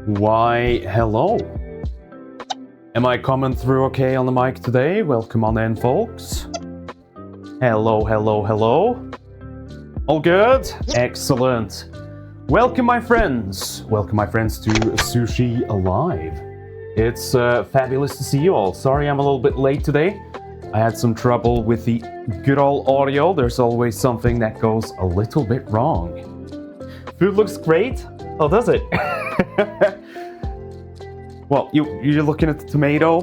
Why, hello. Am I coming through okay on the mic today? Welcome on in, folks. Hello, hello, hello. All good? Excellent. Welcome, my friends. Welcome, my friends, to Sushi Alive. It's fabulous to see you all. Sorry I'm a little bit late today. I had some trouble with the good old audio. There's always something that goes a little bit wrong. Food looks great. Oh, does it? Well, you're looking at the tomato,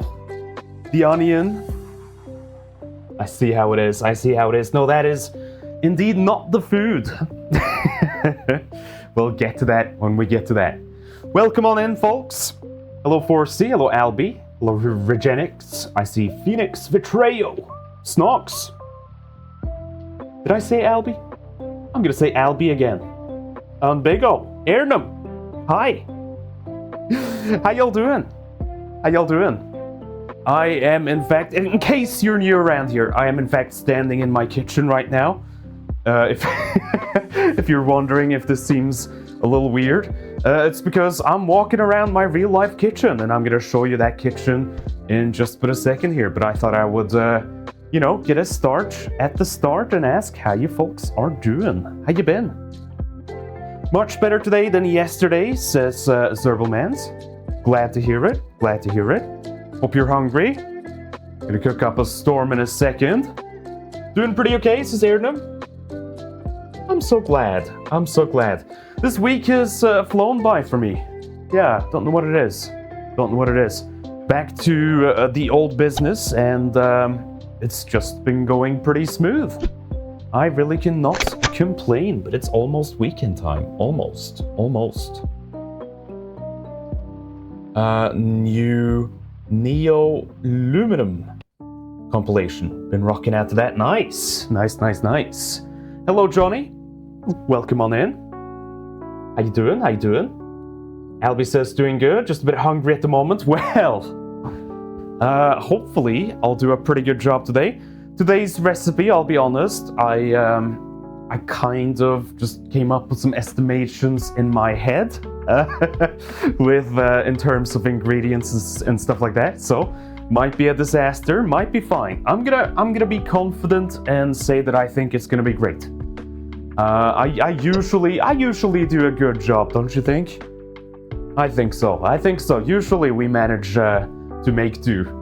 the onion. I see how it is. I see how it is. No, that is indeed not the food. We'll get to that when we get to that. Welcome on in, folks. Hello, 4C. Hello, Albie. Hello, Regenix. I see Phoenix, Vitreo, Snox. Did I say Albie? I'm gonna say Albie again. Bigo, Ernum. Hi. How y'all doing? How y'all doing? I am, in fact, in case you're new around here, I am in fact standing in my kitchen right now. If you're wondering if this seems a little weird, it's because I'm walking around my real life kitchen, and I'm gonna show you that kitchen in just but a second here. But I thought I would, get a start at the start and ask how you folks are doing. How you been? Much better today than yesterday, says Zerbalmans. Glad to hear it. Glad to hear it. Hope you're hungry. Gonna cook up a storm in a second. Doing pretty okay, says Ernum. I'm so glad. I'm so glad. This week has flown by for me. Yeah, don't know what it is. Don't know what it is. Back to the old business, and it's just been going pretty smooth. I really cannot complain, but it's almost weekend time. Almost. New Neo-Luminum compilation. Been rocking out to that. Nice. Hello, Johnny. Welcome on in. How you doing? Albie says doing good. Just a bit hungry at the moment. Well, hopefully I'll do a pretty good job today. Today's recipe, I'll be honest, I kind of just came up with some estimations in my head with in terms of ingredients and stuff like that. So might be a disaster, might be fine. I'm gonna be confident and say that I think it's gonna be great. I usually do a good job, don't you think? I think so. Usually we manage to make do,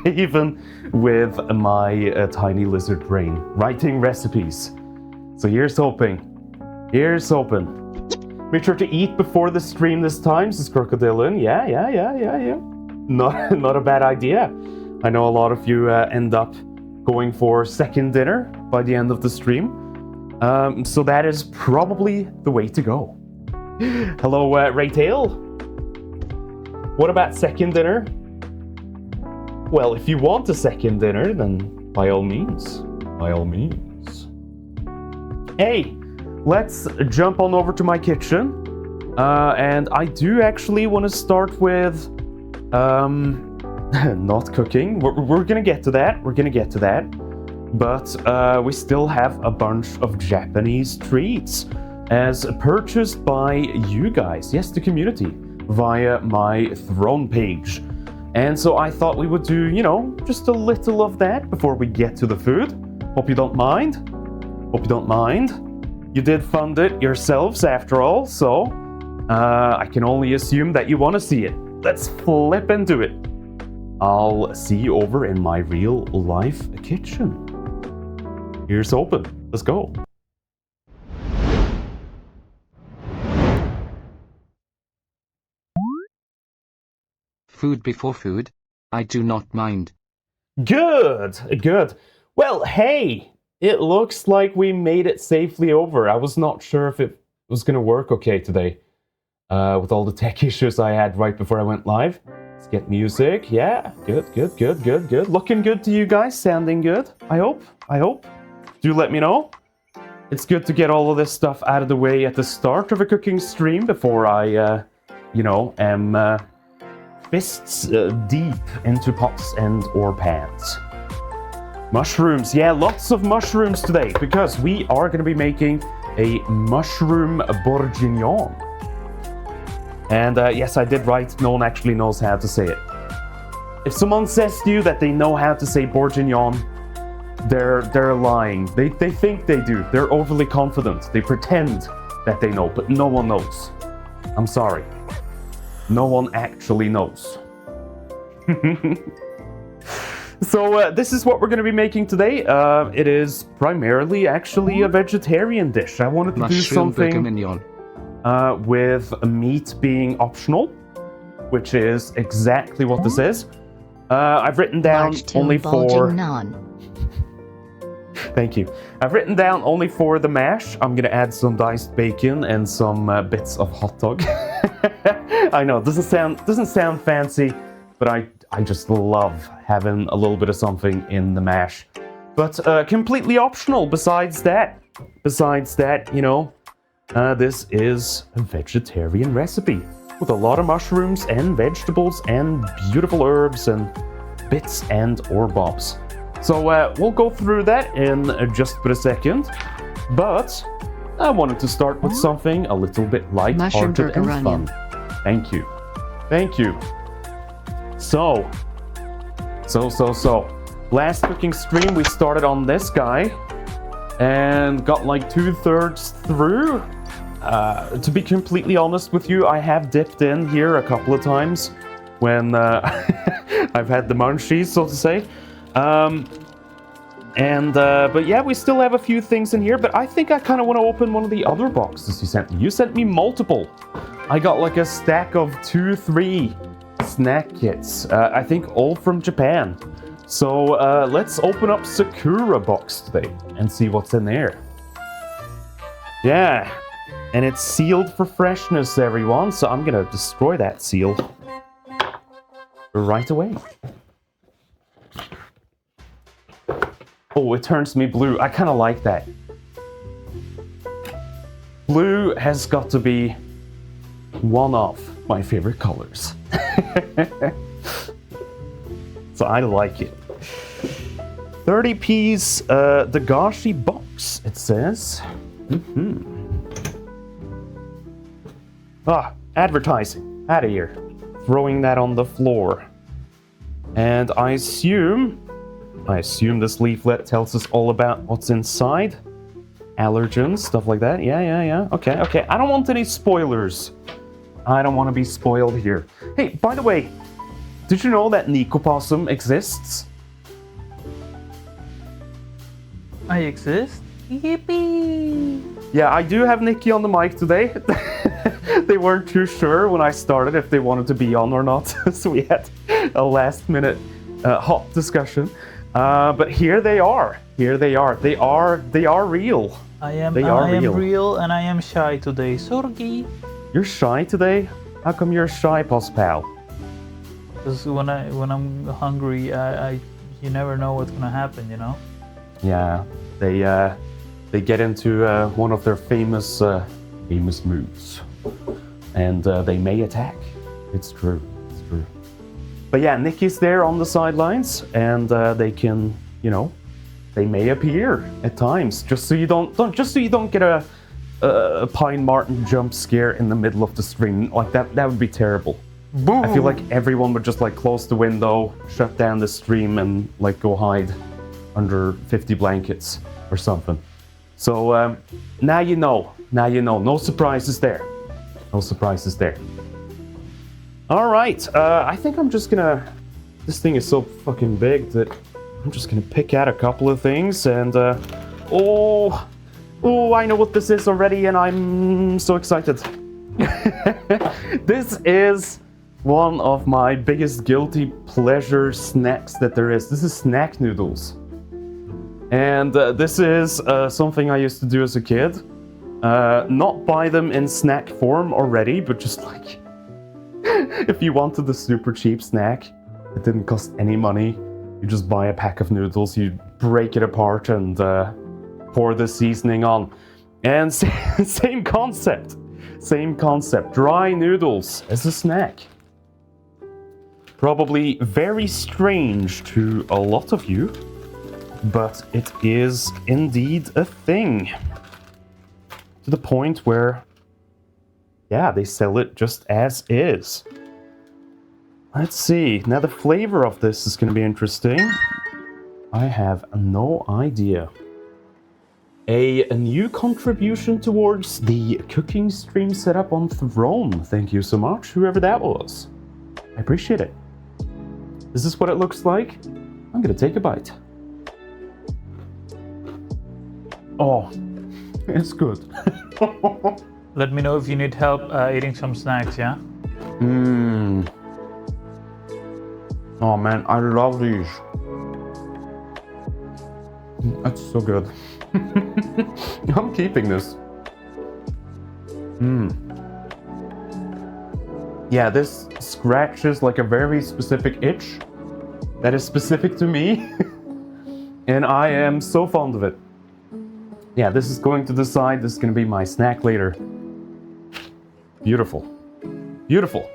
even with my tiny lizard brain writing recipes. So here's hoping. Make sure to eat before the stream this time, says Crocodilin. Yeah. Not a bad idea. I know a lot of you end up going for second dinner by the end of the stream. So that is probably the way to go. Hello, Raytail. What about second dinner? Well, if you want a second dinner, then by all means. Hey, let's jump on over to my kitchen. And I do actually want to start with not cooking. We're gonna get to that. But we still have a bunch of Japanese treats as purchased by you guys, yes, the community, via my Throne page. And so I thought we would do, just a little of that before we get to the food. Hope you don't mind. You did fund it yourselves after all, so I can only assume that you want to see it. Let's flip and do it. I'll see you over in my real life kitchen. Here's open. Let's go. Food before food. I do not mind. Good. Well, hey, it looks like we made it safely over. I was not sure if it was going to work okay today with all the tech issues I had right before I went live. Let's get music. Yeah, good. Looking good to you guys. Sounding good, I hope. Do let me know. It's good to get all of this stuff out of the way at the start of a cooking stream before I, am fists deep into pots and or pans. Mushrooms. Yeah, lots of mushrooms today because we are going to be making a mushroom bourguignon. And yes, I did right. No one actually knows how to say it. If someone says to you that they know how to say bourguignon, they're lying. They think they do. They're overly confident. They pretend that they know, but no one knows. I'm sorry. No one actually knows. So this is what we're going to be making today. It is primarily actually a vegetarian dish. I wanted to do Mushroom something bourguignon. with meat being optional, which is exactly what this is. I've written down only for... Thank you. I've written down only for the mash. I'm going to add some diced bacon and some bits of hot dog. I know, it doesn't sound fancy, but I just love having a little bit of something in the mash. But completely optional besides that, you know, this is a vegetarian recipe with a lot of mushrooms and vegetables and beautiful herbs and bits and or bobs. So we'll go through that in just a second. But I wanted to start with something a little bit light-hearted and fun. Thank you. Thank you. So. Last cooking stream, we started on this guy and got like 2/3 through. To be completely honest with you, I have dipped in here a couple of times when I've had the munchies, so to say. But yeah, we still have a few things in here, but I think I kind of want to open one of the other boxes you sent me. You sent me multiple. I got like a stack of 2-3 snack kits, I think all from Japan. So let's open up Sakura box today and see what's in there. Yeah, and it's sealed for freshness, everyone, so I'm gonna destroy that seal right away. Oh, it turns me blue. I kind of like that. Blue has got to be one of my favorite colors. So I like it. 30p's Dagashi box, it says. Ah, advertising. Out of here. Throwing that on the floor. And I assume this leaflet tells us all about what's inside. Allergens, stuff like that. Yeah. Okay. I don't want any spoilers. I don't want to be spoiled here. Hey, by the way, did you know that Nicopossum exists? I exist? Yippee! Yeah, I do have Nikki on the mic today. They weren't too sure when I started if they wanted to be on or not, so we had a last-minute hot discussion. But here they are. They are real. I am real and I am shy today. Sorry. You're shy today? How come you're shy, Poss Pal? Because when I'm hungry, you never know what's gonna happen, you know? Yeah, they get into one of their famous moves, and they may attack. It's true. But yeah, Nikki's there on the sidelines, and they can, you know, they may appear at times, just so you don't get a Pine Martin jump scare in the middle of the stream. Like that would be terrible. Boom. I feel like everyone would just like close the window, shut down the stream, and like go hide under 50 blankets or something. So now you know. No surprises there. All right. I think I'm just gonna. This thing is so fucking big that I'm just gonna pick out a couple of things and. Oh, I know what this is already, and I'm so excited. This is one of my biggest guilty pleasure snacks that there is. This is snack noodles. And this is something I used to do as a kid. Not buy them in snack form already, but just like, if you wanted the super cheap snack, it didn't cost any money. You just buy a pack of noodles, you break it apart and pour the seasoning on. And same concept. Dry noodles as a snack. Probably very strange to a lot of you, but it is indeed a thing. To the point where yeah, they sell it just as is. Let's see. Now the flavor of this is going to be interesting. I have no idea. A new contribution towards the cooking stream setup on Throne. Thank you so much, whoever that was. I appreciate it. Is this what it looks like? I'm gonna take a bite. Oh, it's good. Let me know if you need help eating some snacks, yeah? Mmm. Oh man, I love these. That's so good. I'm keeping this. Mmm. Yeah, this scratches like a very specific itch that is specific to me. And I am so fond of it. Yeah, this is going to the side. This is going to be my snack later. Beautiful. Beautiful.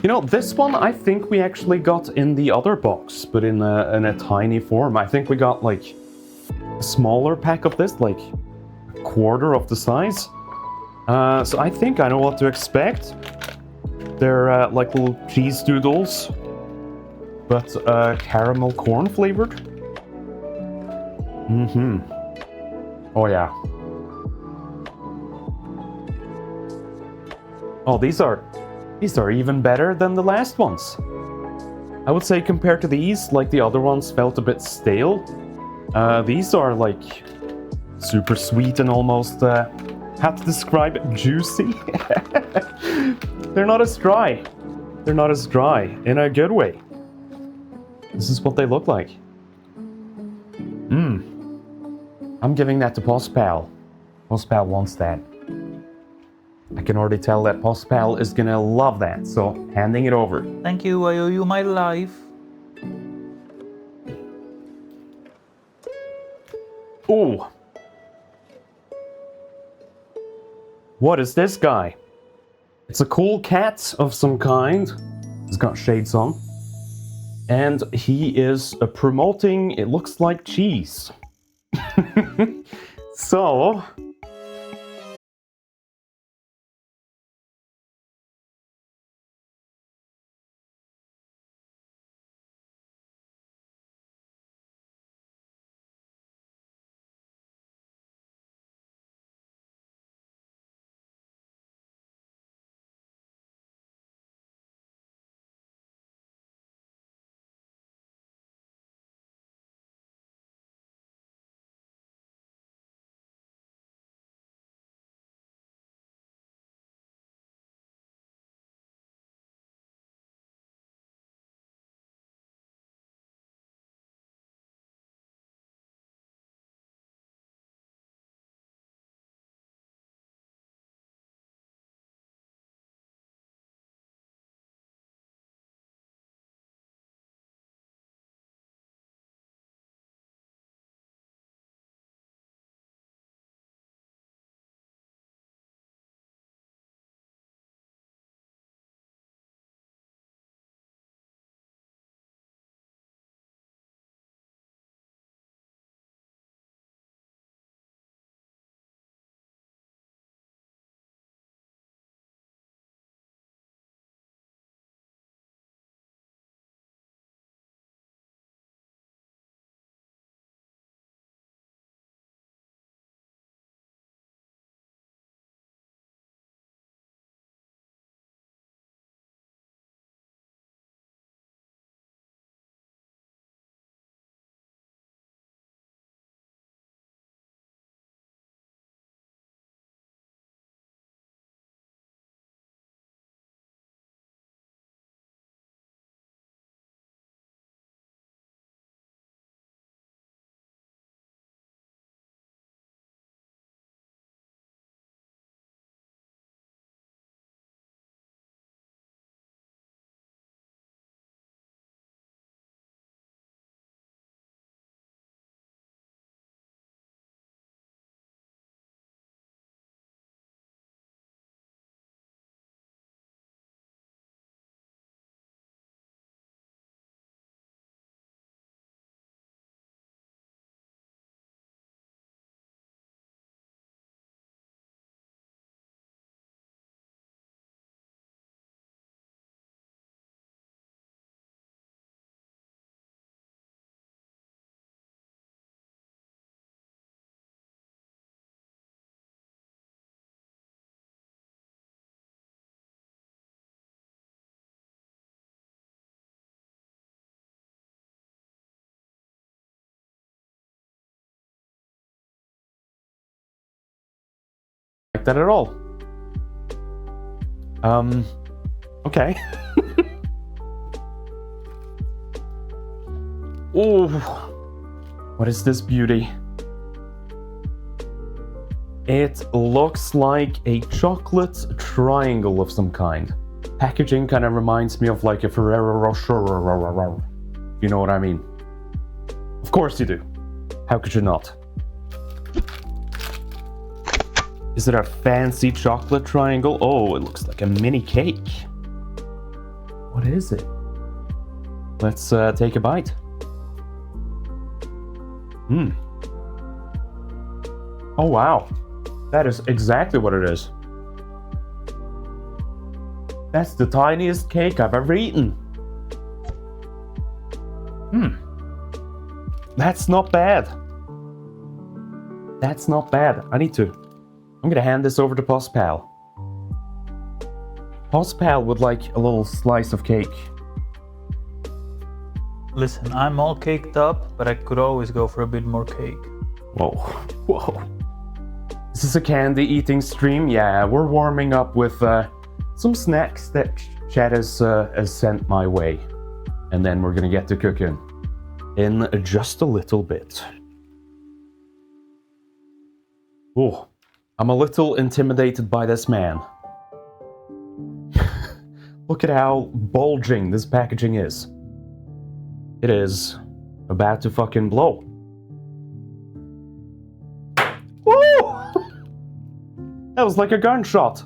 You know, this one I think we actually got in the other box, but in a tiny form. I think we got like a smaller pack of this, like a quarter of the size. So I think I know what to expect. They're like little cheese doodles, but caramel corn flavored. Mm-hmm. Oh yeah. Oh, these are even better than the last ones. I would say compared to these, like the other ones felt a bit stale. These are like super sweet and almost, how to describe it, juicy. They're not as dry. They're not as dry in a good way. This is what they look like. Mmm. I'm giving that to Postpal. Postpal wants that. I can already tell that Postpal is gonna love that, so handing it over. Thank you, I owe you my life. Ooh. What is this guy? It's a cool cat of some kind. He's got shades on. And he is promoting, it looks like, cheese. So, that at all. Okay. Oh, what is this beauty? It looks like a chocolate triangle of some kind. Packaging kind of reminds me of like a Ferrero Rocher. You know what I mean? Of course you do. How could you not? Is it a fancy chocolate triangle? Oh, it looks like a mini cake. What is it? Let's take a bite. Oh wow. That is exactly what it is. That's the tiniest cake I've ever eaten. That's not bad. That's not bad. I'm gonna hand this over to Pospal. Pospal would like a little slice of cake. Listen, I'm all caked up, but I could always go for a bit more cake. Whoa. Whoa. Is this a candy eating stream? Yeah, we're warming up with some snacks that Chad has sent my way. And then we're gonna get to cooking in just a little bit. Oh, I'm a little intimidated by this man. Look at how bulging this packaging is. It is about to fucking blow. Woo! That was like a gunshot.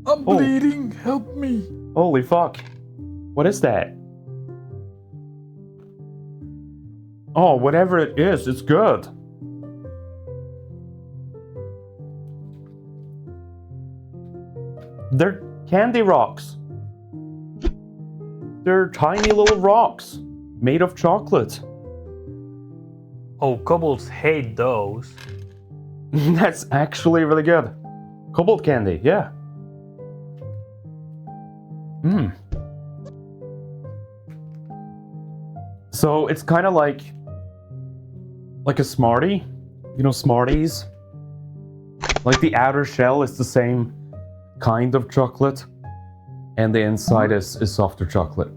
I'm bleeding, help me. Holy fuck. What is that? Oh, whatever it is, it's good. They're candy rocks. They're tiny little rocks made of chocolate. Oh, kobolds hate those. That's actually really good. Kobold candy, yeah. So it's kind of like a Smartie. You know Smarties? Like the outer shell is the same kind of chocolate, and the inside is softer chocolate.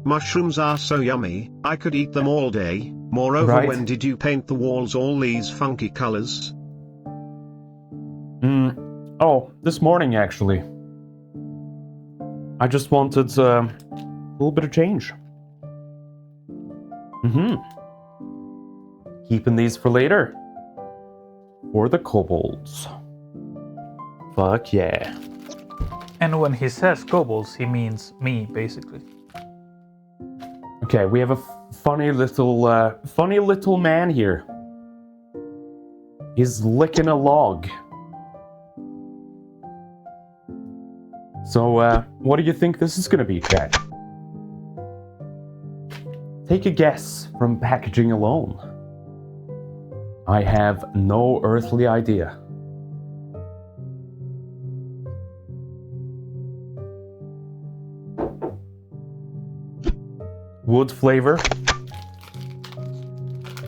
Mushrooms are so yummy, I could eat them all day. Moreover, Right. when did you paint the walls all these funky colors? Oh, this morning actually. I just wanted a little bit of change. Keeping these for later. For the kobolds. Fuck yeah. And when he says kobolds, he means me, basically. Okay, we have a funny little man here. He's licking a log. So, what do you think this is gonna be, Chad? Take a guess from packaging alone. I have no earthly idea. Wood flavor?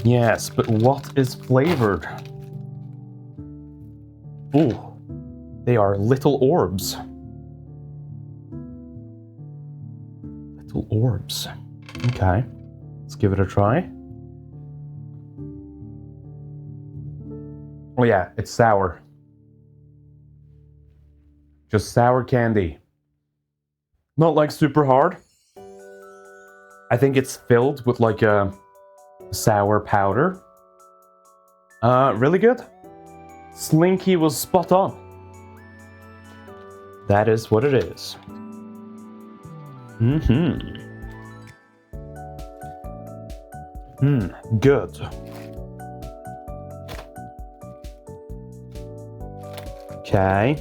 Yes, but what is flavored? Ooh, they are little orbs. Little orbs. Okay, let's give it a try. Oh yeah, it's sour. Just sour candy. Not like super hard. I think it's filled with like a sour powder. Really good. Slinky was spot on. That is what it is. Good. Okay.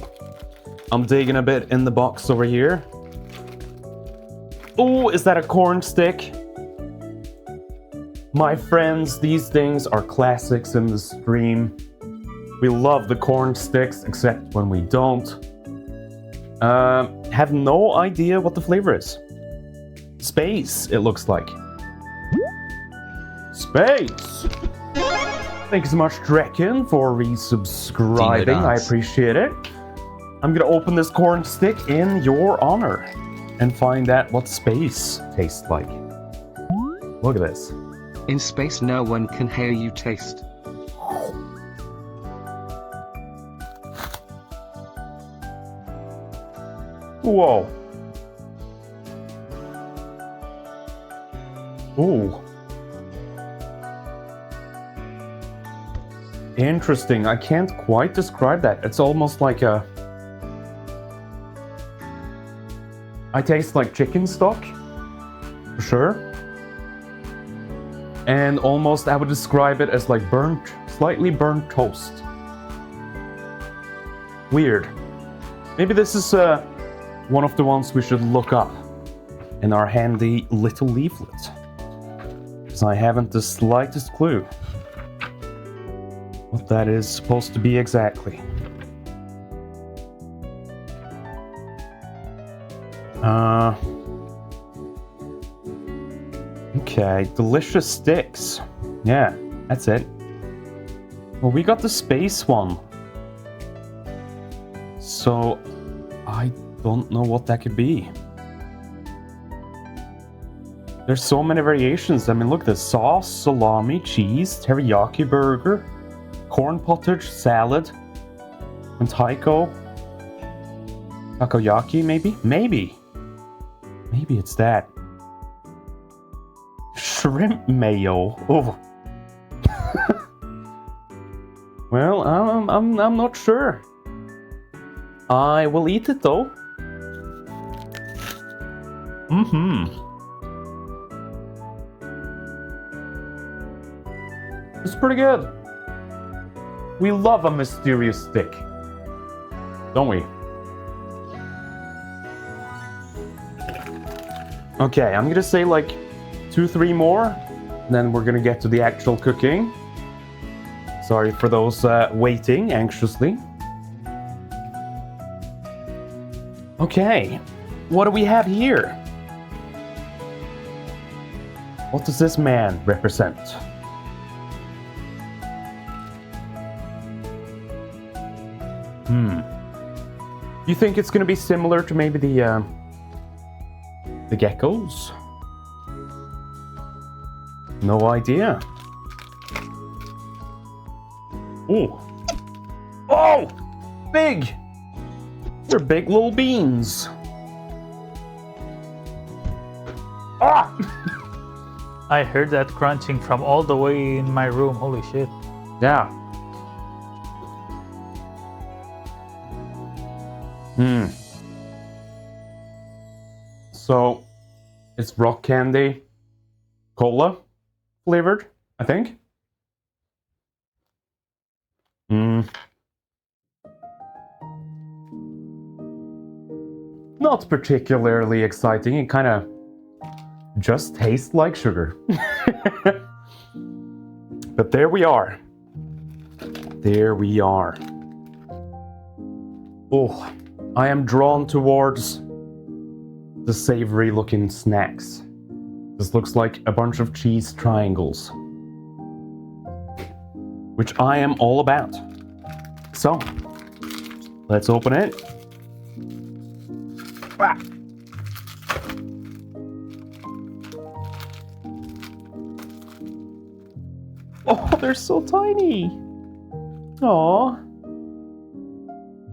I'm digging a bit in the box over here. Oh, is that a corn stick? My friends, these things are classics in the stream. We love the corn sticks, except when we don't. Have no idea what the flavor is. Space, it looks like. Space! Thank you so much, Drekken, for resubscribing. I appreciate it. I'm gonna open this corn stick in your honor and find out what space tastes like. Look at this. In space, no one can hear you taste. Whoa. Ooh. Interesting. I can't quite describe that. It's almost like a... I taste like chicken stock, for sure. And almost I would describe it as like burnt, slightly burnt toast. Weird. Maybe this is one of the ones we should look up in our handy little leaflet. Because I haven't the slightest clue what that is supposed to be exactly. Okay, delicious sticks. Yeah, that's it. Well, we got the space one. So, I don't know what that could be. There's so many variations. I mean, look at this. Sauce, salami, cheese, teriyaki burger, corn pottage, salad, and takoyaki, maybe? Maybe it's that. Shrimp mayo. Oh. Well, I'm not sure. I will eat it though. It's pretty good. We love a mysterious stick, don't we? Okay, I'm gonna say like 2-3 more, then we're gonna get to the actual cooking. Sorry for those waiting anxiously. Okay, what do we have here? What does this man represent? You think it's gonna be similar to maybe the geckos? No idea. Oh! Oh! Big! They're big little beans. Ah! I heard that crunching from all the way in my room. Holy shit. Yeah. So, it's rock candy, cola flavored, I think. Not particularly exciting. It kind of just tastes like sugar. But there we are. There we are. Oh, I am drawn towards the savory looking snacks. This looks like a bunch of cheese triangles, which I am all about. So, let's open it. Ah. Oh, they're so tiny. Aww.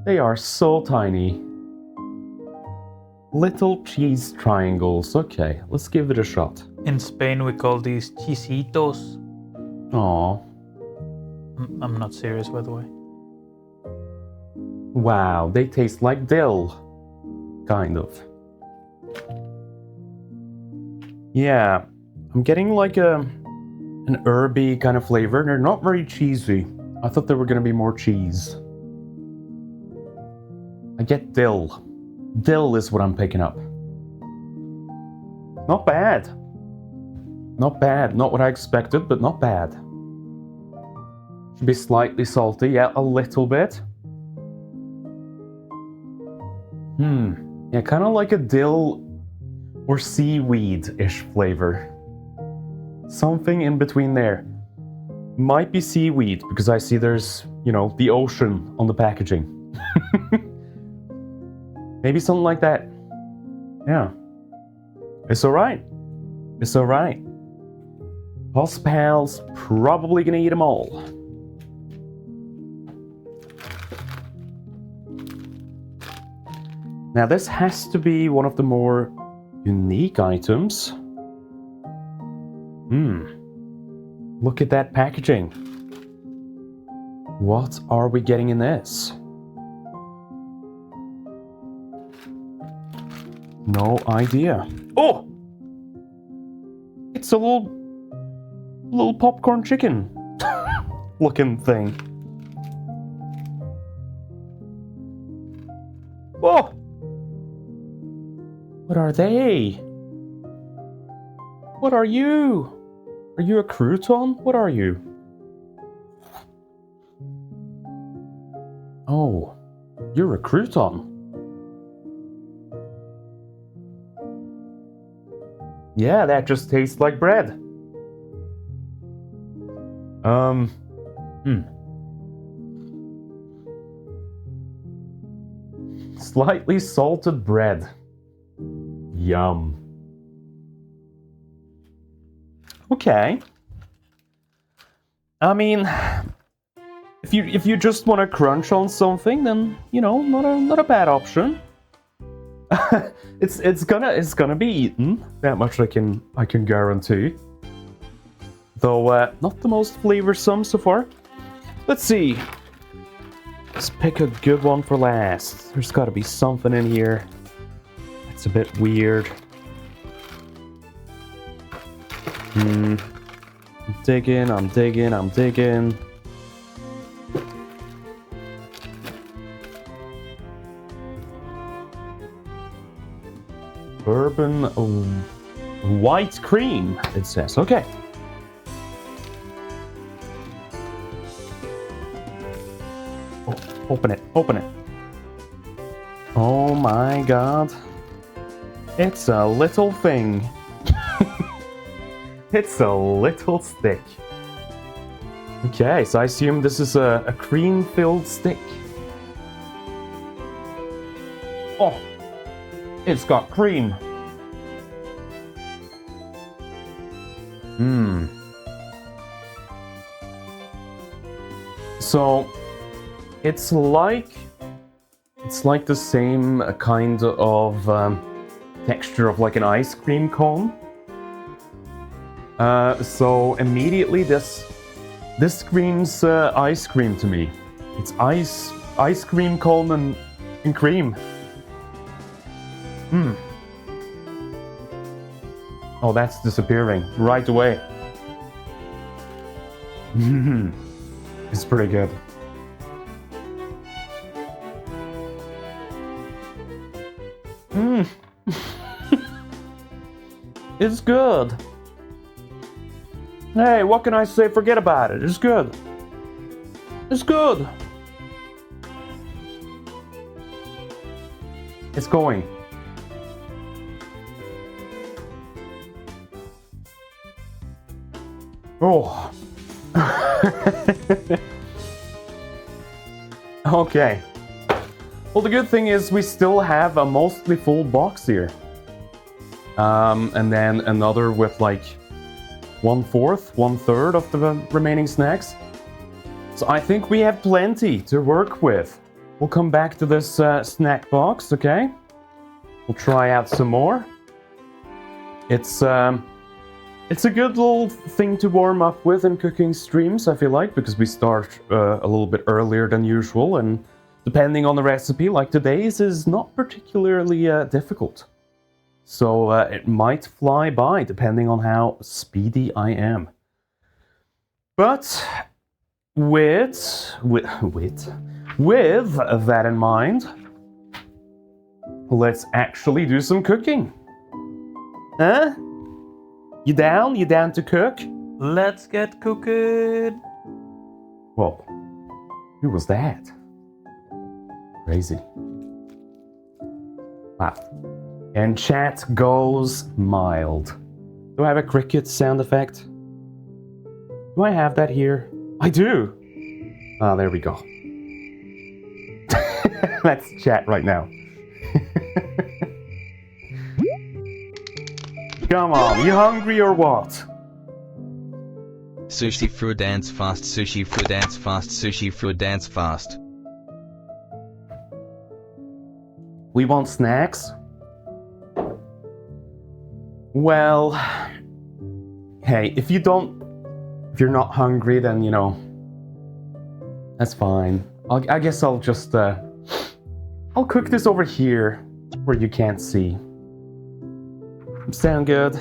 They are so tiny. Little cheese triangles. Okay, let's give it a shot. In Spain, we call these chisitos. Aww. I'm not serious, by the way. Wow, they taste like dill. Kind of. Yeah, I'm getting like an herby kind of flavor. They're not very cheesy. I thought they were gonna be more cheese. I get dill. Dill is what I'm picking up. Not bad. Not bad. Not what I expected, but not bad. Should be slightly salty. Yeah, a little bit. Yeah, kind of like a dill or seaweed-ish flavor. Something in between there. Might be seaweed, because I see there's, you know, the ocean on the packaging. Maybe something like that. Yeah. It's alright. It's alright. Hospal's probably gonna eat them all. Now this has to be one of the more unique items. Look at that packaging. What are we getting in this? No idea. Oh! It's a little popcorn chicken looking thing. Whoa! What are they? What are you? Are you a crouton? What are you? Oh, you're a crouton. Yeah, that just tastes like bread. Slightly salted bread. Yum. Okay. I mean, if you just want to crunch on something, then you know, not a bad option. it's gonna be eaten. That much I can guarantee. Though not the most flavorsome so far. Let's see. Let's pick a good one for last. There's got to be something in here. It's a bit weird. I'm digging. Bourbon white cream, it says. Okay. Oh, open it. Oh my god. It's a little thing. It's a little stick. Okay, so I assume this is a cream-filled stick. Oh, it's got cream. So, it's like the same kind of texture of like an ice cream cone. So immediately this screams ice cream to me. It's ice cream cone and cream. Oh, that's disappearing right away. It's pretty good. It's good. Hey, what can I say? Forget about it. It's good. It's good. It's going. Oh. Okay. Well, the good thing is we still have a mostly full box here. And then another with like 1/4, 1/3 of the remaining snacks. So I think we have plenty to work with. We'll come back to this snack box, okay? We'll try out some more. It's a good little thing to warm up with in cooking streams, I feel like, because we start a little bit earlier than usual, and depending on the recipe, like today's is not particularly difficult. So it might fly by, depending on how speedy I am. But with that in mind, let's actually do some cooking. Huh? You down? You down to cook? Let's get cooking. Whoa. Who was that? Crazy. Wow. And chat goes mild. Do I have a cricket sound effect? Do I have that here? I do! Ah, there we go. Let's chat right now. Come on, you hungry or what? Sushi food dance fast, sushi food dance fast, sushi food dance fast. We want snacks? Well, hey, if you're not hungry, then, you know, that's fine. I guess I'll just, I'll cook this over here, where you can't see. Sound good?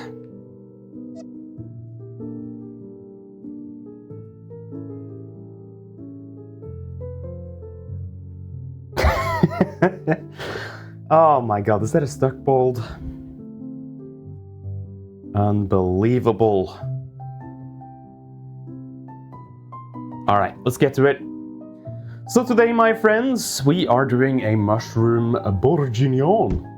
Oh my god, is that a stuck bold? Unbelievable. Alright, let's get to it. So today, my friends, we are doing a mushroom bourguignon.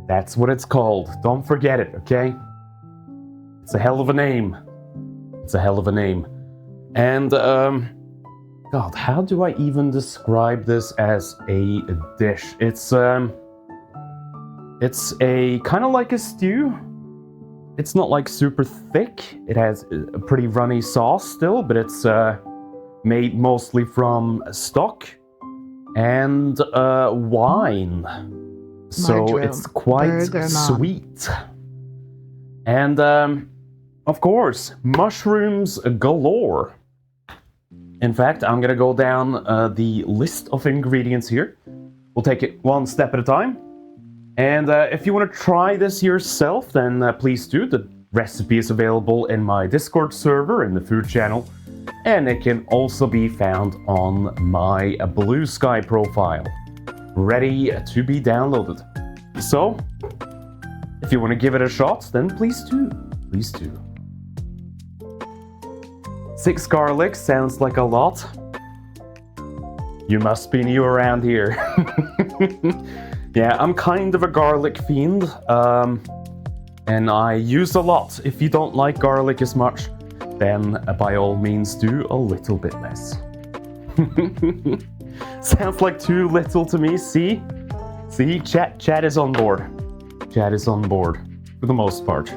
That's what it's called. Don't forget it, okay? It's a hell of a name. It's a hell of a name. And, God, how do I even describe this as a dish? It's a kind of like a stew. It's not like super thick. It has a pretty runny sauce still, but it's made mostly from stock and wine. So Marjoram. it's quite Burger mom. sweet. And of course, mushrooms galore. In fact, I'm gonna go down the list of ingredients here. We'll take it one step at a time. And if you want to try this yourself, then please do. The recipe is available in my Discord server in the food channel. And it can also be found on my Blue Sky profile, ready to be downloaded. So, if you want to give it a shot, then please do. Please do. 6 garlic sounds like a lot. You must be new around here. Yeah, I'm kind of a garlic fiend, and I use a lot. If you don't like garlic as much, then by all means do a little bit less. Sounds like too little to me, see? See, chat is on board. Chat is on board, for the most part.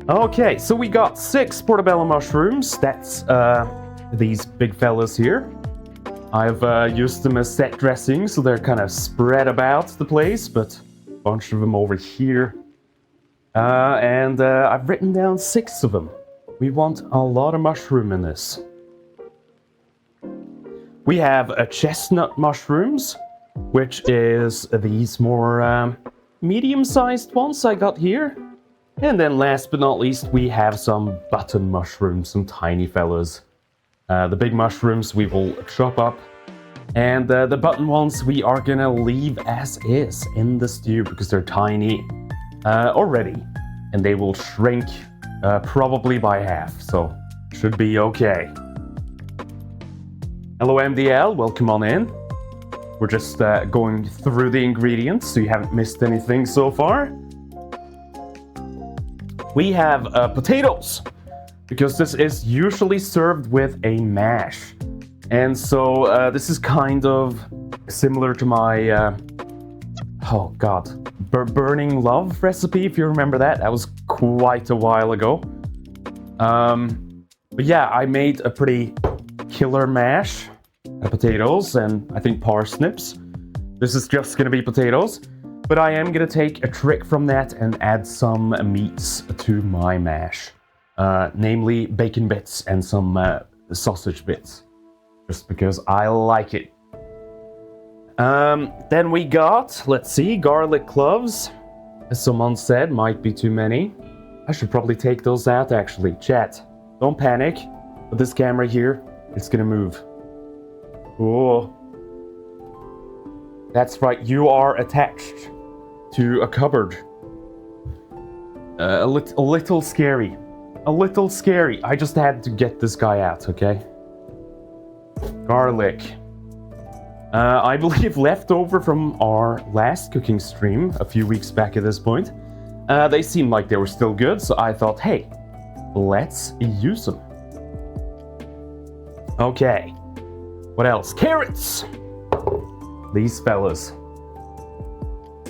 Okay, so we got 6 portobello mushrooms. That's these big fellas here. I've used them as set dressing, so they're kind of spread about the place, but a bunch of them over here. And I've written down 6 of them. We want a lot of mushroom in this. We have chestnut mushrooms, which is these more medium-sized ones I got here. And then last but not least, we have some button mushrooms, some tiny fellas. The big mushrooms we will chop up. And the button ones we are gonna leave as is in the stew because they're tiny already. And they will shrink probably by half, so should be okay. Hello MDL, welcome on in. We're just going through the ingredients so you haven't missed anything so far. We have potatoes, because this is usually served with a mash. And so this is kind of similar to my, oh god, Burning Love recipe, if you remember that. That was quite a while ago. But yeah, I made a pretty killer mash of potatoes and I think parsnips. This is just gonna be potatoes. But I am gonna take a trick from that and add some meats to my mash. Namely bacon bits and some sausage bits. Just because I like it. Then we got, let's see, garlic cloves. As someone said, might be too many. I should probably take those out actually. Chat, don't panic. With this camera here, it's gonna move. Oh. That's right, you are attached to a cupboard. A little scary. A little scary. I just had to get this guy out, okay? Garlic. I believe left over from our last cooking stream a few weeks back at this point. They seemed like they were still good, so I thought, hey, let's use them. Okay, what else? Carrots! These fellas.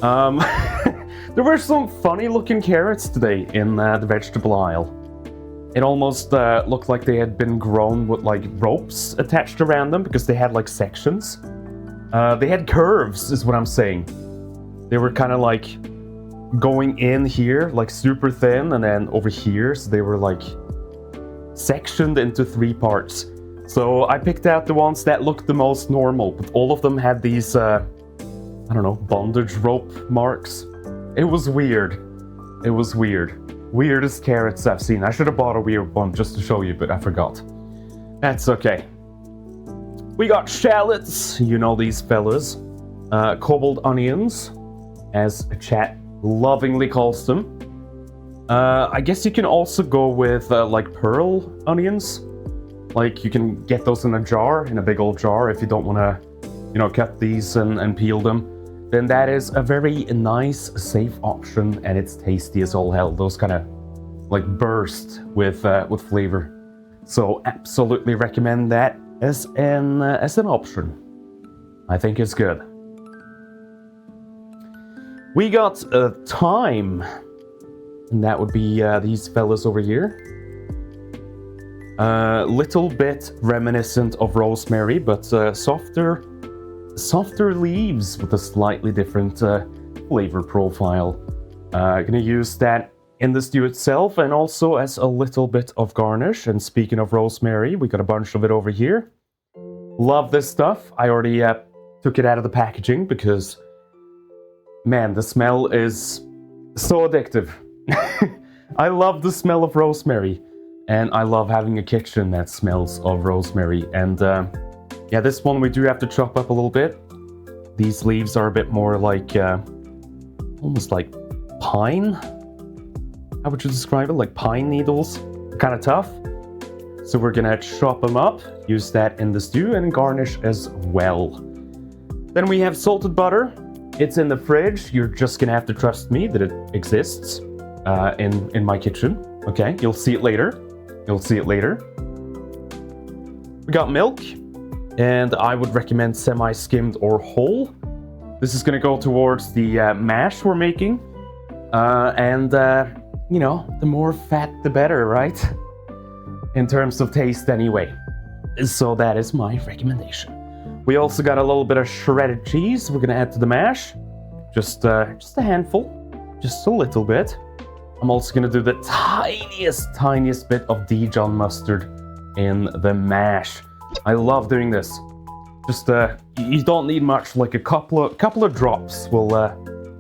There were some funny looking carrots today in the vegetable aisle. It almost looked like they had been grown with like ropes attached around them because they had like sections. They had curves is what I'm saying. They were kind of like going in here like super thin and then over here, so they were like sectioned into 3 parts. So I picked out the ones that looked the most normal, but all of them had these I don't know, bondage rope marks. It was weird. It was weird. Weirdest carrots I've seen. I should have bought a weird one just to show you, but I forgot. That's okay. We got shallots, you know these fellas. Cobbled onions, as chat lovingly calls them. I guess you can also go with like pearl onions. Like you can get those in a jar, in a big old jar, if you don't want to, you know, cut these and peel them. Then that is a very nice, safe option, and it's tasty as all hell. Those kind of like burst with flavor. So absolutely recommend that as an option. I think it's good. We got thyme, and that would be these fellas over here. Little bit reminiscent of rosemary, but softer leaves with a slightly different flavor profile. Gonna use that in the stew itself and also as a little bit of garnish. And speaking of rosemary, we got a bunch of it over here. Love this stuff. I already took it out of the packaging because, man, the smell is so addictive. I love the smell of rosemary, and I love having a kitchen that smells of rosemary. And yeah, this one we do have to chop up a little bit. These leaves are a bit more like, almost like pine? How would you describe it? Like pine needles? Kind of tough. So we're gonna chop them up, use that in the stew, and garnish as well. Then we have salted butter. It's in the fridge. You're just gonna have to trust me that it exists in my kitchen. Okay, you'll see it later. You'll see it later. We got milk. And I would recommend semi-skimmed or whole. This is going to go towards the mash we're making. You know, the more fat, the better, right? In terms of taste anyway. So that is my recommendation. We also got a little bit of shredded cheese we're going to add to the mash. Just a handful. Just a little bit. I'm also going to do the tiniest bit of Dijon mustard in the mash. I love doing this. Just you don't need much, like a couple of drops will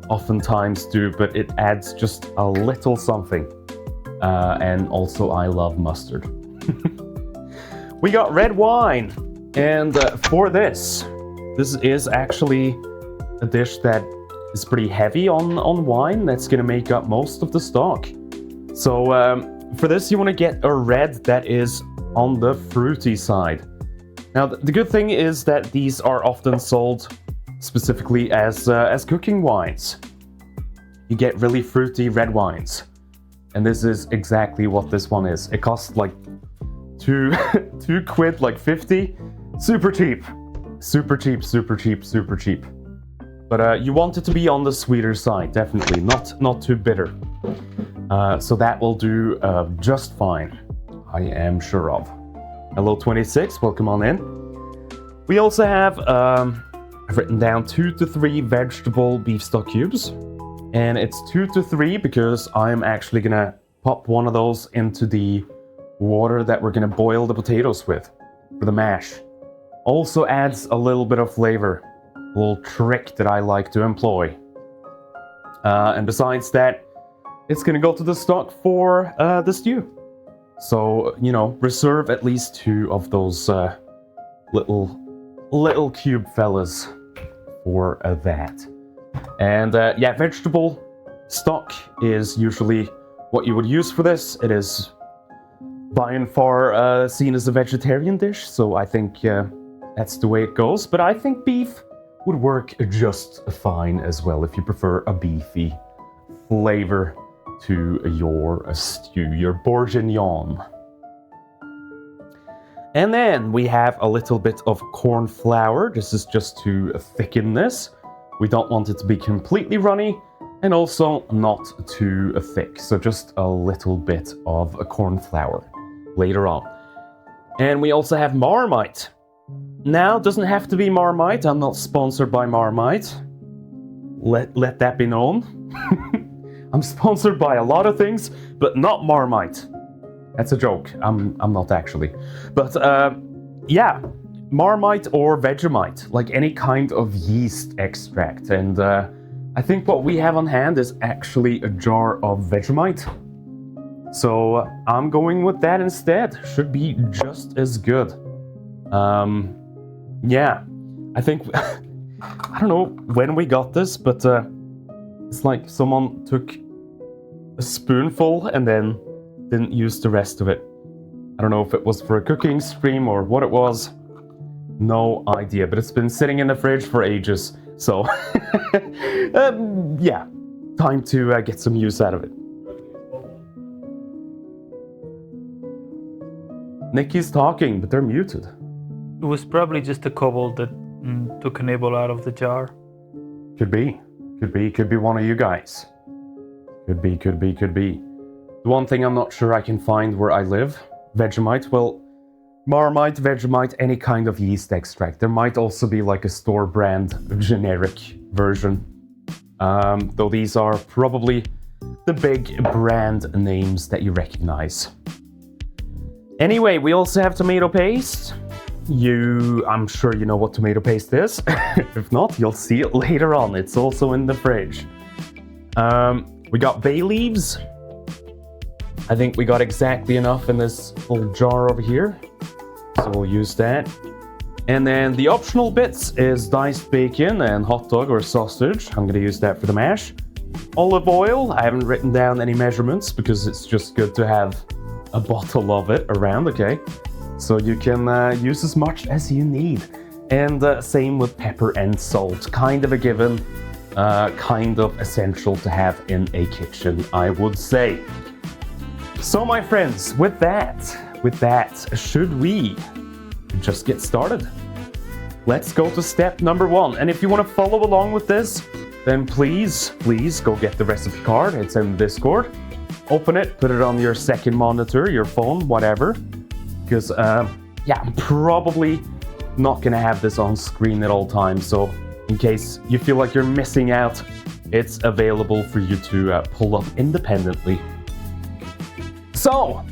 oftentimes do, but it adds just a little something. And also I love mustard. We got red wine, and for this is actually a dish that is pretty heavy on wine. That's gonna make up most of the stock. So for this you want to get a red that is on the fruity side. Now, the good thing is that these are often sold specifically as cooking wines. You get really fruity red wines. And this is exactly what this one is. It costs like two quid, like 50. Super cheap. Super cheap, super cheap, super cheap. But you want it to be on the sweeter side, definitely. Not too bitter. So that will do just fine. I am sure of. Hello 26, welcome on in. We also have, I've written down 2 to 3 vegetable beef stock cubes. And it's 2 to 3 because I'm actually gonna pop one of those into the water that we're gonna boil the potatoes with for the mash. Also adds a little bit of flavor, a little trick that I like to employ. And besides that, it's gonna go to the stock for the stew. So, you know, reserve at least 2 of those little cube fellas for that. And yeah, vegetable stock is usually what you would use for this. It is by and far seen as a vegetarian dish, so I think that's the way it goes. But I think beef would work just fine as well if you prefer a beefy flavor to your stew, your bourguignon. And then we have a little bit of corn flour. This is just to thicken this. We don't want it to be completely runny and also not too thick. So just a little bit of corn flour later on. And we also have Marmite. Now, it doesn't have to be Marmite. I'm not sponsored by Marmite. Let that be known. I'm sponsored by a lot of things, but not Marmite. That's a joke. I'm not actually. But yeah, Marmite or Vegemite, like any kind of yeast extract. And I think what we have on hand is actually a jar of Vegemite. So I'm going with that instead. Should be just as good. Yeah, I think, I don't know when we got this, but it's like someone took a spoonful and then didn't use the rest of it. I don't know if it was for a cooking stream or what it was. No idea, but it's been sitting in the fridge for ages. So, yeah, time to get some use out of it. Nikki's talking, but they're muted. It was probably just a couple that took a nibble out of the jar. Could be one of you guys. Could be. The one thing I'm not sure I can find where I live, Vegemite, well, Marmite, Vegemite, any kind of yeast extract. There might also be like a store brand generic version. Though these are probably the big brand names that you recognize. Anyway, we also have tomato paste. I'm sure you know what tomato paste is. If not, you'll see it later on. It's also in the fridge. We got bay leaves. I think we got exactly enough in this little jar over here. So we'll use that. And then the optional bits is diced bacon and hot dog or sausage. I'm going to use that for the mash. Olive oil. I haven't written down any measurements because it's just good to have a bottle of it around, okay? So you can use as much as you need. And same with pepper and salt. Kind of a given, kind of essential to have in a kitchen, I would say. So my friends, with that, should we just get started? Let's go to step number 1. And if you want to follow along with this, then please go get the recipe card. It's in Discord. Open it, put it on your second monitor, your phone, whatever. Because, yeah, I'm probably not going to have this on screen at all times. So in case you feel like you're missing out, it's available for you to pull up independently. So,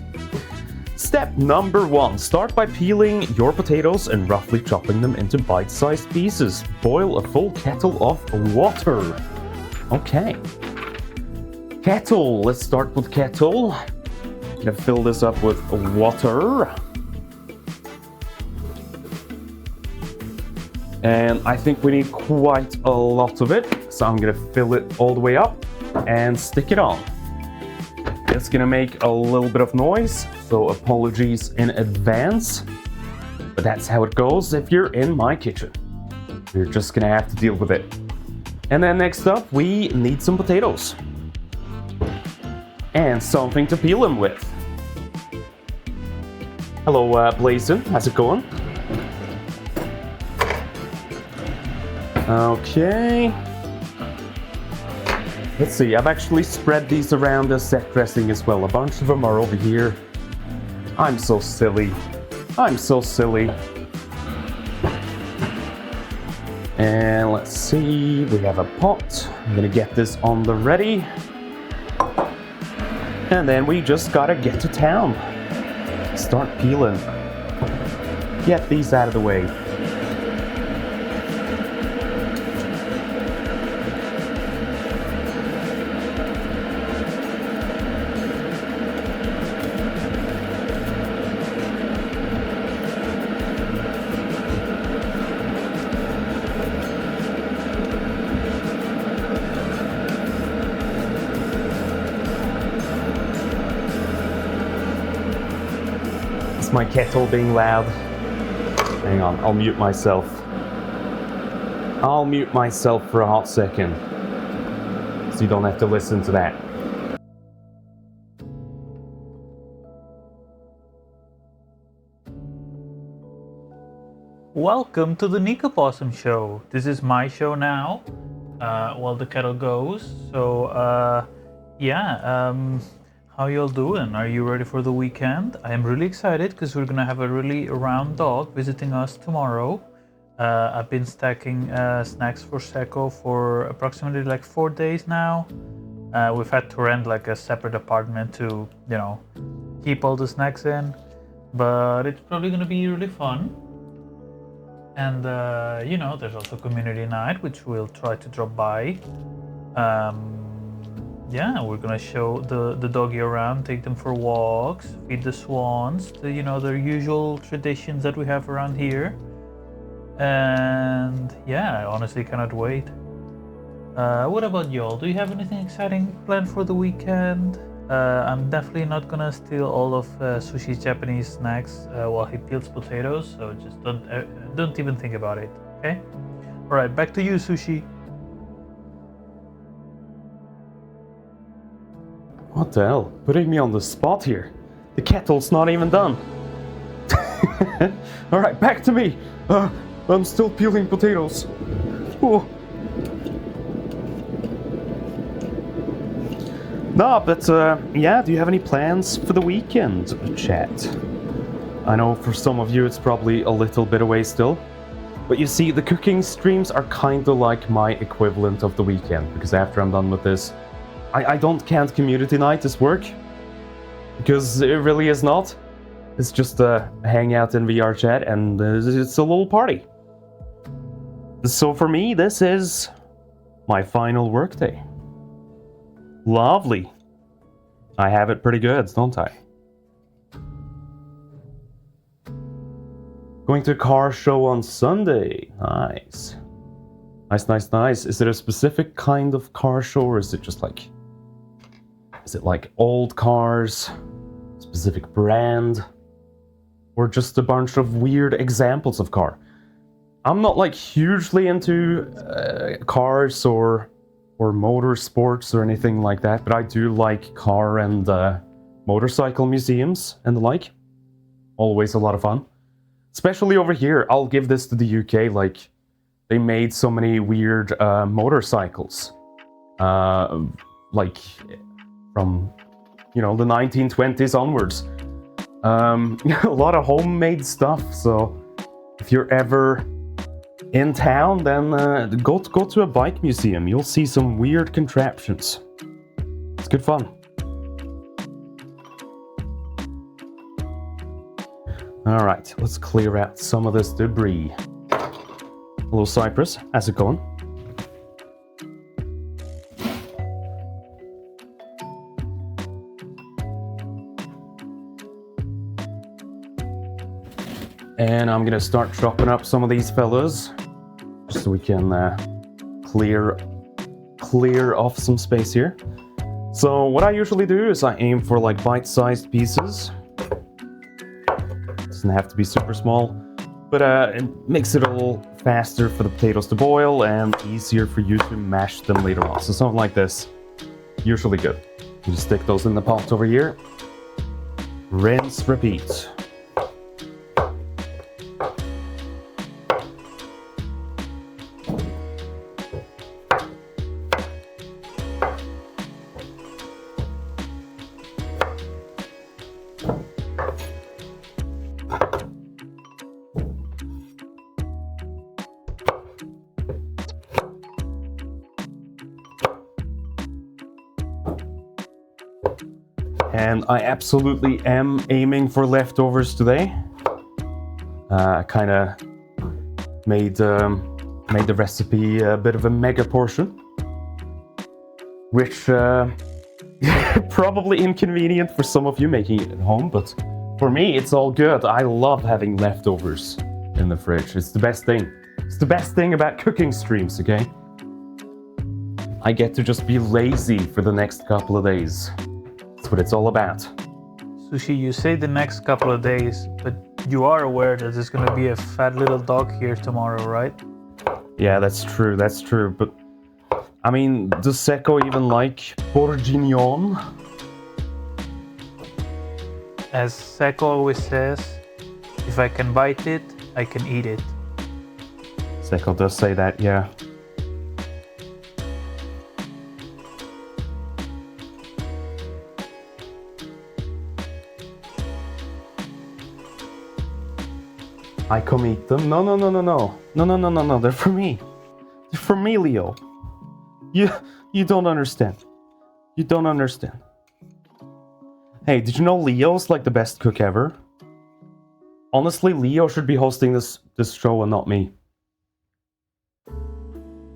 step number 1. Start by peeling your potatoes and roughly chopping them into bite-sized pieces. Boil a full kettle of water. Okay. Kettle. Let's start with kettle. I'm gonna fill this up with water. And I think we need quite a lot of it. So I'm gonna fill it all the way up and stick it on. It's gonna make a little bit of noise, so apologies in advance. But that's how it goes if you're in my kitchen. You're just gonna have to deal with it. And then next up, we need some potatoes. And something to peel them with. Hello, Blazin. How's it going? Okay. Let's see, I've actually spread these around as set dressing as well. A bunch of them are over here. I'm so silly. And let's see, we have a pot. I'm gonna get this on the ready. And then we just gotta get to town. Start peeling. Get these out of the way. My kettle being loud. Hang on, I'll mute myself. I'll mute myself for a hot second so you don't have to listen to that. Welcome to the Nicopossum Show. This is my show now, while the kettle goes. So, how y'all doing? Are you ready for the weekend? I am really excited because we're gonna have a really round dog visiting us tomorrow. I've been stacking snacks for Seko for approximately like 4 days now. We've had to rent like a separate apartment to, keep all the snacks in, but it's probably gonna be really fun. And there's also community night, which we'll try to drop by. We're gonna show the doggy around, take them for walks, feed the swans, the usual traditions that we have around here. And I honestly cannot wait. What about y'all? Do you have anything exciting planned for the weekend? I'm definitely not gonna steal all of Sushi's Japanese snacks while he peels potatoes, so just don't even think about it, okay? Alright, back to you, Sushi. What the hell? Putting me on the spot here. The kettle's not even done. Alright, back to me. I'm still peeling potatoes. Oh. No, but do you have any plans for the weekend, chat? I know for some of you it's probably a little bit away still. But you see, the cooking streams are kinda like my equivalent of the weekend, because after I'm done with this, I don't count community night as work. Because it really is not. It's just a hangout in VR chat and it's a little party. So for me, this is my final workday. Lovely. I have it pretty good, don't I? Going to a car show on Sunday. Nice. Nice. Is it a specific kind of car show, or is it just like... Is it like old cars? Specific brand? Or just a bunch of weird examples of car? I'm not like hugely into cars or motorsports or anything like that, but I do like car and motorcycle museums and the like. Always a lot of fun. Especially over here, I'll give this to the UK, like, they made so many weird motorcycles. Like, from, the 1920s onwards. A lot of homemade stuff, so if you're ever in town, then go to a bike museum. You'll see some weird contraptions. It's good fun. Alright, let's clear out some of this debris. Hello Cypress, how's it going? And I'm gonna start chopping up some of these fellas, just so we can clear off some space here. So what I usually do is I aim for like bite-sized pieces. Doesn't have to be super small, but it makes it a little faster for the potatoes to boil and easier for you to mash them later on. So something like this, usually good. You just stick those in the pot over here. Rinse, repeat. And I absolutely am aiming for leftovers today. I kind of made the recipe a bit of a mega portion, which probably inconvenient for some of you making it at home, but for me it's all good. I love having leftovers in the fridge. It's the best thing. It's the best thing about cooking streams, okay? I get to just be lazy for the next couple of days. That's what it's all about. Sushi, you say the next couple of days, but you are aware that there's gonna be a fat little dog here tomorrow, right? Yeah, that's true, but I mean, does Seko even like bourguignon? As Seko always says, if I can bite it, I can eat it. Seko does say that, yeah. I come eat them. No. They're for me. They're for me, Leo. You don't understand. You don't understand. Hey, did you know Leo's like the best cook ever? Honestly, Leo should be hosting this show and not me.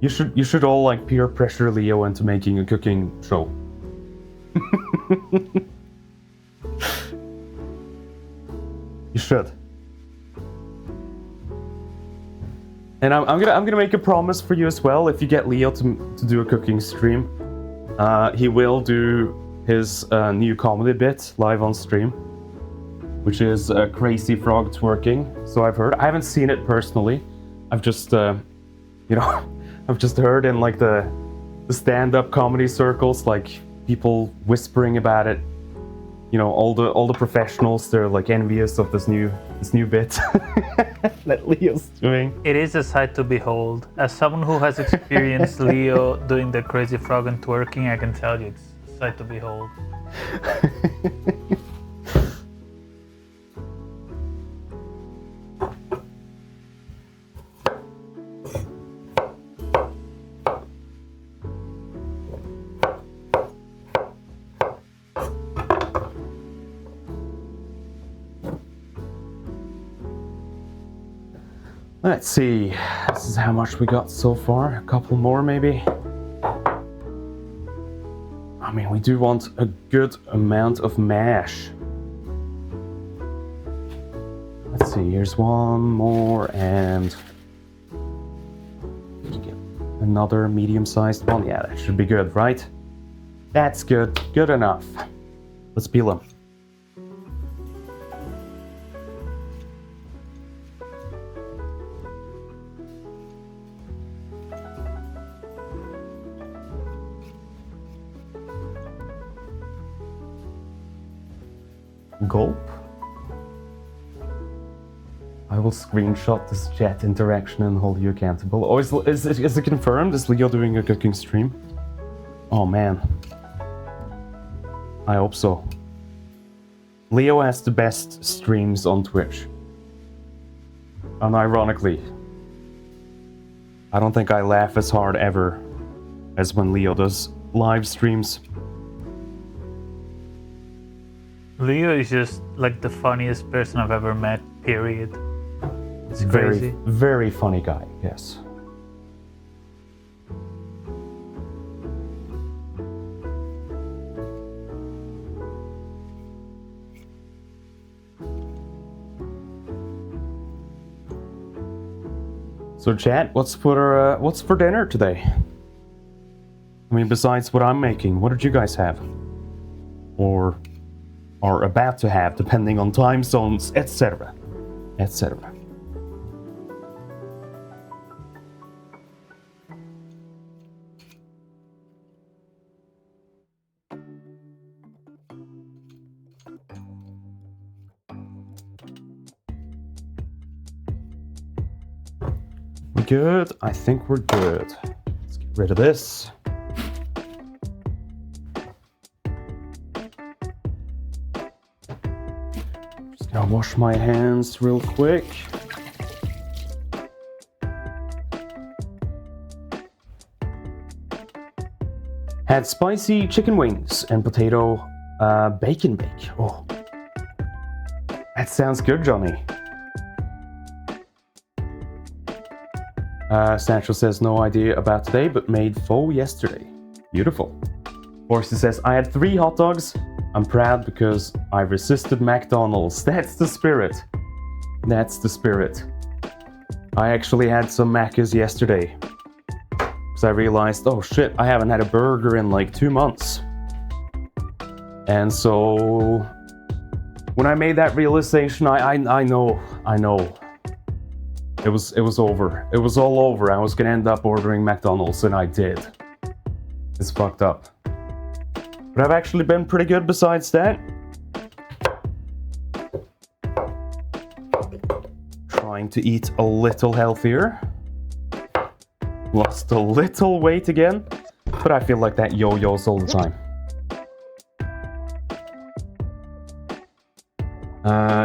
You should all like peer pressure Leo into making a cooking show. You should. And I'm gonna make a promise for you as well. If you get Leo to do a cooking stream, he will do his new comedy bit live on stream, which is Crazy Frog Twerking. So I've heard. I haven't seen it personally. I've just, I've just heard in like the stand-up comedy circles, like people whispering about it. You know, all the professionals, they're like envious of this new bit that Leo's doing. It is a sight to behold. As someone who has experienced Leo doing the crazy frog and twerking, I can tell you it's a sight to behold. Let's see, this is how much we got so far. A couple more maybe. I mean, we do want a good amount of mash. Let's see, here's one more and another medium-sized one. Yeah, that should be good, right? That's good, good enough. Let's peel them. Gulp. I will screenshot this chat interaction and hold you accountable. Oh, is it confirmed? Is Leo doing a cooking stream? Oh man. I hope so. Leo has the best streams on Twitch. Unironically. I don't think I laugh as hard ever as when Leo does live streams. Leo is just like the funniest person I've ever met, period. It's crazy. Very, very funny guy, yes. So chat, what's for dinner today? I mean, besides what I'm making, what did you guys have? Or are about to have, depending on time zones, etc. etc. We good? I think we're good. Let's get rid of this. I'll wash my hands real quick. Had spicy chicken wings and potato bacon bake. Oh, that sounds good, Johnny. Sancho says no idea about today, but made pho yesterday. Beautiful. Horsey says I had 3 hot dogs. I'm proud because I resisted McDonald's. That's the spirit. That's the spirit. I actually had some Macca's yesterday. Because I realized, oh shit, I haven't had a burger in like 2 months. And so when I made that realization, I know. It was over. It was all over. I was gonna end up ordering McDonald's, and I did. It's fucked up. But I've actually been pretty good besides that. Trying to eat a little healthier. Lost a little weight again, but I feel like that yo-yos all the time.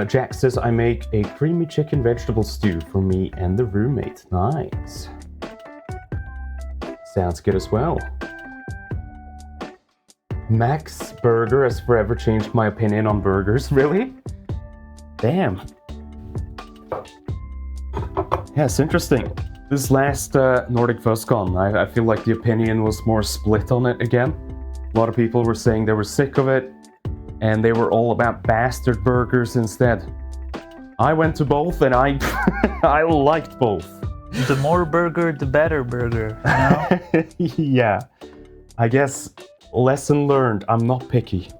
Jack says I make a creamy chicken vegetable stew for me and the roommate. Nice. Sounds good as well. Max Burger has forever changed my opinion on burgers. Really? Damn. Yeah, it's interesting. This last Nordic FuzzCon, I feel like the opinion was more split on it again. A lot of people were saying they were sick of it, and they were all about bastard burgers instead. I went to both, and I I liked both. The more burger, the better burger, you know? Yeah. I guess lesson learned, I'm not picky.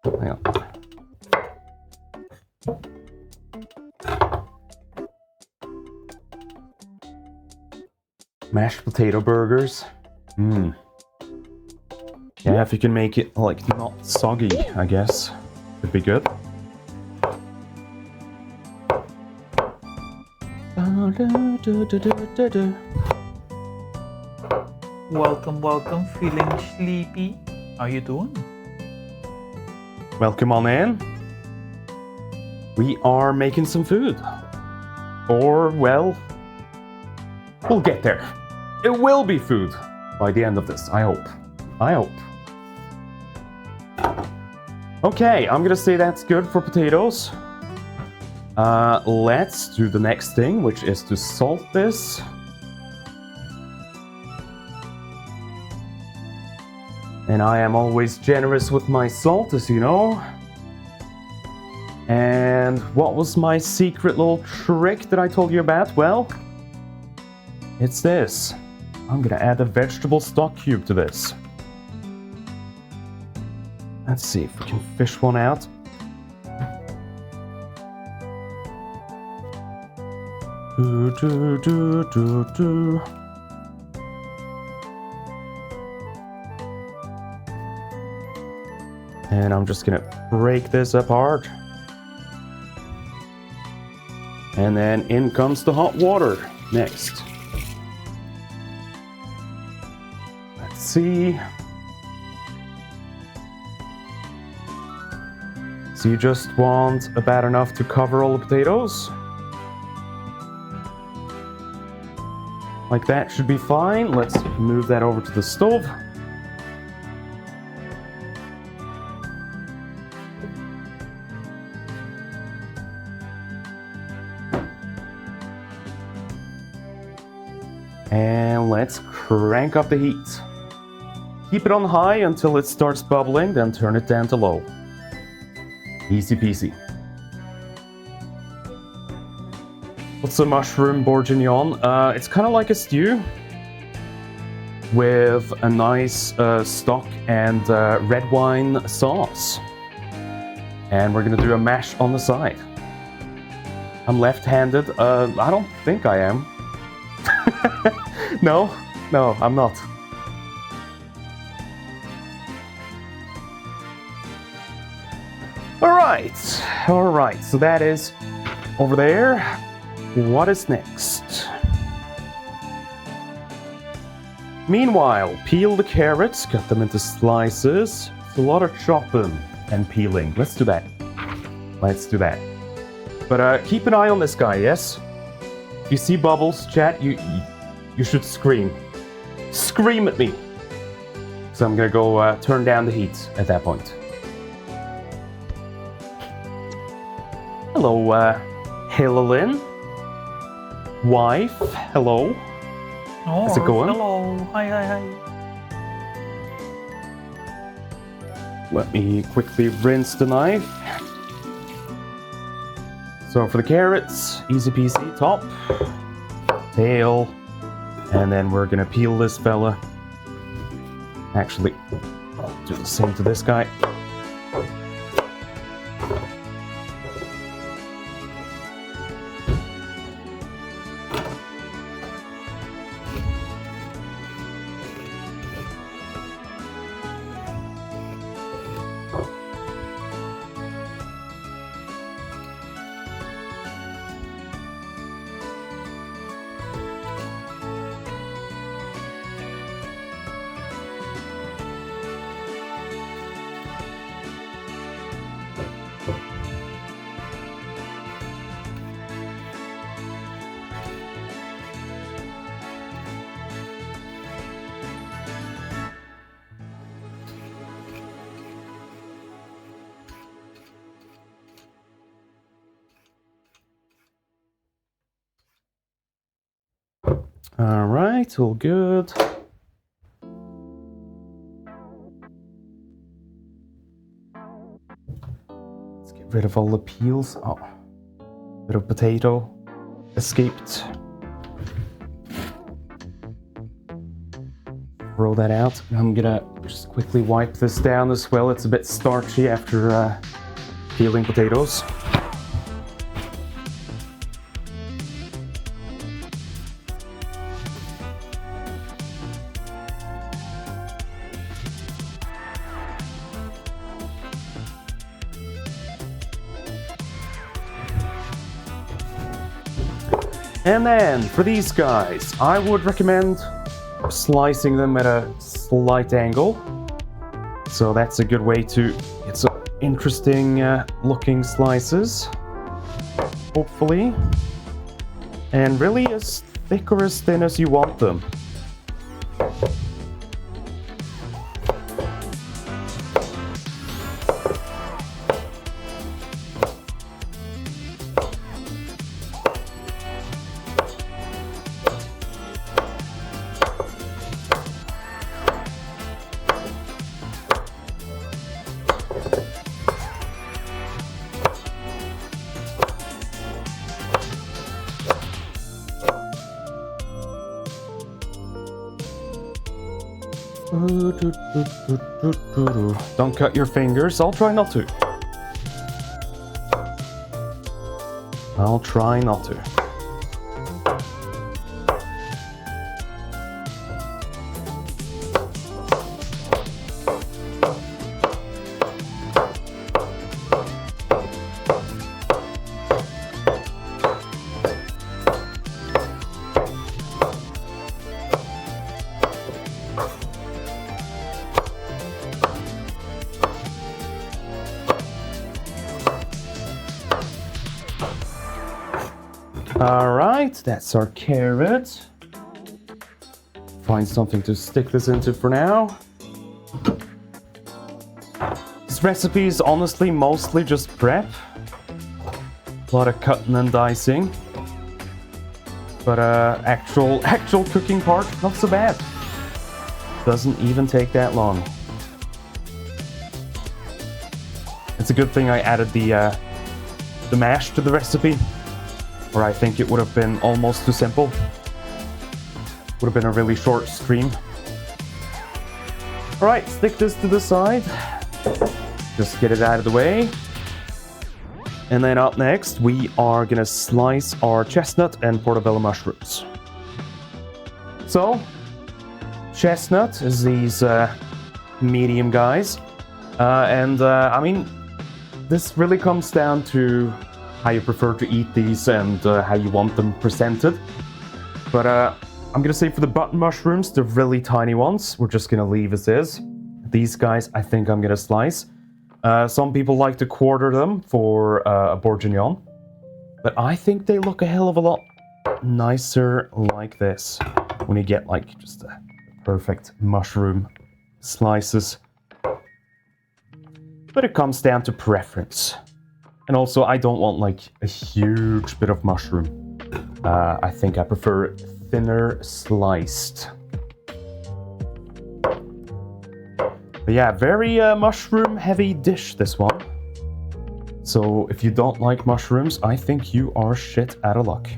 Hang on. Mashed potato burgers. Yeah, if you can make it like not soggy, I guess would be good. Welcome, welcome. Feeling sleepy? How you doing? Welcome on in. We are making some food. Or, well, we'll get there. It will be food by the end of this, I hope. I hope. Okay, I'm gonna say that's good for potatoes. Let's do the next thing, which is to salt this. And I am always generous with my salt, as you know. And what was my secret little trick that I told you about? Well, it's this. I'm gonna add a vegetable stock cube to this. Let's see if we can fish one out. And I'm just gonna break this apart. And then in comes the hot water next. Let's see. So you just want about enough to cover all the potatoes. Like that should be fine. Let's move that over to the stove. And let's crank up the heat. Keep it on high until it starts bubbling, then turn it down to low. Easy peasy. What's a mushroom bourguignon? It's kind of like a stew with a nice stock and red wine sauce. And we're gonna do a mash on the side. I'm left-handed. I don't think I am. No, I'm not. All right, so that is over there. What is next? Meanwhile, peel the carrots, cut them into slices. It's a lot of chopping and peeling. Let's do that. But keep an eye on this guy, yes? If you see bubbles, chat, you should scream. Scream at me. So I'm gonna go turn down the heat at that point. Hello, Helen. Wife, hello. Oh, How's it going? hello. Hi. Let me quickly rinse the knife. So for the carrots, easy peasy, top, tail, and then we're gonna peel this fella. Actually, I'll do the same to this guy. Alright, all good. Let's get rid of all the peels. Oh, bit of potato escaped. Throw that out. I'm gonna just quickly wipe this down as well. It's a bit starchy after peeling potatoes. And then, for these guys, I would recommend slicing them at a slight angle. So that's a good way to get some interesting looking slices, hopefully. And really as thick or as thin as you want them. Don't cut your fingers. I'll try not to. I'll try not to. Alright, that's our carrot. Find something to stick this into for now. This recipe is honestly mostly just prep. A lot of cutting and dicing. But actual cooking part, not so bad. Doesn't even take that long. It's a good thing I added the mash to the recipe, or I think it would have been almost too simple. Would have been a really short stream. Alright, stick this to the side. Just get it out of the way. And then up next, we are gonna slice our chestnut and portobello mushrooms. So, chestnut is these medium guys. I mean, this really comes down to how you prefer to eat these and how you want them presented. But I'm gonna say for the button mushrooms, the really tiny ones, we're just gonna leave as is. These guys, I think I'm gonna slice. Some people like to quarter them for a bourguignon, but I think they look a hell of a lot nicer like this when you get like just a perfect mushroom slices. But it comes down to preference. And also, I don't want like a huge bit of mushroom. I think I prefer thinner sliced. But yeah, very mushroom heavy dish, this one. So if you don't like mushrooms, I think you are shit out of luck.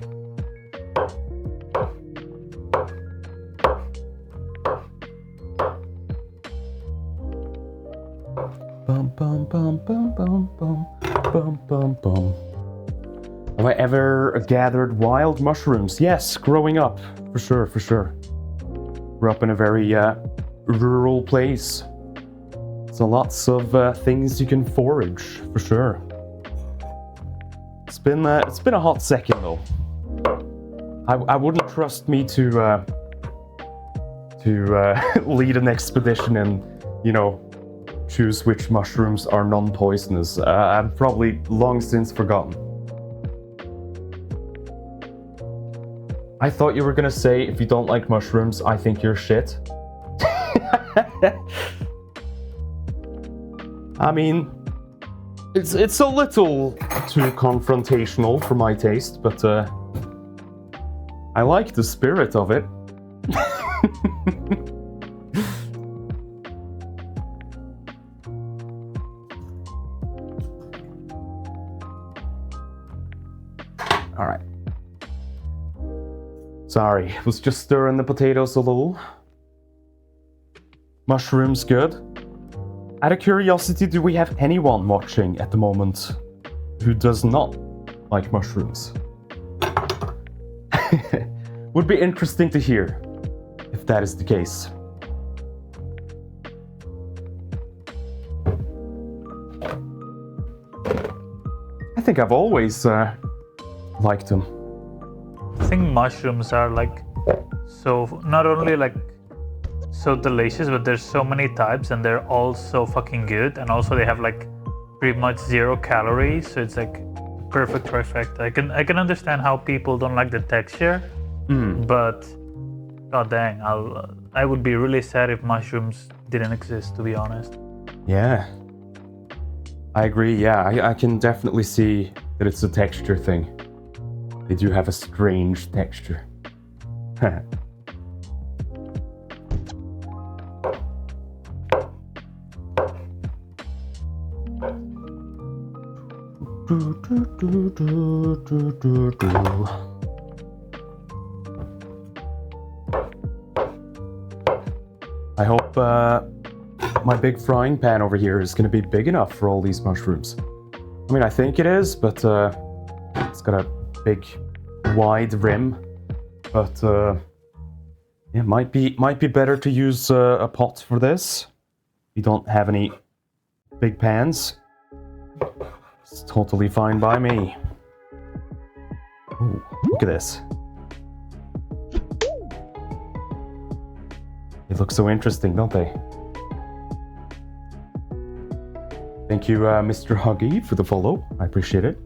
Bum bum bum bum bum bum bum bum bum. Have I ever gathered wild mushrooms? Yes, growing up, for sure, for sure. Grew up in a very rural place, so lots of things you can forage, for sure. It's been a hot second though. I wouldn't trust me to lead an expedition and, you know, choose which mushrooms are non-poisonous. I've probably long since forgotten. I thought you were gonna say, if you don't like mushrooms, I think you're shit. I mean, it's a little too confrontational for my taste, but I like the spirit of it. All right. Sorry, was just stirring the potatoes a little. Mushrooms good. Out of curiosity, do we have anyone watching at the moment who does not like mushrooms? Would be interesting to hear if that is the case. I think I've always liked them. I think mushrooms are like so not only like so delicious, but there's so many types and they're all so fucking good, and also they have like pretty much 0 calories, so it's like perfect trifecta. I can understand how people don't like the texture, but god dang, I would be really sad if mushrooms didn't exist, to be honest. Yeah. I agree, yeah. I can definitely see that it's a texture thing. They do have a strange texture. I hope my big frying pan over here is going to be big enough for all these mushrooms. I mean, I think it is, but it's got a big, wide rim. But it might be better to use a pot for this. We don't have any big pans. It's totally fine by me. Ooh, look at this. They look so interesting, don't they? Thank you, Mr. Huggy, for the follow. I appreciate it.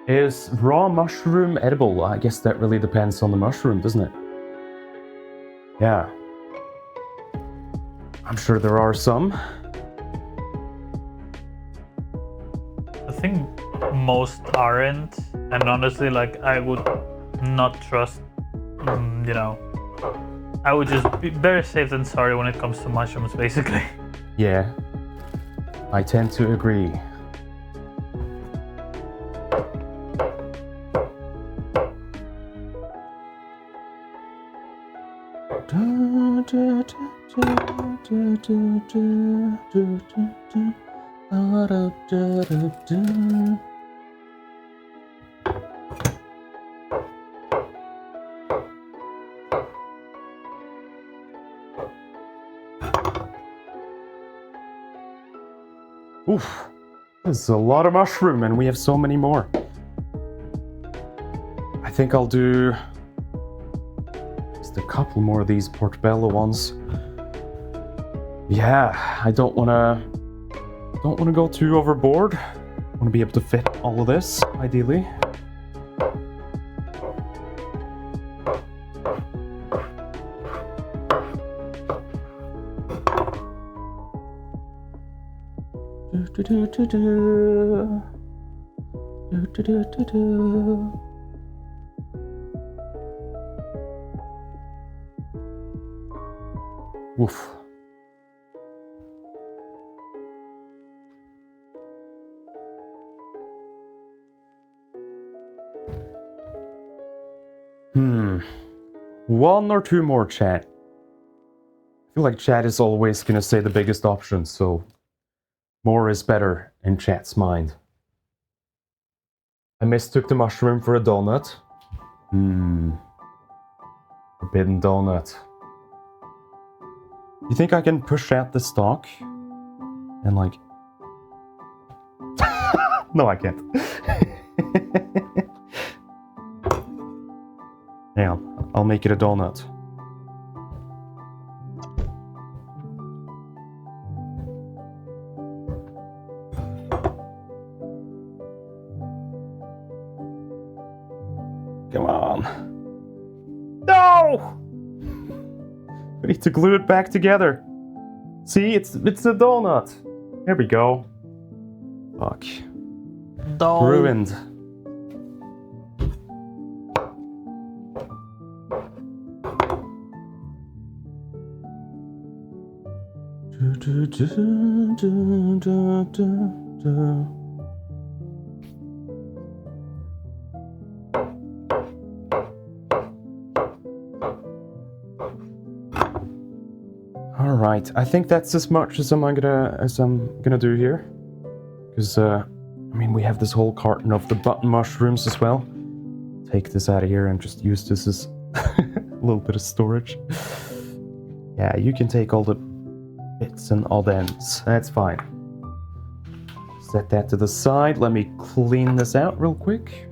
Is raw mushroom edible? I guess that really depends on the mushroom, doesn't it? Yeah. I'm sure there are some. I think most aren't, and honestly, like I would not trust. You know, I would just be better safe than sorry when it comes to mushrooms, basically. Yeah, I tend to agree. Oof, there's a lot of mushroom and we have so many more. I think I'll do just a couple more of these portobello ones. Yeah, I don't wanna go too overboard. I wanna be able to fit all of this, ideally. Oof. One or two more, chat. I feel like chat is always gonna say the biggest option, so more is better in chat's mind. I mistook the mushroom for a donut. Forbidden donut. You think I can push out the stalk? And like... No, I can't. Hang on, I'll make it a donut. need to glue it back together. See, it's a donut. There we go. Fuck. Doll. Ruined. All right, I think that's as much as I'm gonna do here, because I mean we have this whole carton of the button mushrooms as well. Take this out of here and just use this as a little bit of storage. Yeah, you can take all the bits and odd ends. That's fine. Set that to the side. Let me clean this out real quick.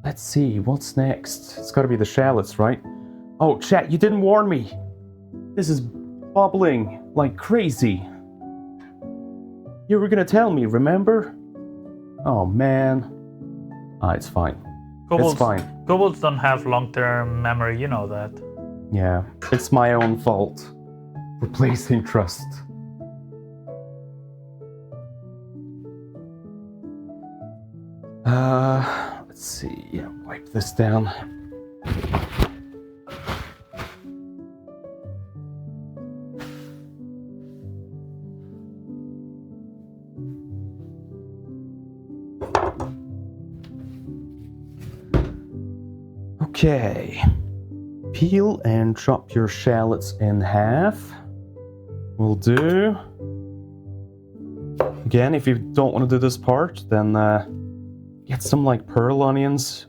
Let's see, what's next? It's gotta be the shallots, right? Oh, chat, you didn't warn me! This is bubbling like crazy. You were gonna tell me, remember? Oh, man. Ah, it's fine. It's fine. Kobolds don't have long-term memory, you know that. Yeah, it's my own fault. Replacing trust. Let's see. Wipe this down. Okay. Peel and chop your shallots in half. Will do. Again, if you don't want to do this part, then get some like pearl onions,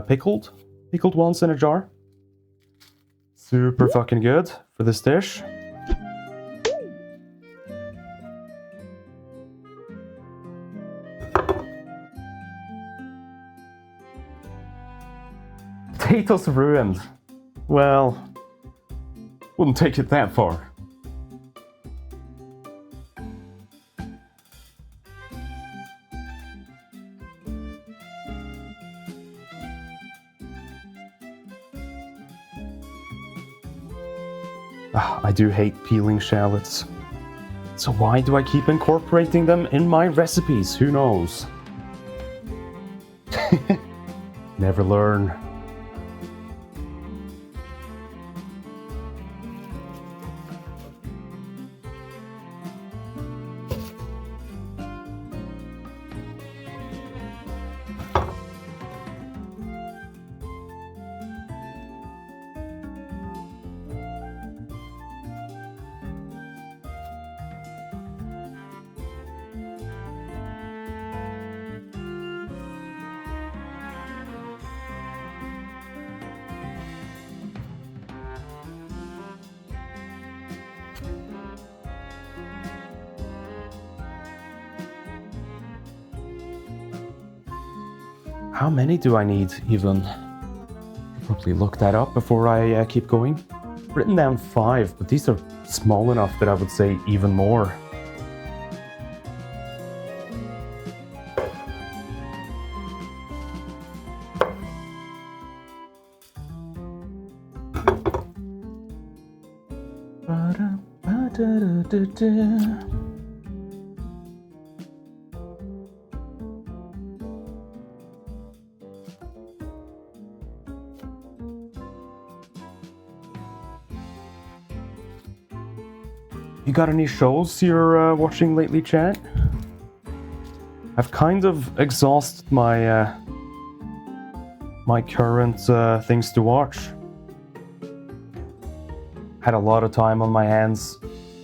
pickled ones in a jar. Super fucking good for this dish. Potatoes ruined. Well, wouldn't take it that far. I do hate peeling shallots. So why do I keep incorporating them in my recipes? Who knows? Never learn. How many do I need, even? Probably look that up before I keep going. Written down 5, but these are small enough that I would say even more. You got any shows you're watching lately, chat? I've kind of exhausted my my current things to watch. Had a lot of time on my hands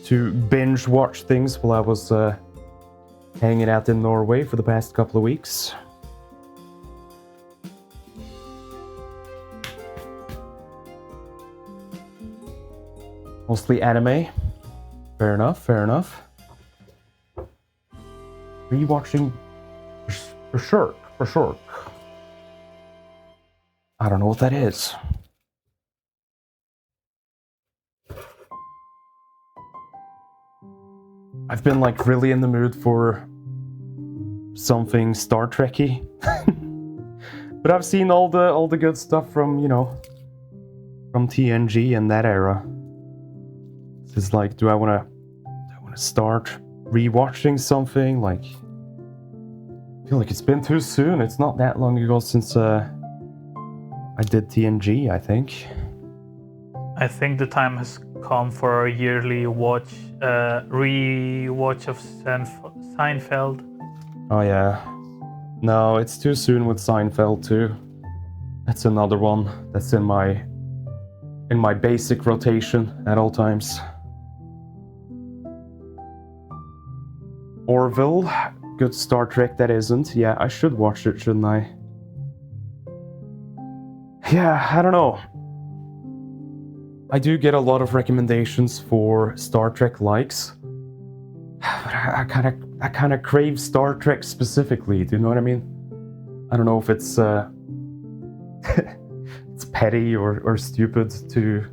to binge watch things while I was hanging out in Norway for the past couple of weeks. Mostly anime. Fair enough, fair enough. Rewatching for sure. I don't know what that is. I've been like really in the mood for something Star Trek-y. But I've seen all the good stuff from, you know, from TNG and that era. It's like, do I wanna start rewatching something? Like, I feel like it's been too soon. It's not that long ago since I did TNG, I think. I think the time has come for a yearly rewatch of Seinfeld. Oh yeah. No, it's too soon with Seinfeld too. That's another one that's in my basic rotation at all times. Orville, good Star Trek that isn't. Yeah, I should watch it, shouldn't I? Yeah, I don't know. I do get a lot of recommendations for Star Trek likes. I kind of crave Star Trek specifically. Do you know what I mean? I don't know if it's it's petty or stupid to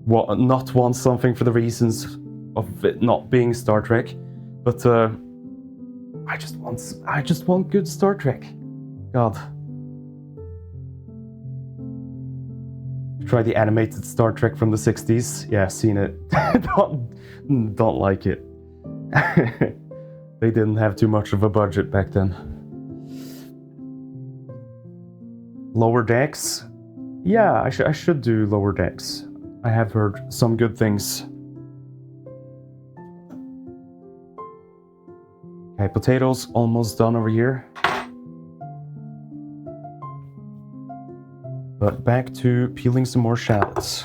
not want something for the reasons of it not being Star Trek, but I just want good Star Trek. God. Try the animated Star Trek from the 60s. Yeah, seen it. don't like it. They didn't have too much of a budget back then. Lower Decks? Yeah, I should do Lower Decks. I have heard some good things. Okay, potatoes almost done over here. But back to peeling some more shallots.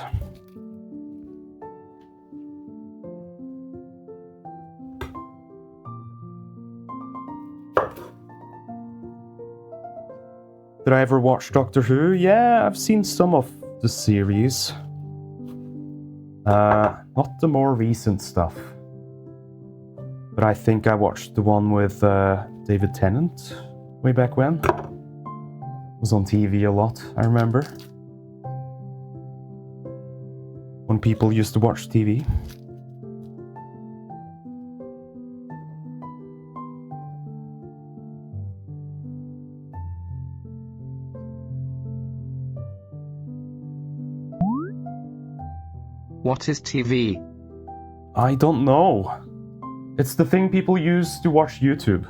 Did I ever watch Doctor Who? Yeah, I've seen some of the series. Not the more recent stuff. But I think I watched the one with David Tennant way back when. It was on TV a lot, I remember. When people used to watch TV. What is TV? I don't know. It's the thing people use to watch YouTube.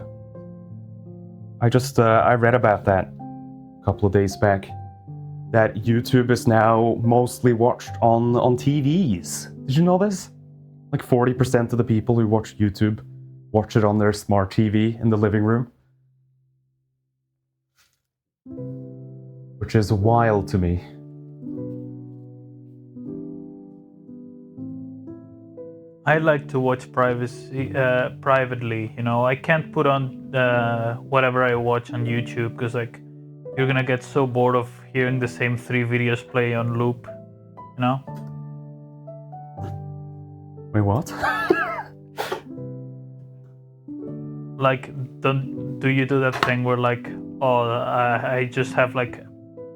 I read about that a couple of days back. That YouTube is now mostly watched on TVs. Did you know this? Like 40% of the people who watch YouTube watch it on their smart TV in the living room. Which is wild to me. I like to watch privately. You know, I can't put on whatever I watch on YouTube because like you're gonna get so bored of hearing the same 3 videos play on loop. You know? Wait, what? Like, do you do that thing where like, I just have like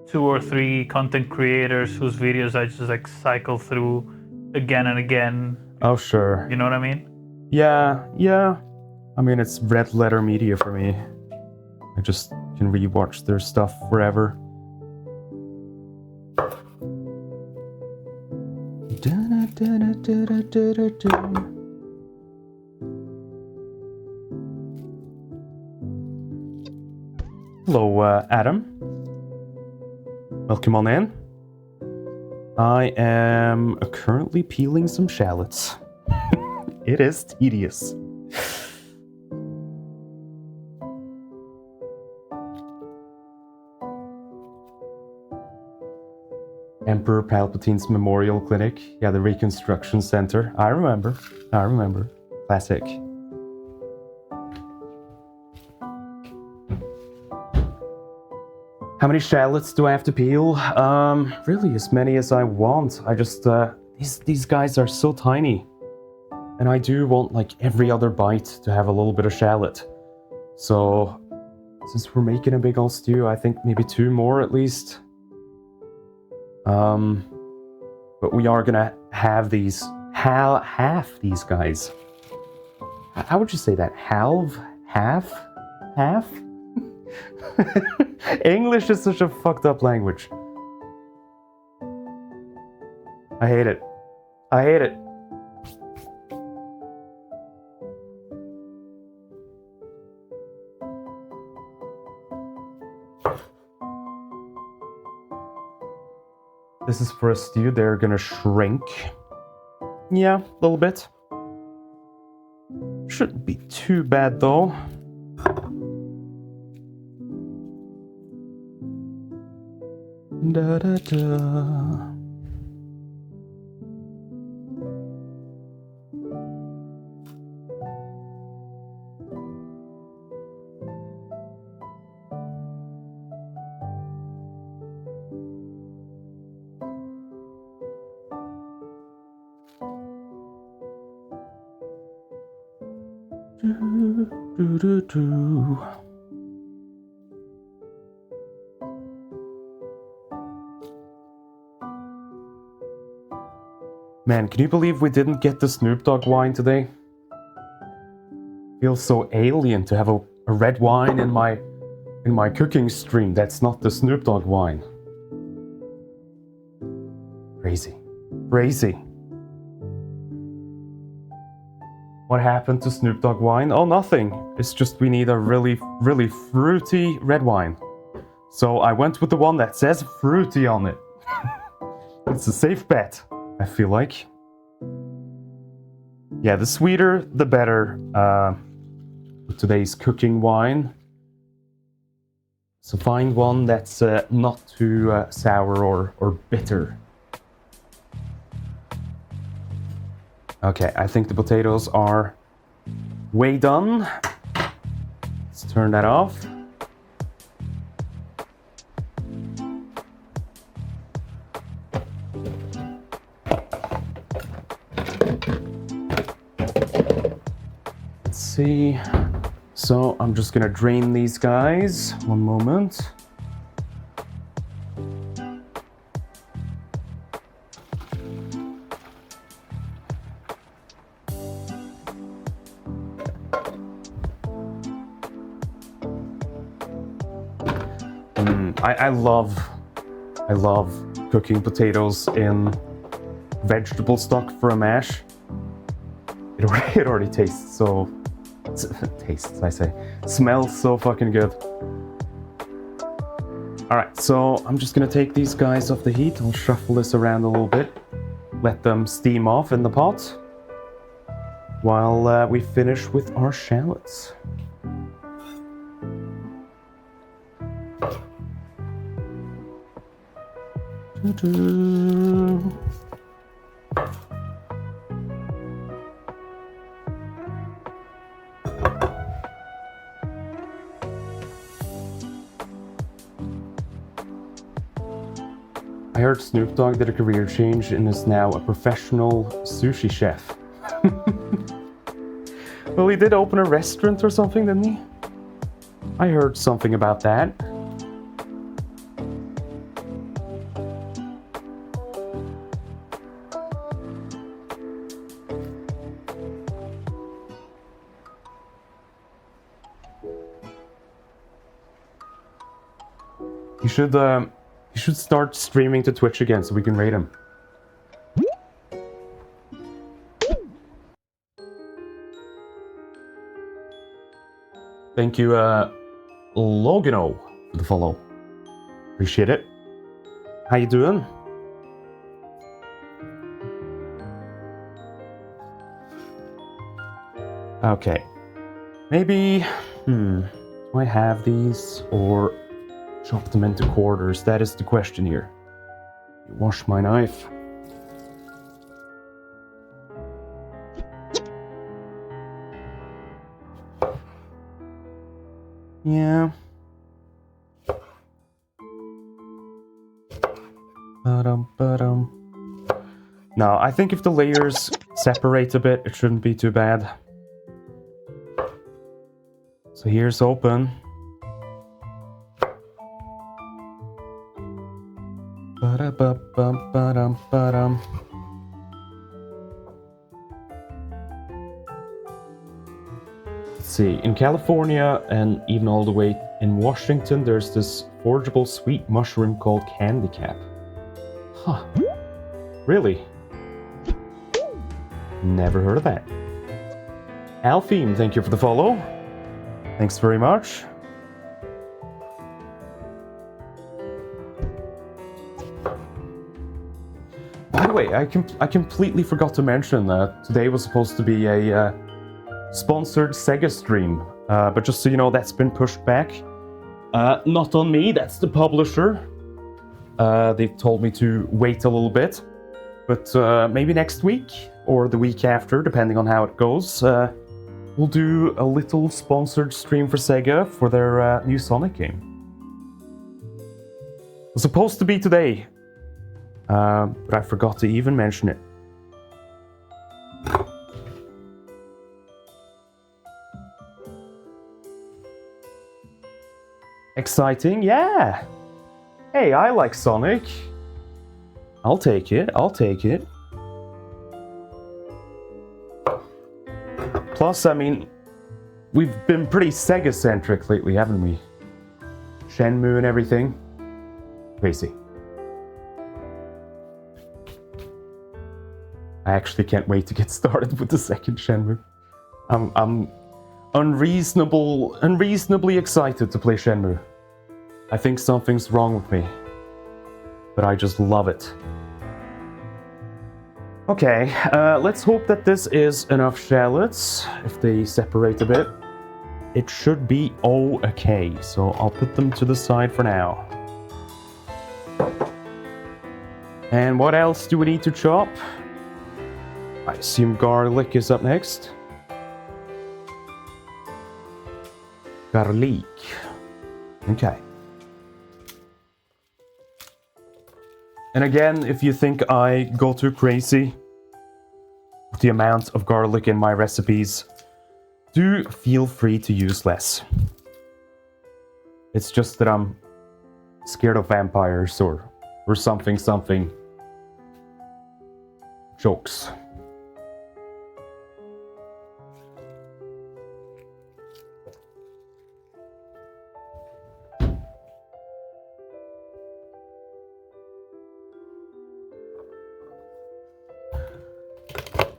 2 or 3 content creators whose videos I just like cycle through again and again? Oh, sure. You know what I mean? Yeah. I mean, it's red letter media for me. I just can rewatch their stuff forever. Hello, Adam. Welcome on in. I am currently peeling some shallots. It is tedious. Emperor Palpatine's Memorial Clinic. Yeah, the Reconstruction Center. I remember. Classic. How many shallots do I have to peel? Really, as many as I want. I just, these guys are so tiny. And I do want like every other bite to have a little bit of shallot. So since we're making a big old stew, I think maybe 2 more at least. But we are gonna have these half these guys. How would you say that? Half? English is such a fucked up language. I hate it. I hate it. This is for a stew. They're gonna shrink. Yeah, a little bit. Shouldn't be too bad though. Da da da. Do. Man, can you believe we didn't get the Snoop Dogg wine today? Feels so alien to have a red wine in my cooking stream. That's not the Snoop Dogg wine. Crazy. Crazy. What happened to Snoop Dogg wine? Oh, nothing. It's just we need a really, really fruity red wine. So I went with the one that says fruity on it. It's a safe bet, I feel like. Yeah, the sweeter, the better. Today's cooking wine. So find one that's not too sour or bitter. Okay, I think the potatoes are way done. Let's turn that off. Let's see. So I'm just gonna drain these guys. One moment. I love cooking potatoes in vegetable stock for a mash. It already tastes so... tastes, I say. Smells so fucking good. Alright, so I'm just gonna take these guys off the heat. I'll shuffle this around a little bit. Let them steam off in the pot. While we finish with our shallots. I heard Snoop Dogg did a career change and is now a professional sushi chef. Well, he did open a restaurant or something, didn't he? I heard something about that. He should start streaming to Twitch again so we can rate him. Thank you, Logano, for the follow. Appreciate it. How you doing? Okay. Maybe, do I have these or chop them into quarters? That is the question here. Wash my knife. Yeah. No, I think if the layers separate a bit, it shouldn't be too bad. So here's open. Ba-da-ba-bum-ba-dum-ba-dum. Let's see, in California and even all the way in Washington, there's this forageable sweet mushroom called candy cap. Huh. Really? Never heard of that. Alfiem, thank you for the follow. Thanks very much. By the way, I completely forgot to mention that today was supposed to be a sponsored Sega stream, but just so you know, that's been pushed back. Not on me, that's the publisher. They've told me to wait a little bit, but maybe next week or the week after, depending on how it goes, we'll do a little sponsored stream for Sega for their new Sonic game. It was supposed to be today, but I forgot to even mention it. Exciting, yeah! Hey, I like Sonic. I'll take it, I'll take it. Plus, I mean, we've been pretty Sega-centric lately, haven't we? Shenmue and everything. Crazy. I actually can't wait to get started with the second Shenmue. I'm unreasonably excited to play Shenmue. I think something's wrong with me, but I just love it. Okay, let's hope that this is enough shallots. If they separate a bit, it should be okay. So I'll put them to the side for now. And what else do we need to chop? I assume garlic is up next. Garlic. Okay. And again, if you think I go too crazy with the amount of garlic in my recipes, do feel free to use less. It's just that I'm scared of vampires or something. Jokes.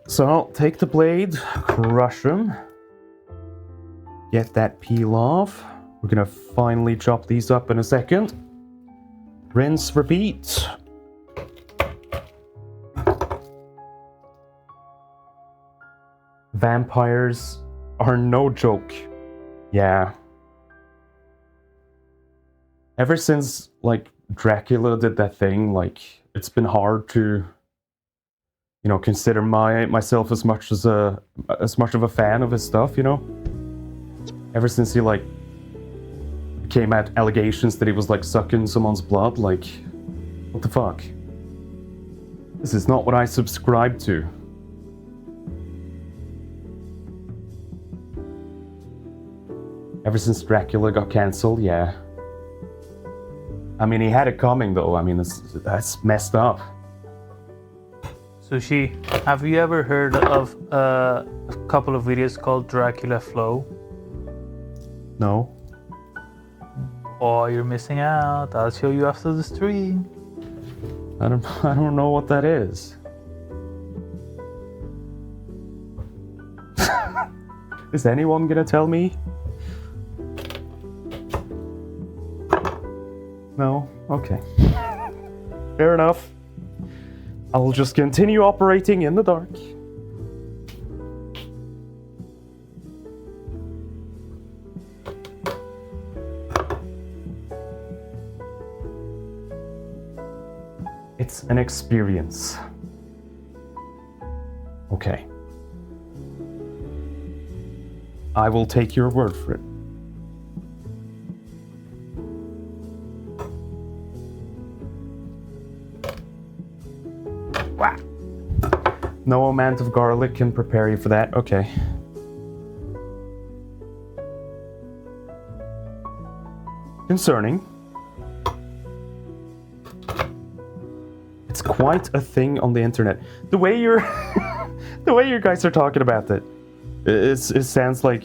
So I'll take the blade, crush them, get that peel off. We're gonna finally chop these up in a second. Rinse, repeat. Vampires are no joke. Yeah. Ever since, like, Dracula did that thing, like, it's been hard to, you know, consider myself as much of a fan of his stuff, you know? Ever since he, like, came at allegations that he was, like, sucking someone's blood, like, what the fuck? This is not what I subscribe to. Ever since Dracula got cancelled, yeah. I mean, he had it coming, though. I mean, that's messed up. Sushi, have you ever heard of a couple of videos called Dracula Flow? No. Oh, you're missing out. I'll show you after the stream. I don't know what that is. Is anyone gonna tell me? No? Okay. Fair enough. I'll just continue operating in the dark. It's an experience. Okay. I will take your word for it. No amount of garlic can prepare you for that. Okay. Concerning. It's quite a thing on the internet. The way you're, the way you guys are talking about it sounds like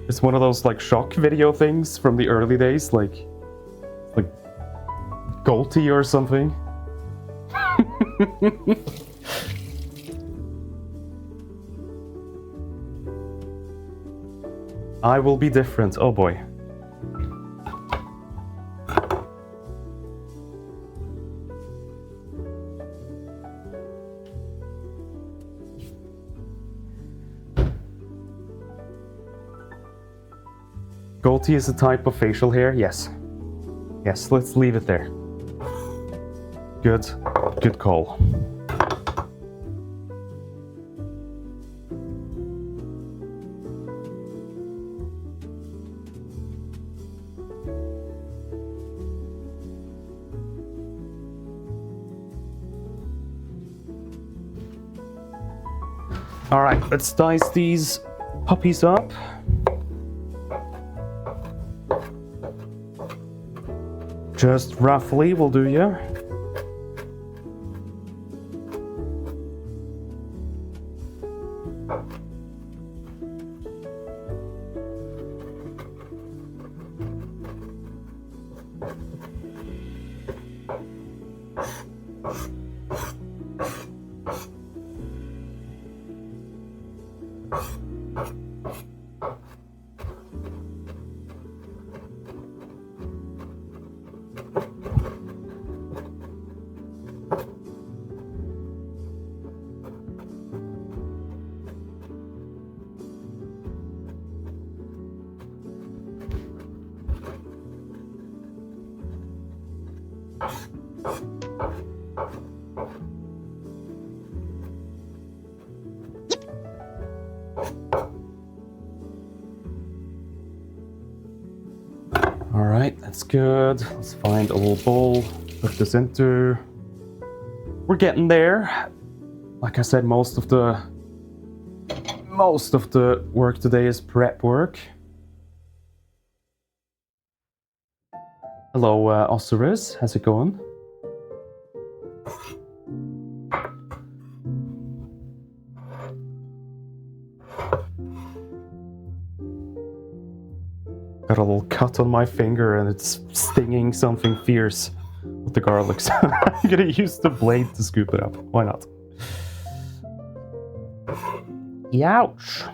it's one of those like shock video things from the early days, like Golty or something. I will be different. Oh boy. Goatee is a type of facial hair, yes. Yes, let's leave it there. Good call. All right, let's dice these puppies up. Just roughly will do ya. Alright, that's good. Let's find a little bowl, put this into. We're getting there. Like I said, most of the work today is prep work. Hello, Osiris. How's it going? Got a little cut on my finger and it's stinging something fierce with the garlic. So I'm gonna use the blade to scoop it up. Why not? Youch!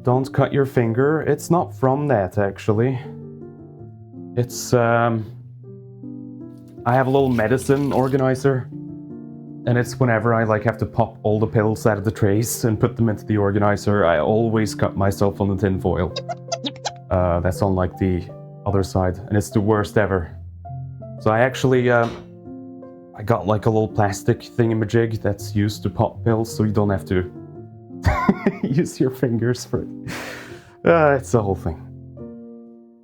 Don't cut your finger. It's not from that, actually. It's, I have a little medicine organizer, and it's whenever I have to pop all the pills out of the trays and put them into the organizer, I always cut myself on the tin foil. That's on the other side, and it's the worst ever. So I actually, I got a little plastic thingamajig that's used to pop pills, so you don't have to use your fingers for it. It's the whole thing.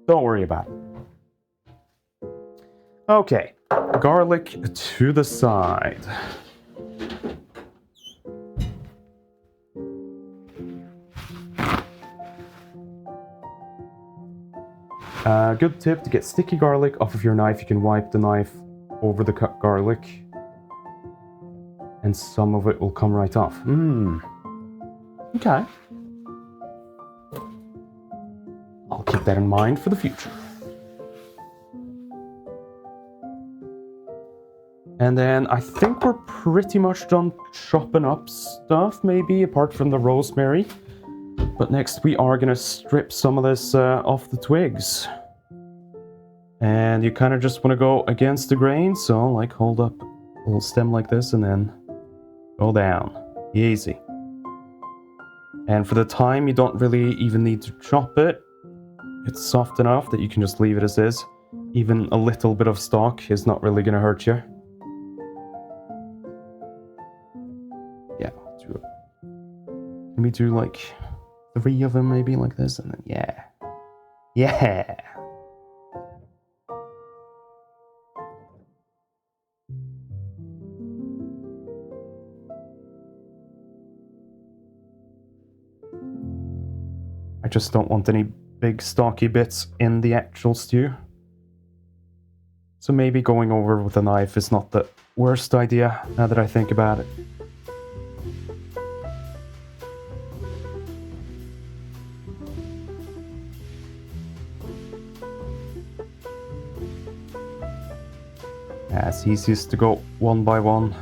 Don't worry about it. Okay. Garlic to the side. Good tip, to get sticky garlic off of your knife, you can wipe the knife over the cut garlic and some of it will come right off. Okay. I'll keep that in mind for the future. And then I think we're pretty much done chopping up stuff, maybe, apart from the rosemary. But next we are gonna strip some of this off the twigs. And you kind of just want to go against the grain, so hold up a little stem like this and then go down. Easy. And for the time, you don't really even need to chop it. It's soft enough that you can just leave it as is. Even a little bit of stalk is not really gonna hurt you. Yeah, do it. Let me do 3 of them maybe like this, and then yeah. Yeah! I just don't want any big stocky bits in the actual stew. So maybe going over with a knife is not the worst idea, now that I think about it. Yeah, it's easiest to go one by one,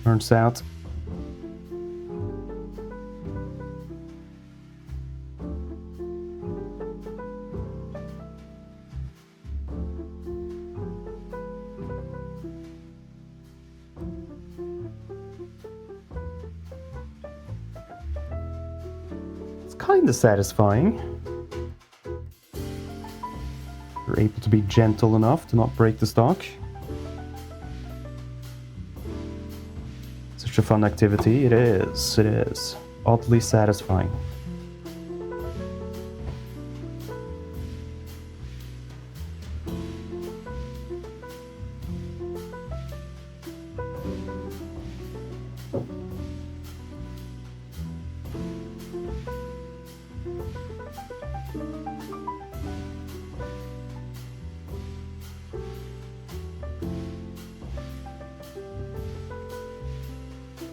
turns out. It's kind of satisfying. You're able to be gentle enough to not break the stock. Such a fun activity. It is. It is. Oddly satisfying.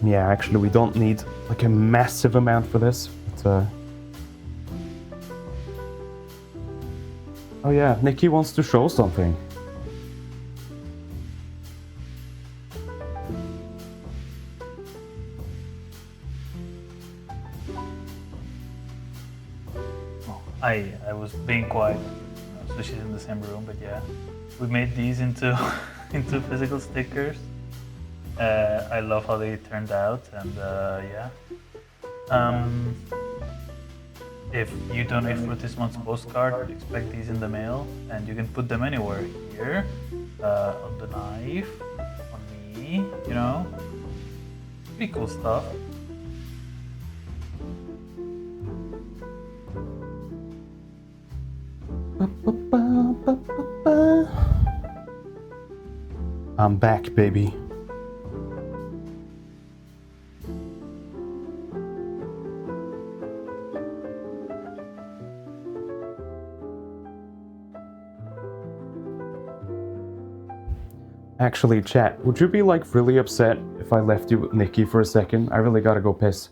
Yeah, actually, we don't need like a massive amount for this. But, oh yeah, Nikki wants to show something. Oh, I was being quiet, so she's in the same room. But yeah, we made these into into physical stickers. I love how they turned out, and yeah. If you donate for this month's postcard, expect these in the mail, and you can put them anywhere here, on the knife, on me, you know. Pretty cool stuff. I'm back, baby. Actually, chat, would you be like really upset if I left you with Nikki for a second? I really gotta go piss.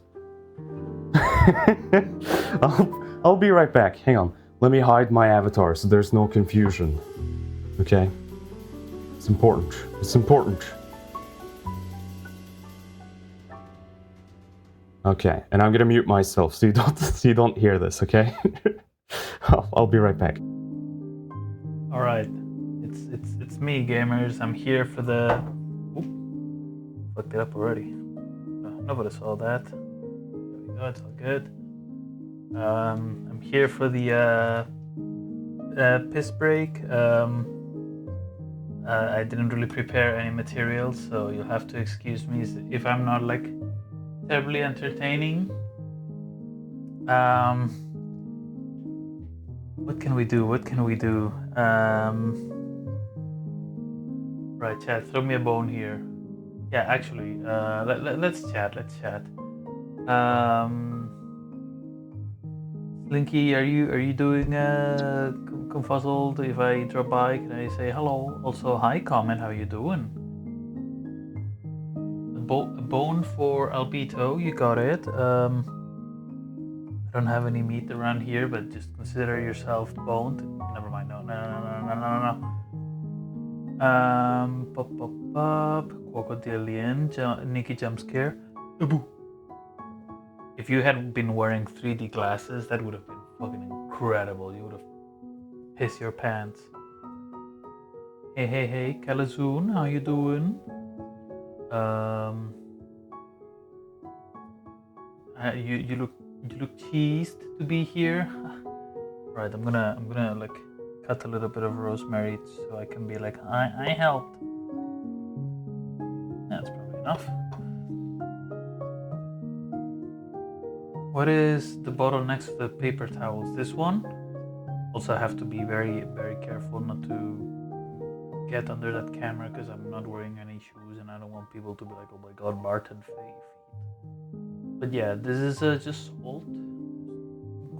I'll be right back. Hang on. Let me hide my avatar so there's no confusion. Okay? It's important. It's important. Okay, and I'm gonna mute myself so you don't hear this, okay? I'll be right back. All right, it's me, gamers. I'm here for the. Oop, fucked it up already. Nobody saw that. There we go. It's all good. I'm here for the piss break. I didn't really prepare any materials, so you'll have to excuse me if I'm not like terribly entertaining. What can we do? What can we do? Right, chat. Throw me a bone here. Yeah, actually, let's chat. Let's chat. Slinky, are you doing confuzzled? If I drop by, can I say hello? Also, hi, comment. How you doing? A bone for Albito. You got it. I don't have any meat around here, but just consider yourself boned. Never mind. No. Pop. Crocodilian. Nikki jump scare. If you had been wearing 3D glasses, that would have been fucking incredible. You would have pissed your pants. Hey, Kalazoon, how you doing? You look cheesed to be here. Right, I'm gonna like cut a little bit of rosemary so I can be like, I helped. That's probably enough. What is the bottle next to the paper towels? This one? Also, I have to be very, very careful not to get under that camera because I'm not wearing any shoes and I don't want people to be like, oh my god, Barton feet. But yeah, this is just salt.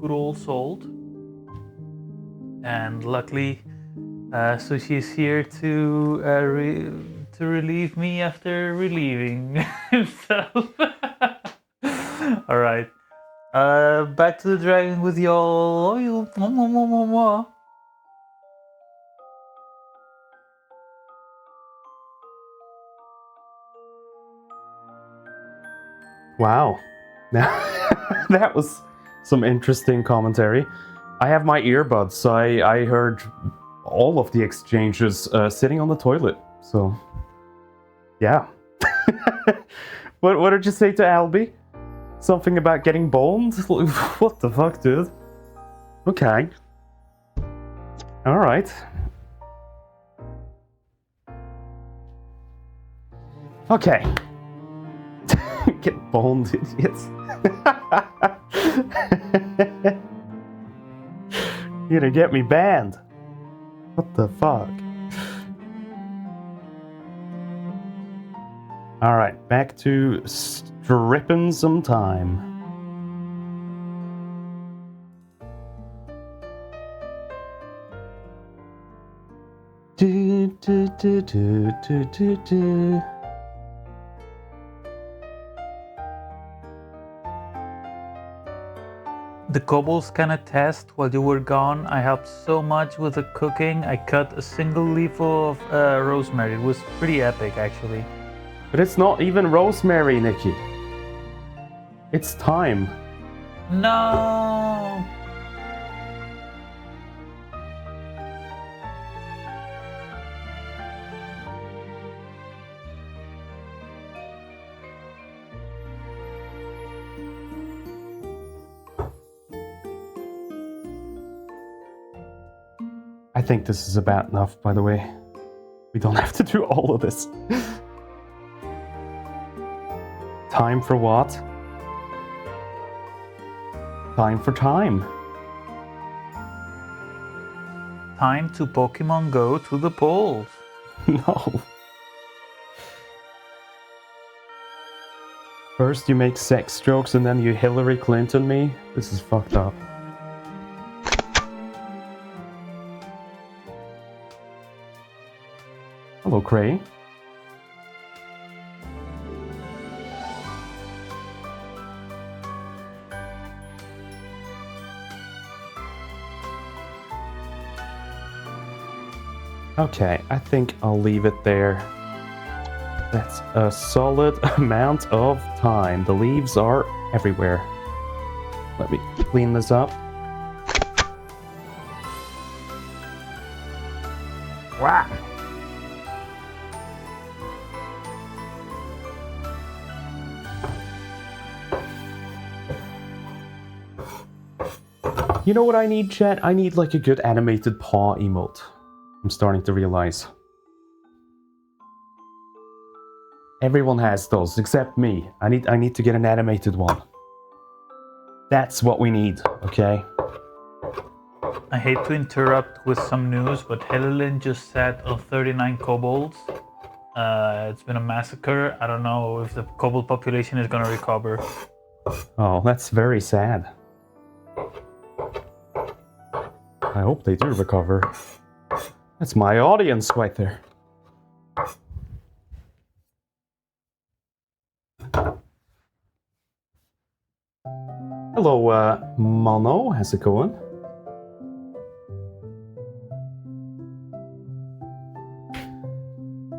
Good old salt. And luckily, Sushi is here to relieve me after relieving himself. All right. Back to the dragon with y'all. Wow. Now, that was some interesting commentary. I have my earbuds, so I heard all of the exchanges sitting on the toilet. So, yeah. What did you say to Albie? Something about getting boned? What the fuck, dude? Okay. Alright. Okay. Get boned, idiots. You're gonna get me banned. What the fuck? Alright, back to stripping some time. Do, do, do, do, do, do, do. The cobbles can attest, while you were gone, I helped so much with the cooking. I cut a single leaf of rosemary. It was pretty epic, actually. But it's not even rosemary, Nikki. It's thyme. No! I think this is about enough, by the way. We don't have to do all of this. Time for what? Time for time. Time to Pokemon Go to the polls. No. First you make sex jokes and then you Hillary Clinton me? This is fucked up. Hello, Cray. Okay, I think I'll leave it there. That's a solid amount of time. The leaves are everywhere. Let me clean this up. Wow. You know what I need, chat? I need like a good animated paw emote. I'm starting to realize. Everyone has those, except me. I need to get an animated one. That's what we need, okay? I hate to interrupt with some news, but Helilin just sat on 39 kobolds. It's been a massacre. I don't know if the kobold population is gonna recover. Oh, that's very sad. I hope they do recover. That's my audience right there. Hello, Mono. How's it going?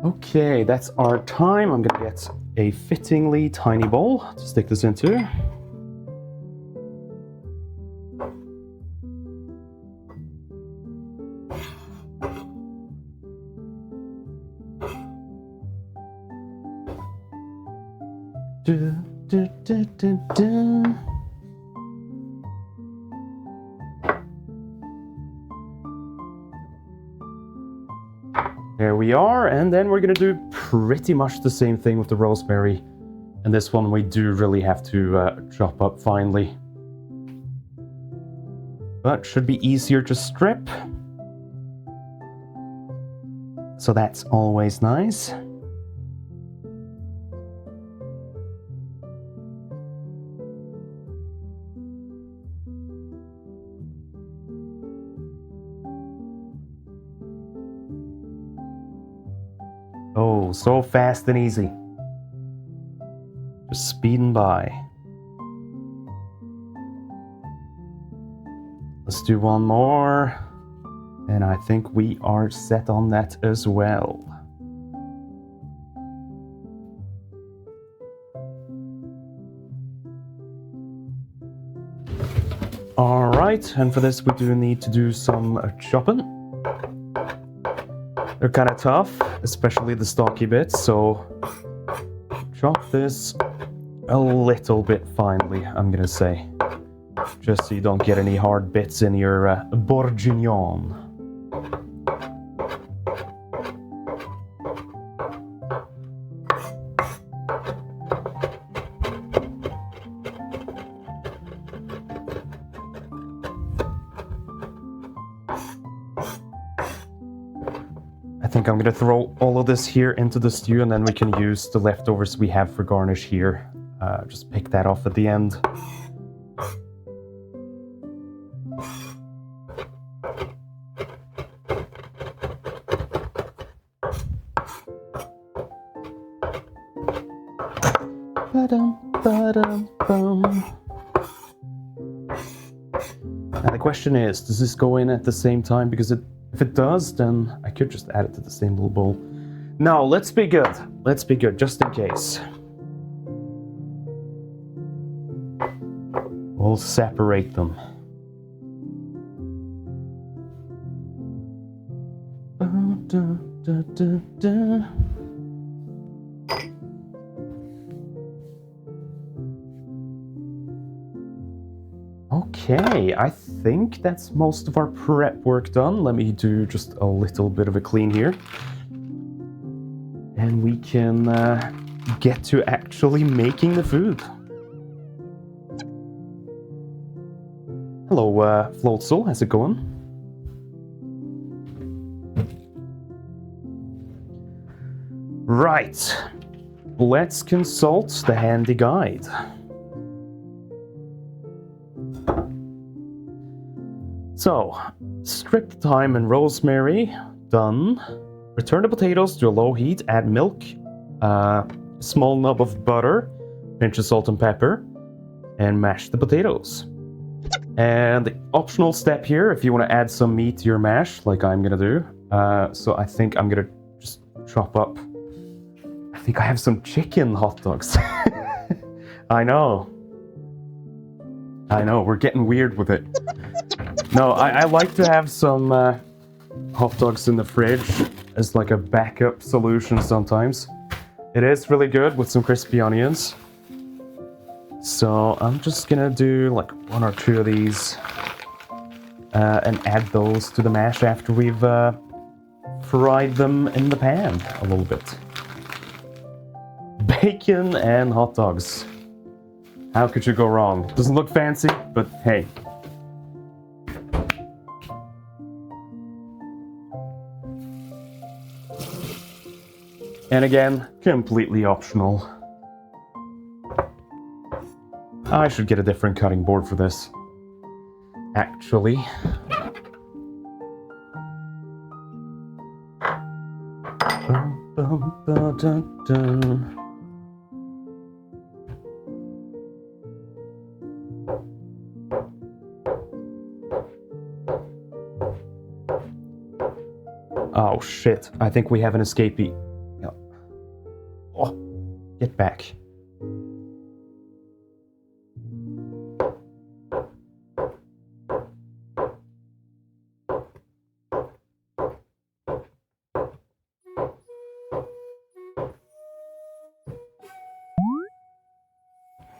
Okay, that's our time. I'm gonna get a fittingly tiny bowl to stick this into. Du, du, du, du, du. There we are, and then we're gonna do pretty much the same thing with the rosemary. And this one we do really have to chop up finally. but should be easier to strip. So that's always nice. Oh, so fast and easy. Just speeding by. Let's do one more. And I think we are set on that as well. Alright, and for this we do need to do some chopping. They're kind of tough, especially the stocky bits, so chop this a little bit finely, I'm gonna say. Just so you don't get any hard bits in your bourguignon. I think I'm gonna throw all of this here into the stew, and then we can use the leftovers we have for garnish here. Just pick that off at the end. Now the question is, does this go in at the same time? Because if it does, then I could just add it to the same little bowl. No, let's be good. Let's be good, just in case. We'll separate them. Okay, I think that's most of our prep work done. Let me do just a little bit of a clean here. And we can get to actually making the food. Hello, Floatzel, how's it going? Right, let's consult the handy guide. So, strip the thyme and rosemary, done. Return the potatoes to a low heat, add milk, a small nub of butter, pinch of salt and pepper, and mash the potatoes. And the optional step here, if you want to add some meat to your mash, like I'm gonna do. So I think I'm gonna just chop up. I think I have some chicken hot dogs. I know, we're getting weird with it. No, I like to have some hot dogs in the fridge as like a backup solution sometimes. It is really good with some crispy onions. So I'm just gonna do like 1 or 2 of these and add those to the mash after we've fried them in the pan a little bit. Bacon and hot dogs. How could you go wrong? Doesn't look fancy, but hey. And again, completely optional. I should get a different cutting board for this. Actually. Oh shit, I think we have an escapee. Oh, get back.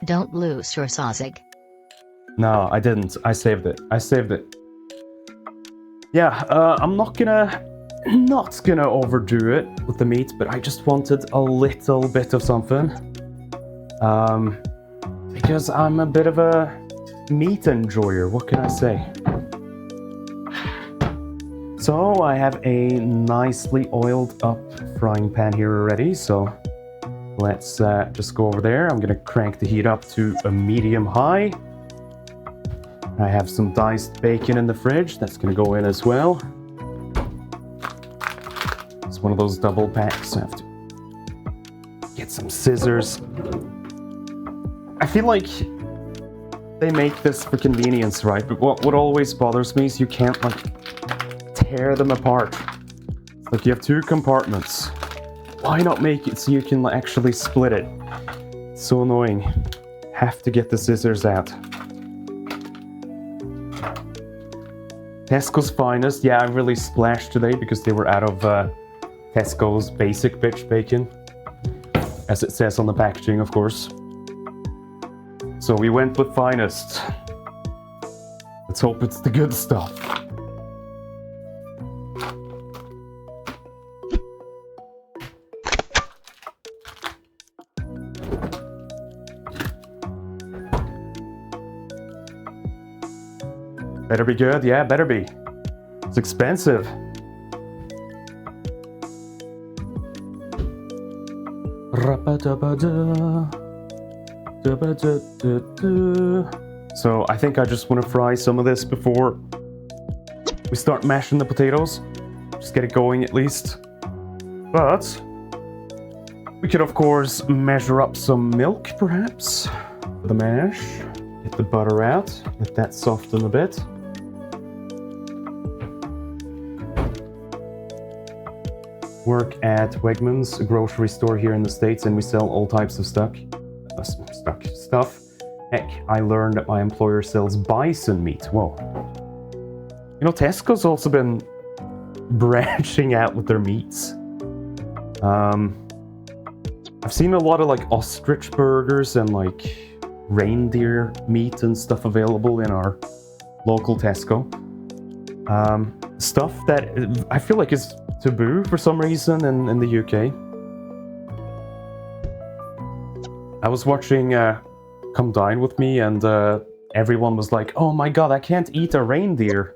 Don't lose your sausage. No, I didn't. I saved it. Yeah, I'm not gonna overdo it with the meat, but I just wanted a little bit of something. Because I'm a bit of a meat enjoyer, what can I say? So I have a nicely oiled up frying pan here already, so let's just go over there. I'm gonna crank the heat up to a medium high. I have some diced bacon in the fridge, that's gonna go in as well. It's one of those double packs, I have to get some scissors. I feel like they make this for convenience, right? But what always bothers me is you can't like tear them apart. Like you have two compartments. Why not make it so you can actually split it? It's so annoying. Have to get the scissors out. Tesco's finest. Yeah, I really splashed today because they were out of Tesco's basic bitch bacon, as it says on the packaging, of course. So we went with finest. Let's hope it's the good stuff. Better be good, yeah, better be. It's expensive. So I think I just want to fry some of this before we start mashing the potatoes. Just get it going at least. But we could of course measure up some milk perhaps for the mash. Get the butter out, let that soften a bit. Work at Wegmans, a grocery store here in the States, and we sell all types of stuff. Heck, I learned that my employer sells bison meat. Whoa. You know, Tesco's also been branching out with their meats. I've seen a lot of like ostrich burgers and like reindeer meat and stuff available in our local Tesco. Stuff that I feel like is taboo for some reason in the UK. I was watching Come Dine With Me and everyone was like, oh my god, I can't eat a reindeer.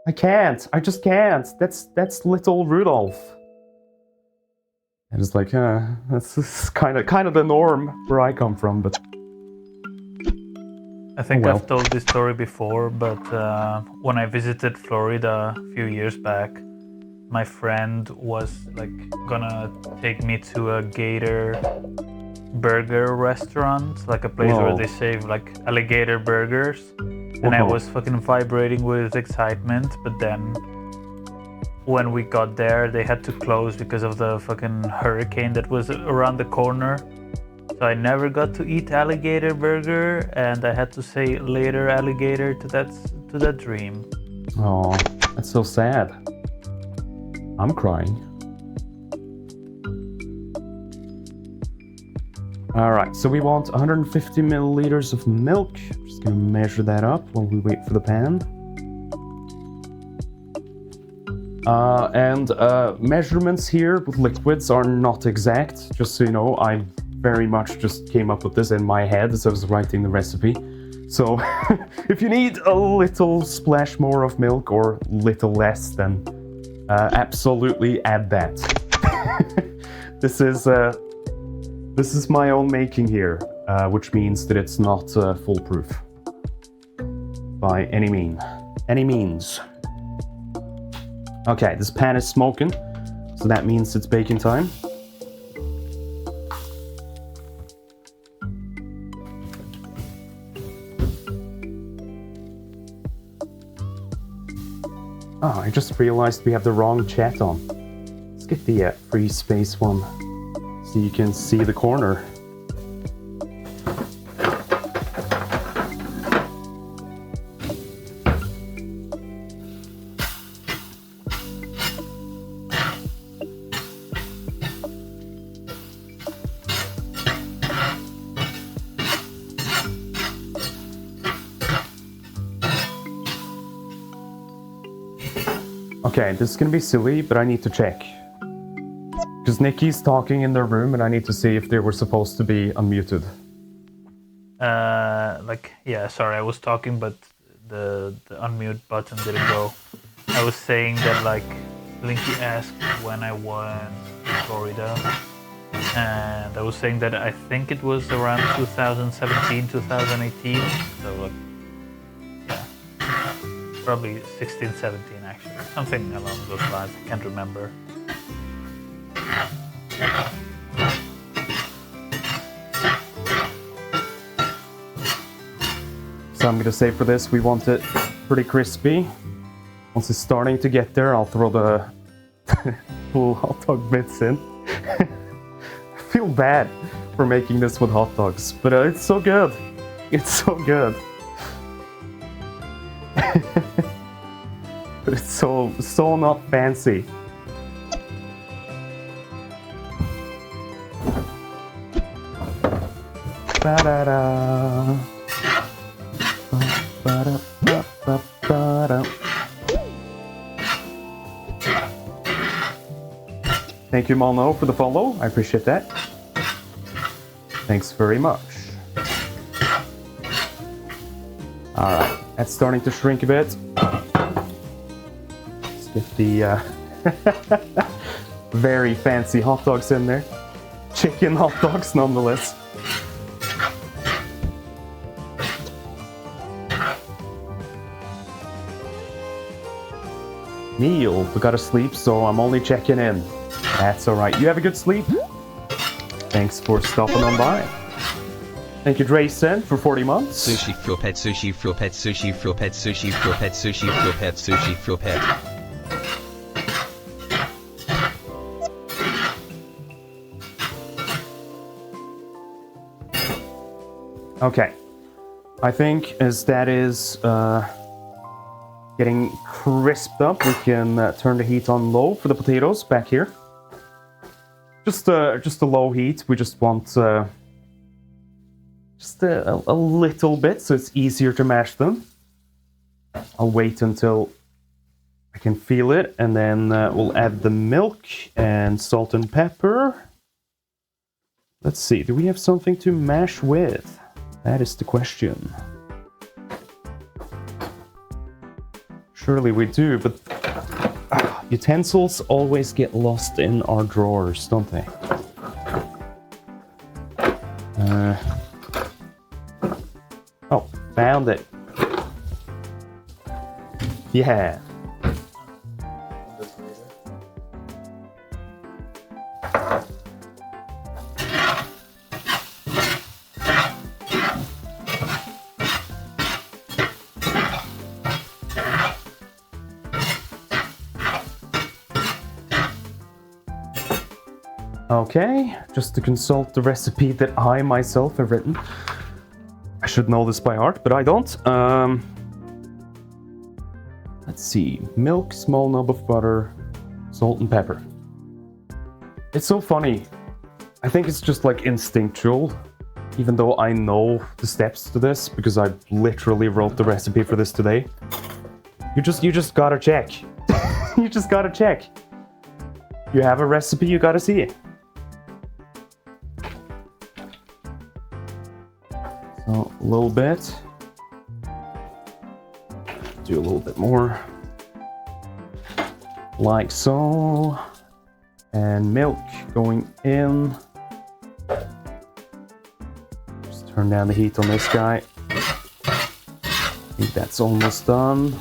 I can't. I just can't. That's little Rudolph. And it's like, that's kind of the norm where I come from, but I think well. I've told this story before, but when I visited Florida a few years back, my friend was like gonna take me to a gator burger restaurant, like a place Whoa. where they save like alligator burgers. And I Whoa. was fucking vibrating with excitement, but then when we got there, they had to close because of the fucking hurricane that was around the corner. So I never got to eat alligator burger, and I had to say later alligator to that dream. Oh, that's so sad. I'm crying. Alright, so we want 150 milliliters of milk. I'm just gonna measure that up while we wait for the pan. Measurements here with liquids are not exact, just so you know. I very much just came up with this in my head as I was writing the recipe. So if you need a little splash more of milk or little less, then absolutely add that. This is my own making here, which means that it's not foolproof by any means. Okay, this pan is smoking, so that means it's baking time. Oh, I just realized we have the wrong chat on. Let's get the free space one so you can see the corner. Okay, this is gonna be silly, but I need to check. Because Nikki's talking in their room and I need to see if they were supposed to be unmuted. Sorry, I was talking, but the unmute button didn't go. I was saying that like Blinky asked when I went to Florida, and I was saying that I think it was around 2017, 2018. So like, yeah, probably 16, 17 actually, something along those lines. I can't remember. So I'm gonna say for this, we want it pretty crispy. Once it's starting to get there, I'll throw the full hot dog bits in. I feel bad for making this with hot dogs, but it's so good. It's so good. But it's so not fancy. Ba-da-da. Ba-da-ba-ba-ba-da. Thank you, Malno, for the follow. I appreciate that. Thanks very much. Alright, that's starting to shrink a bit. Let's get the very fancy hot dogs in there. Chicken hot dogs, nonetheless. Neil, we gotta sleep, so I'm only checking in. That's alright. You have a good sleep? Thanks for stopping on by. Thank you, Drayson, for 40 months. Sushi for pet, sushi for pet, sushi for pet, sushi for pet, sushi for pet, sushi for pet. Okay. I think as that is getting crisped up, we can turn the heat on low for the potatoes back here. Just a low heat. We just want just a little bit, so it's easier to mash them. I'll wait until I can feel it, and then we'll add the milk and salt and pepper. Let's see, do we have something to mash with? That is the question. Surely we do, but utensils always get lost in our drawers, don't they? Oh, found it. Yeah. Okay, just to consult the recipe that I myself have written. I should know this by heart, but I don't. Let's see. Milk, small knob of butter, salt and pepper. It's so funny. I think it's just like instinctual, even though I know the steps to this because I literally wrote the recipe for this today. You just gotta check. You just gotta check. You have a recipe, you gotta see it. So, a little bit. Do a little bit more. Like so. And milk going in. Just turn down the heat on this guy. I think that's almost done.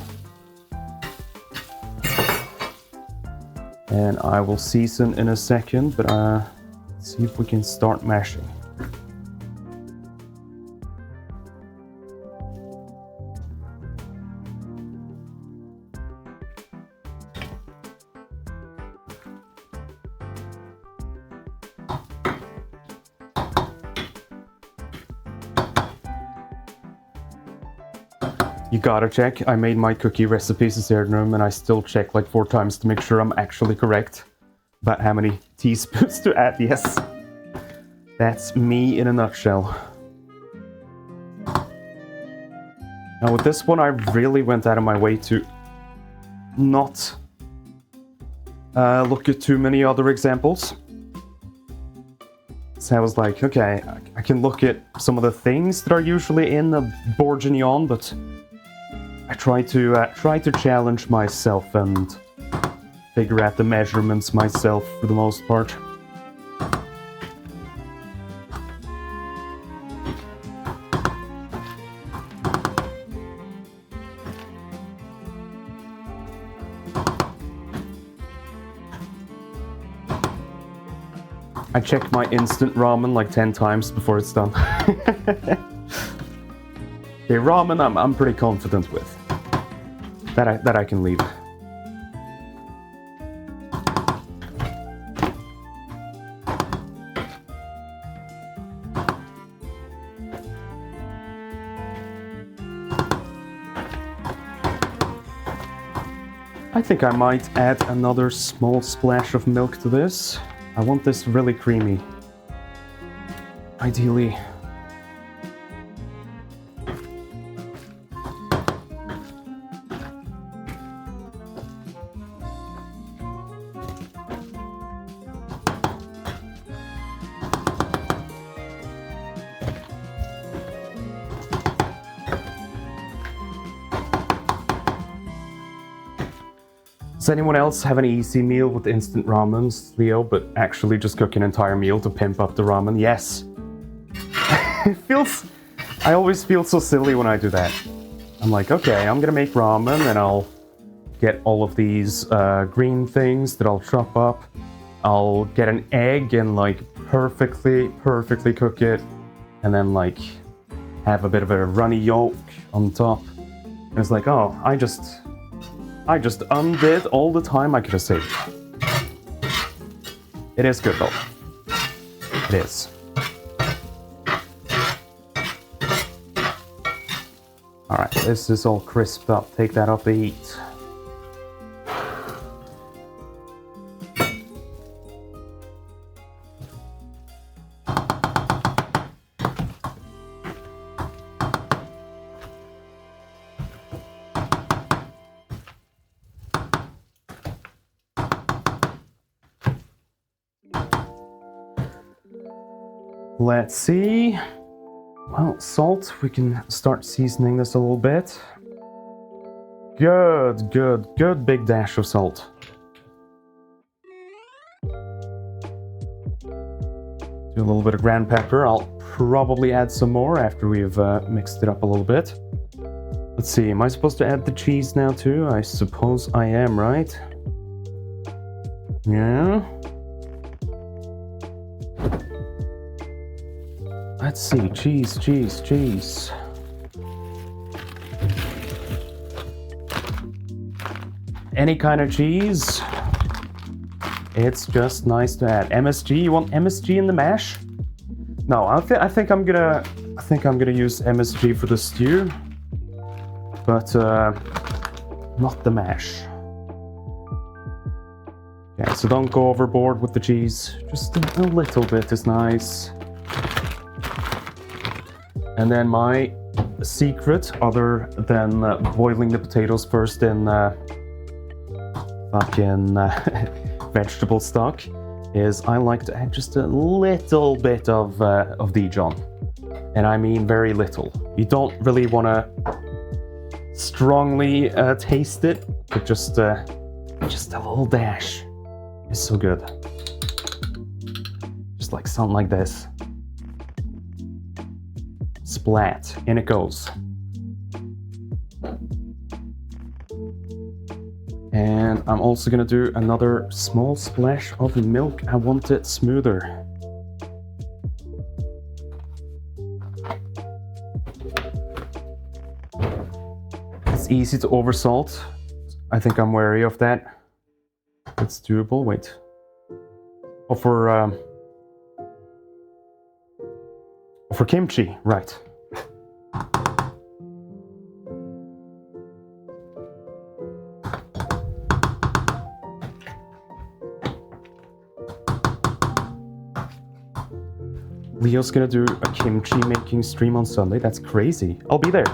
And I will season in a second, but let's see if we can start mashing. You gotta check. I made my cookie recipes this afternoon and I still check like 4 times to make sure I'm actually correct about how many teaspoons to add. Yes, that's me in a nutshell. Now with this one, I really went out of my way to not look at too many other examples. So I was like, okay, I can look at some of the things that are usually in a bourguignon, but I try to challenge myself and figure out the measurements myself for the most part. I check my instant ramen like 10 times before it's done. Okay, ramen I'm pretty confident with. That I can leave. I think I might add another small splash of milk to this. I want this really creamy. Ideally. Does anyone else have an easy meal with instant ramens, Leo, but actually just cook an entire meal to pimp up the ramen? Yes. I always feel so silly when I do that. I'm like, okay, I'm gonna make ramen and I'll get all of these green things that I'll chop up. I'll get an egg and like perfectly cook it. And then like have a bit of a runny yolk on top. And it's like, oh, I just undid all the time I could have saved. It is good though. It is. Alright, this is all crisped up. Take that off the heat. Let's see. Well, salt, we can start seasoning this a little bit. Good big dash of salt. Do a little bit of ground pepper. I'll probably add some more after we've mixed it up a little bit. Let's see, am I supposed to add the cheese now too? I suppose I am, right? Yeah. Let's see, cheese. Any kind of cheese. It's just nice to add. MSG, you want MSG in the mash? No, I think I'm gonna use MSG for the stew, but not the mash. Yeah, so don't go overboard with the cheese. Just a little bit is nice. And then my secret, other than boiling the potatoes first in fucking vegetable stock, is I like to add just a little bit of Dijon. And I mean very little. You don't really want to strongly taste it, but just a little dash. It's so good. Just like something like this. Splat, in it goes. And I'm also gonna do another small splash of milk. I want it smoother. It's easy to oversalt. I think I'm wary of that. It's doable. Wait. Oh, for kimchi, right. Leo's gonna do a kimchi making stream on Sunday. That's crazy. I'll be there.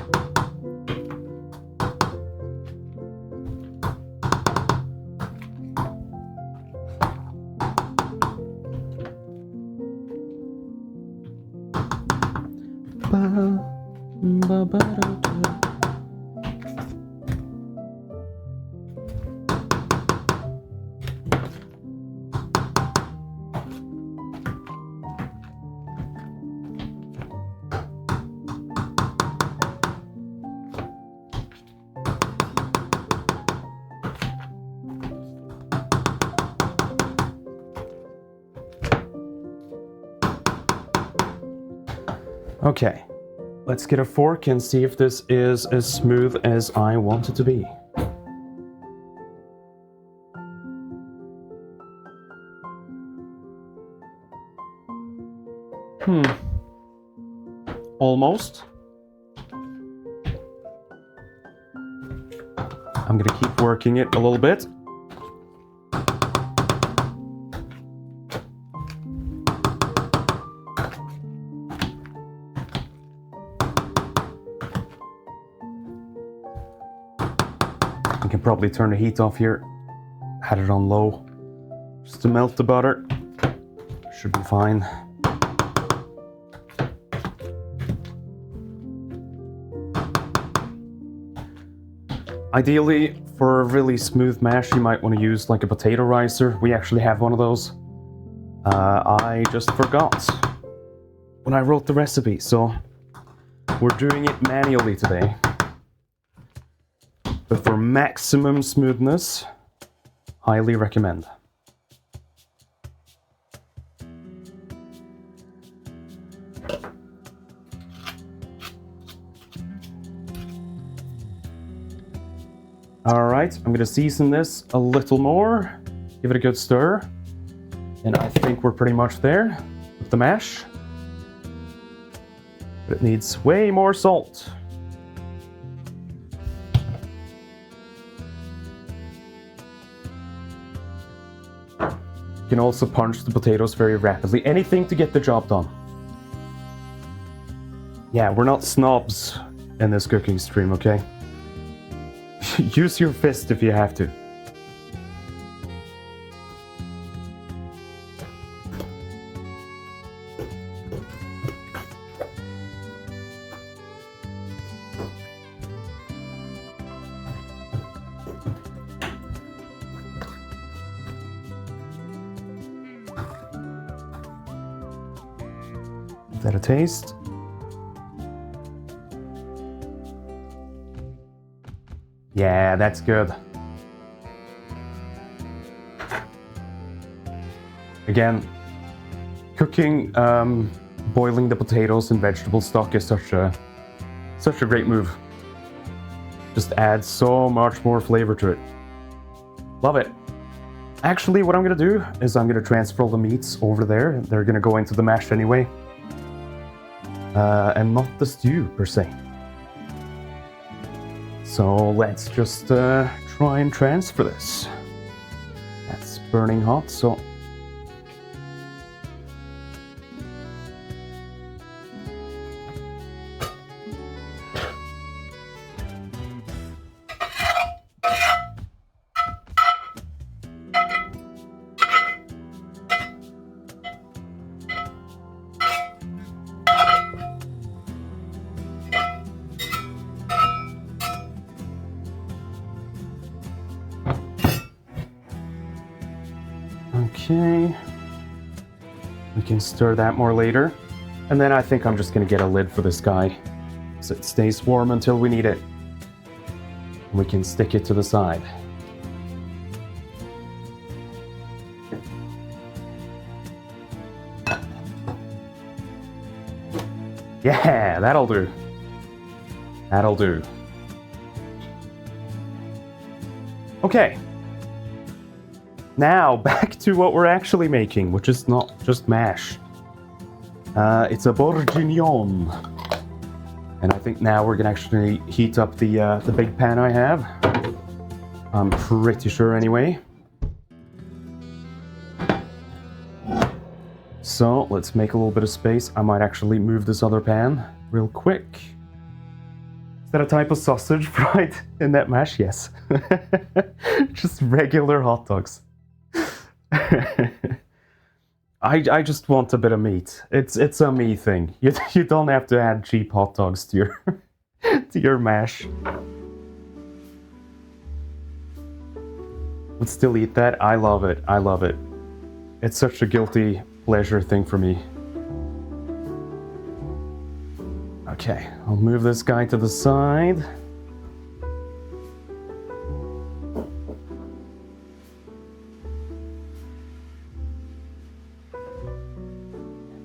Okay, let's get a fork and see if this is as smooth as I want it to be. Almost. I'm gonna keep working it a little bit. I can probably turn the heat off here. Had it on low just to melt the butter. Should be fine. Ideally, for a really smooth mash, you might want to use like a potato ricer. We actually have one of those. I just forgot when I wrote the recipe, so we're doing it manually today. But for maximum smoothness, highly recommend. Alright, I'm gonna season this a little more, give it a good stir, and I think we're pretty much there with the mash. But it needs way more salt. You can also punch the potatoes very rapidly, anything to get the job done. Yeah, we're not snobs in this cooking stream, okay? Use your fist if you have to. Give that a taste. Yeah, that's good. Again, cooking, boiling the potatoes in vegetable stock is such a great move. Just adds so much more flavor to it. Love it. Actually, what I'm gonna do is I'm gonna transfer all the meats over there. They're gonna go into the mash anyway. And not the stew, per se. So let's just try and transfer this. That's burning hot, so... Okay, we can stir that more later. And then I think I'm just gonna get a lid for this guy so it stays warm until we need it. We can stick it to the side. Yeah, that'll do. That'll do. Okay. Now, back to what we're actually making, which is not just mash. It's a bourguignon. And I think now we're gonna actually heat up the big pan I have. I'm pretty sure anyway. So, let's make a little bit of space. I might actually move this other pan real quick. Is that a type of sausage fried in that mash? Yes. Just regular hot dogs. I just want a bit of meat. It's a me thing. You don't have to add cheap hot dogs to your to your mash. But still eat that. I love it. I love it. It's such a guilty pleasure thing for me. Okay, I'll move this guy to the side.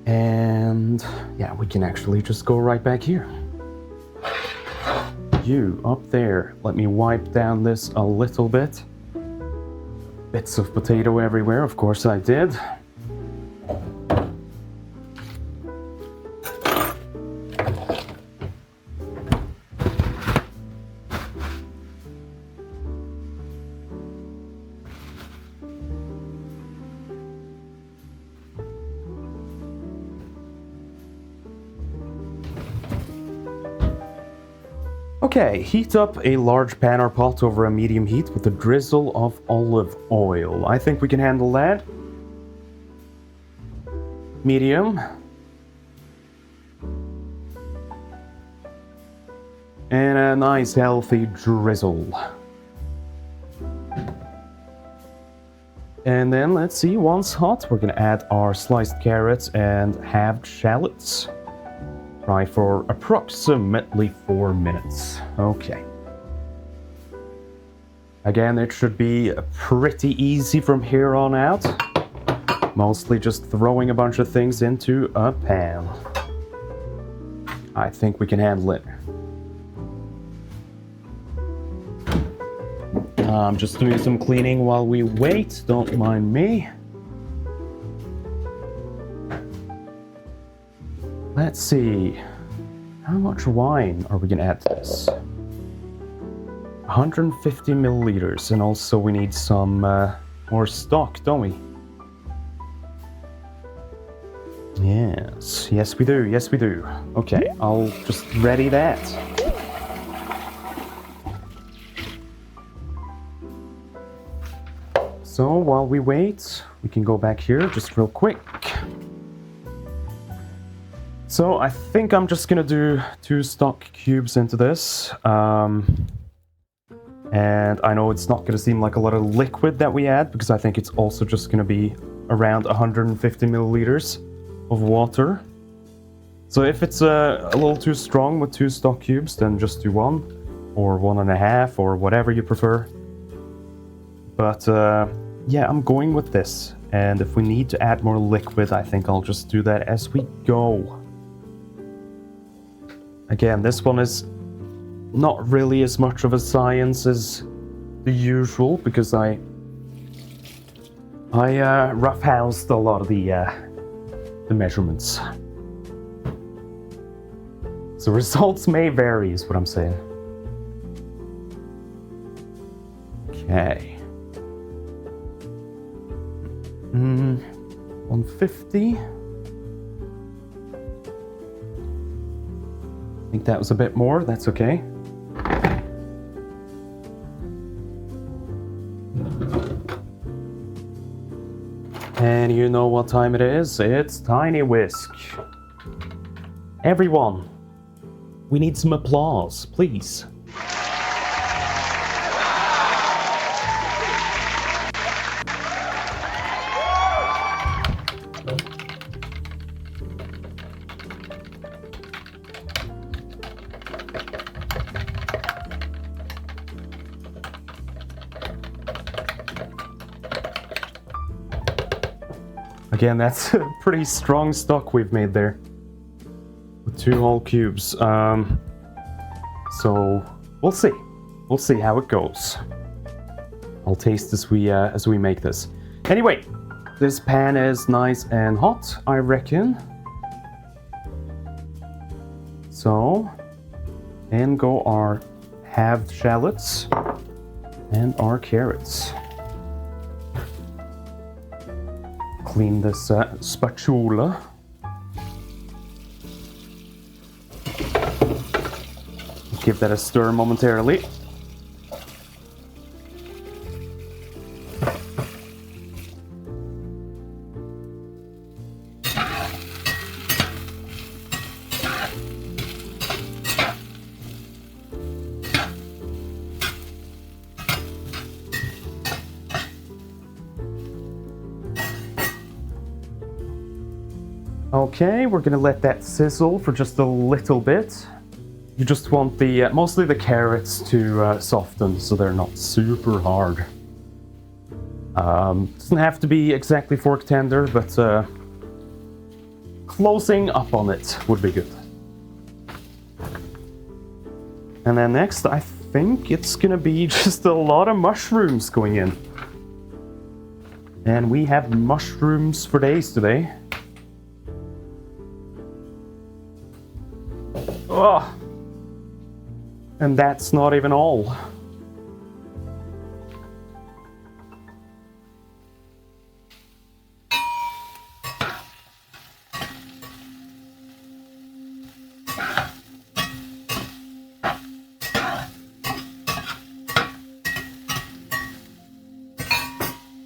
And Yeah, we can actually just go right back here. You, up there. Let me wipe down this a little bit. Bits of potato everywhere, of course I did. Okay, heat up a large pan or pot over a medium heat with a drizzle of olive oil. I think we can handle that. Medium. And a nice healthy drizzle. And then let's see, once hot, we're gonna add our sliced carrots and halved shallots. Fry for approximately 4 minutes. Okay. Again, it should be pretty easy from here on out. Mostly just throwing a bunch of things into a pan. I think we can handle it. I'm just doing some cleaning while we wait, don't mind me. Let's see, how much wine are we gonna add to this? 150 milliliters, and also we need some more stock, don't we? Yes we do. Okay, I'll just ready that. So while we wait, we can go back here just real quick. So I think I'm just gonna do 2 stock cubes into this. And I know it's not gonna seem like a lot of liquid that we add, because I think it's also just gonna be around 150 milliliters of water. So if it's a little too strong with 2 stock cubes, then just do 1, or 1.5, or whatever you prefer. But yeah, I'm going with this. And if we need to add more liquid, I think I'll just do that as we go. Again, this one is not really as much of a science as the usual, because I roughhoused a lot of the measurements. So results may vary, is what I'm saying. Okay. 150. I think that was a bit more, that's okay. And you know what time it is? It's Tiny Whisk. Everyone, we need some applause, please. Again, that's a pretty strong stock we've made there. With 2 whole cubes. So we'll see. We'll see how it goes. I'll taste as we make this. Anyway, this pan is nice and hot, I reckon. So, in go our halved shallots and our carrots. Clean this spatula. Give that a stir momentarily. Okay, we're gonna let that sizzle for just a little bit. You just want the mostly the carrots to soften, so they're not super hard. Doesn't have to be exactly fork tender, but closing up on it would be good. And then next, I think it's gonna be just a lot of mushrooms going in. And we have mushrooms for days today. Oh, and that's not even all.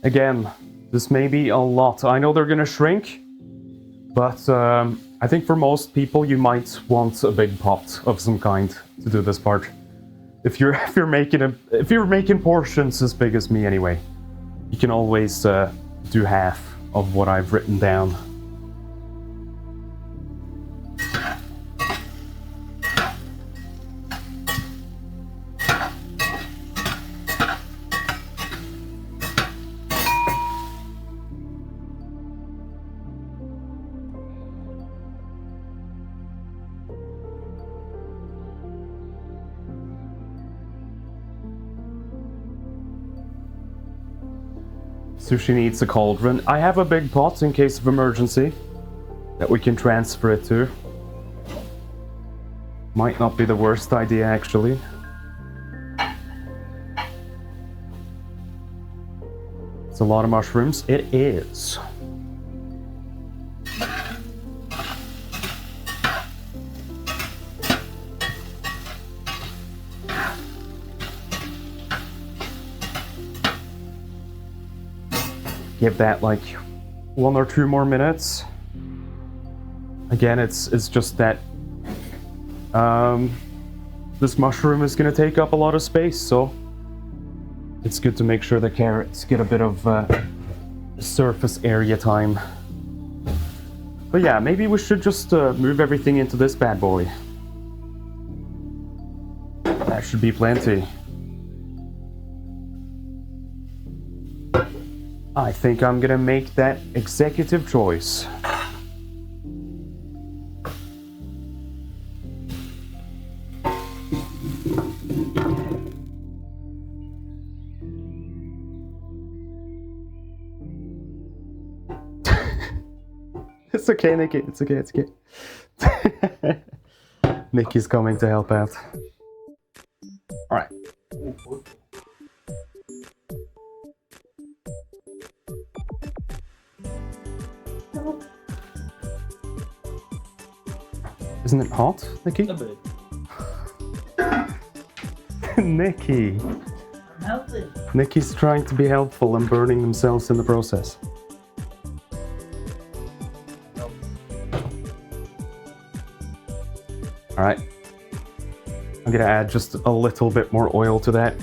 Again, this may be a lot. I know they're gonna shrink, but I think for most people you might want a big pot of some kind to do this part. If you're making portions as big as me anyway, you can always do half of what I've written down. Sushi needs a cauldron. I have a big pot in case of emergency that we can transfer it to. Might not be the worst idea, actually. It's a lot of mushrooms. It is. Give that like 1 or 2 more minutes. Again, it's just that this mushroom is going to take up a lot of space, so it's good to make sure the carrots get a bit of surface area time. But yeah, maybe we should just move everything into this bad boy. That should be plenty. I think I'm gonna make that executive choice. It's okay, Nikki. It's okay, it's okay. Nikki's coming to help out. Alright. Isn't it hot, Nikki? A bit. Nikki. I'm helping. Nikki's trying to be helpful and burning themselves in the process. Alright. I'm gonna add just a little bit more oil to that,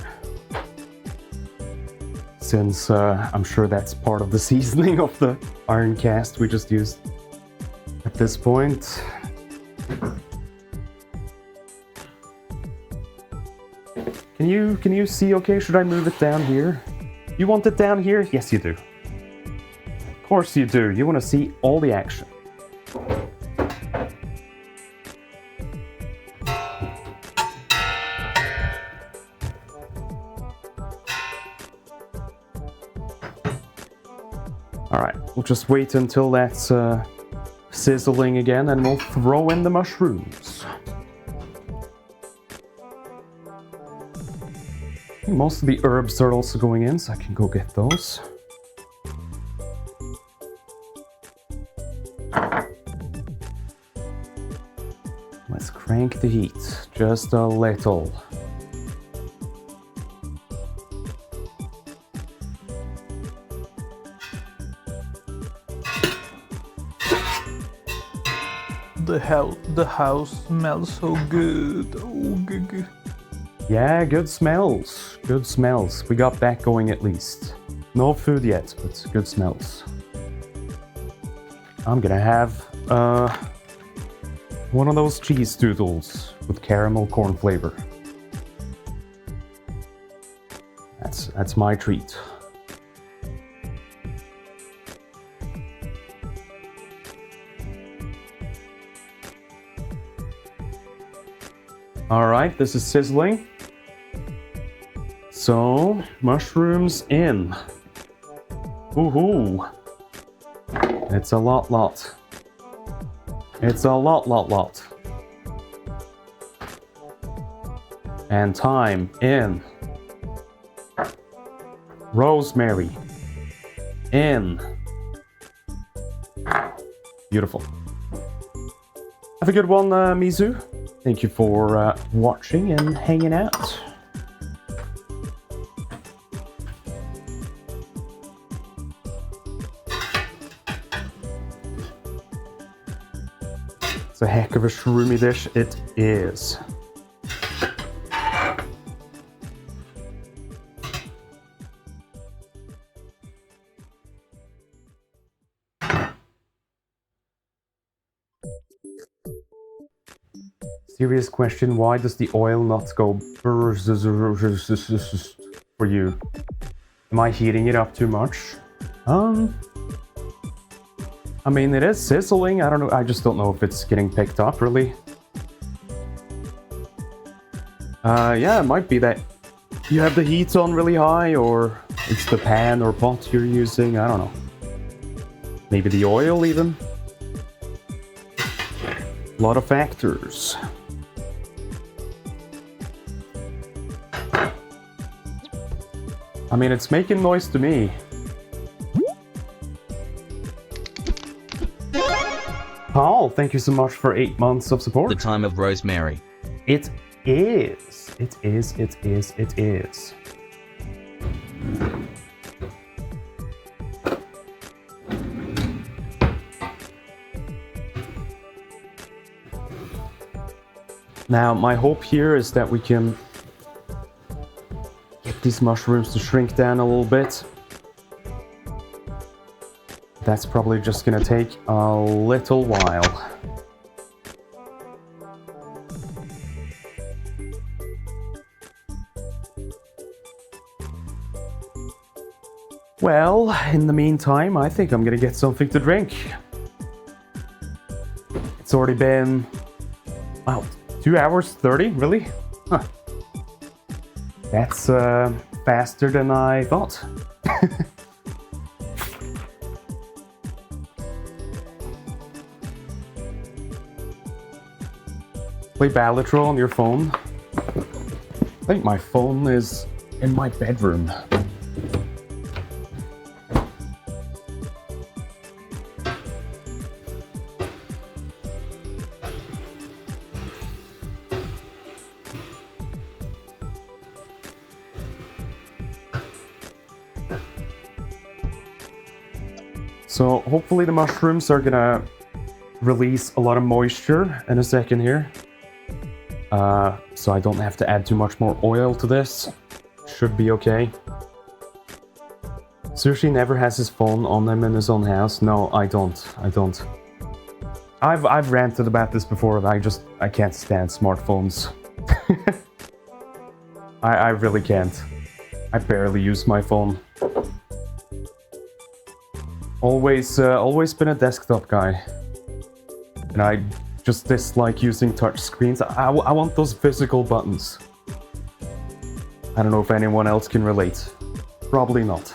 since I'm sure that's part of the seasoning of the iron cast we just used. At this point, can you see okay? Should I move it down here? You want it down here? Yes, you do. Of course you do. You want to see all the action. Alright, we'll just wait until that's sizzling again and we'll throw in the mushrooms. I think most of the herbs are also going in, so I can go get those. Let's crank the heat just a little. The house smells so good. Oh, good. Yeah, good smells. Good smells. We got that going at least. No food yet, but good smells. I'm gonna have one of those cheese doodles with caramel corn flavor. That's my treat. Alright, this is sizzling. So, mushrooms in. Woohoo! It's a lot. It's a lot. And thyme in. Rosemary in. Beautiful. Have a good one, Mizu. Thank you for watching and hanging out. It's a heck of a shroomy dish, it is. Serious question, why does the oil not go for you? Am I heating it up too much? I mean, it is sizzling. I don't know. I just don't know if it's getting picked up, really. Yeah, it might be that you have the heat on really high, or it's the pan or pot you're using. I don't know. Maybe the oil, even. A lot of factors. I mean, it's making noise to me. Paul, thank you so much for 8 months of support. The time of rosemary. It is. It is. Now, my hope here is that we can get these mushrooms to shrink down a little bit. That's probably just gonna take a little while. Well, in the meantime, I think I'm gonna get something to drink. It's already been, wow, 2 hours 30, really? Huh. That's faster than I thought. Play Balatro on your phone. I think my phone is in my bedroom. So hopefully the mushrooms are gonna release a lot of moisture in a second here. So I don't have to add too much more oil to this. Should be okay. Sushi never has his phone on him in his own house. No, I don't. I've ranted about this before. I can't stand smartphones. I really can't. I barely use my phone. Always been a desktop guy. And I just dislike using touch screens. I want those physical buttons. I don't know if anyone else can relate. Probably not.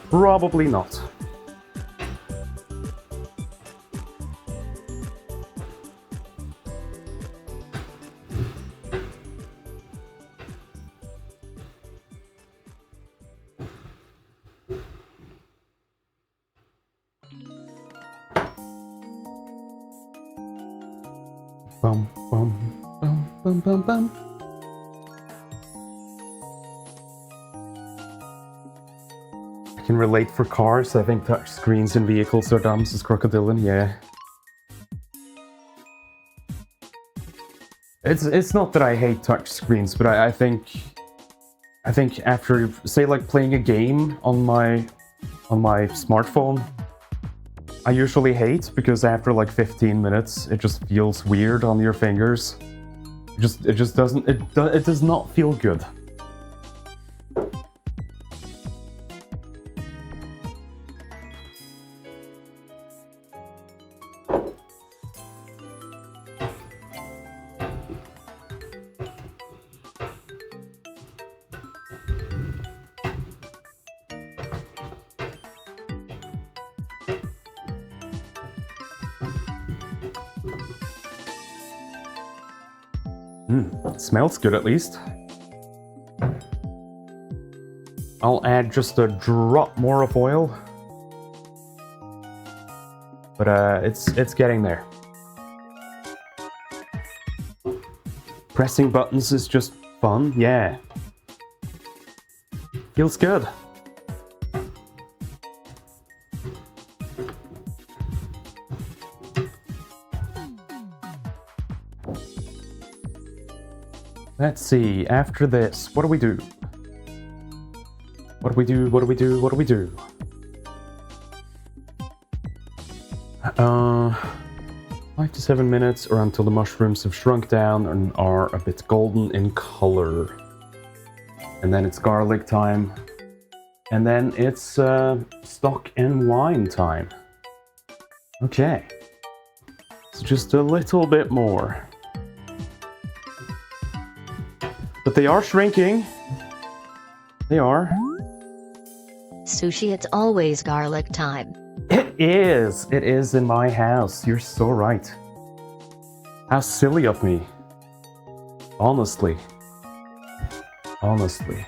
Probably not. Bum, bum, bum, bum, bum, bum. I can relate for cars. I think touch screens in vehicles are dumb, says Crocodilian, yeah. It's not that I hate touch screens, but I think after, say, like playing a game on my smartphone, I usually hate because after like 15 minutes it just feels weird on your fingers. It just doesn't, it does not feel good. Smells good at least. I'll add just a drop more of oil. But it's getting there. Pressing buttons is just fun, yeah. Feels good. Let's see, after this, what do we do? What do we do? What do we do? What do we do? 5 to 7 minutes or until the mushrooms have shrunk down and are a bit golden in color. And then it's garlic time. And then it's stock and wine time. Okay. So just a little bit more. But they are shrinking. They are. Sushi, it's always garlic time. It is. It is in my house. You're so right. How silly of me. Honestly. Honestly.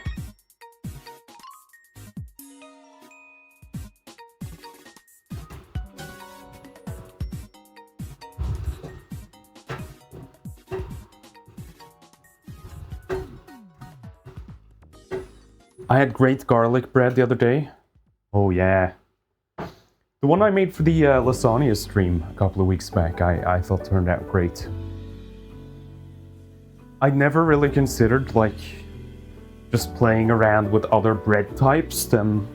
I had great garlic bread the other day. Oh yeah. The one I made for the lasagna stream a couple of weeks back, I thought turned out great. I'd never really considered, like, just playing around with other bread types than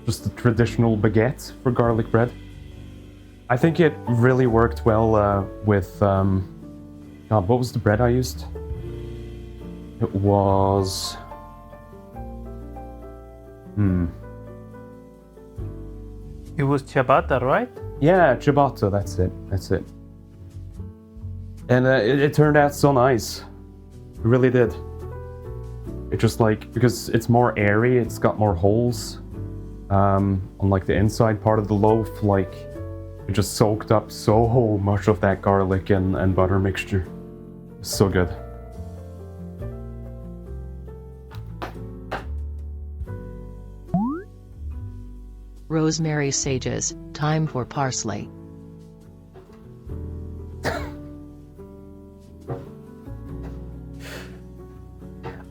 just the traditional baguette for garlic bread. I think it really worked well with, God, what was the bread I used? It was... It was ciabatta, right? Yeah, ciabatta, that's it, that's it. And it turned out so nice. It really did. It just like, because it's more airy, it's got more holes. On like the inside part of the loaf, like, it just soaked up so much of that garlic and butter mixture. So good. Rosemary sages, time for parsley.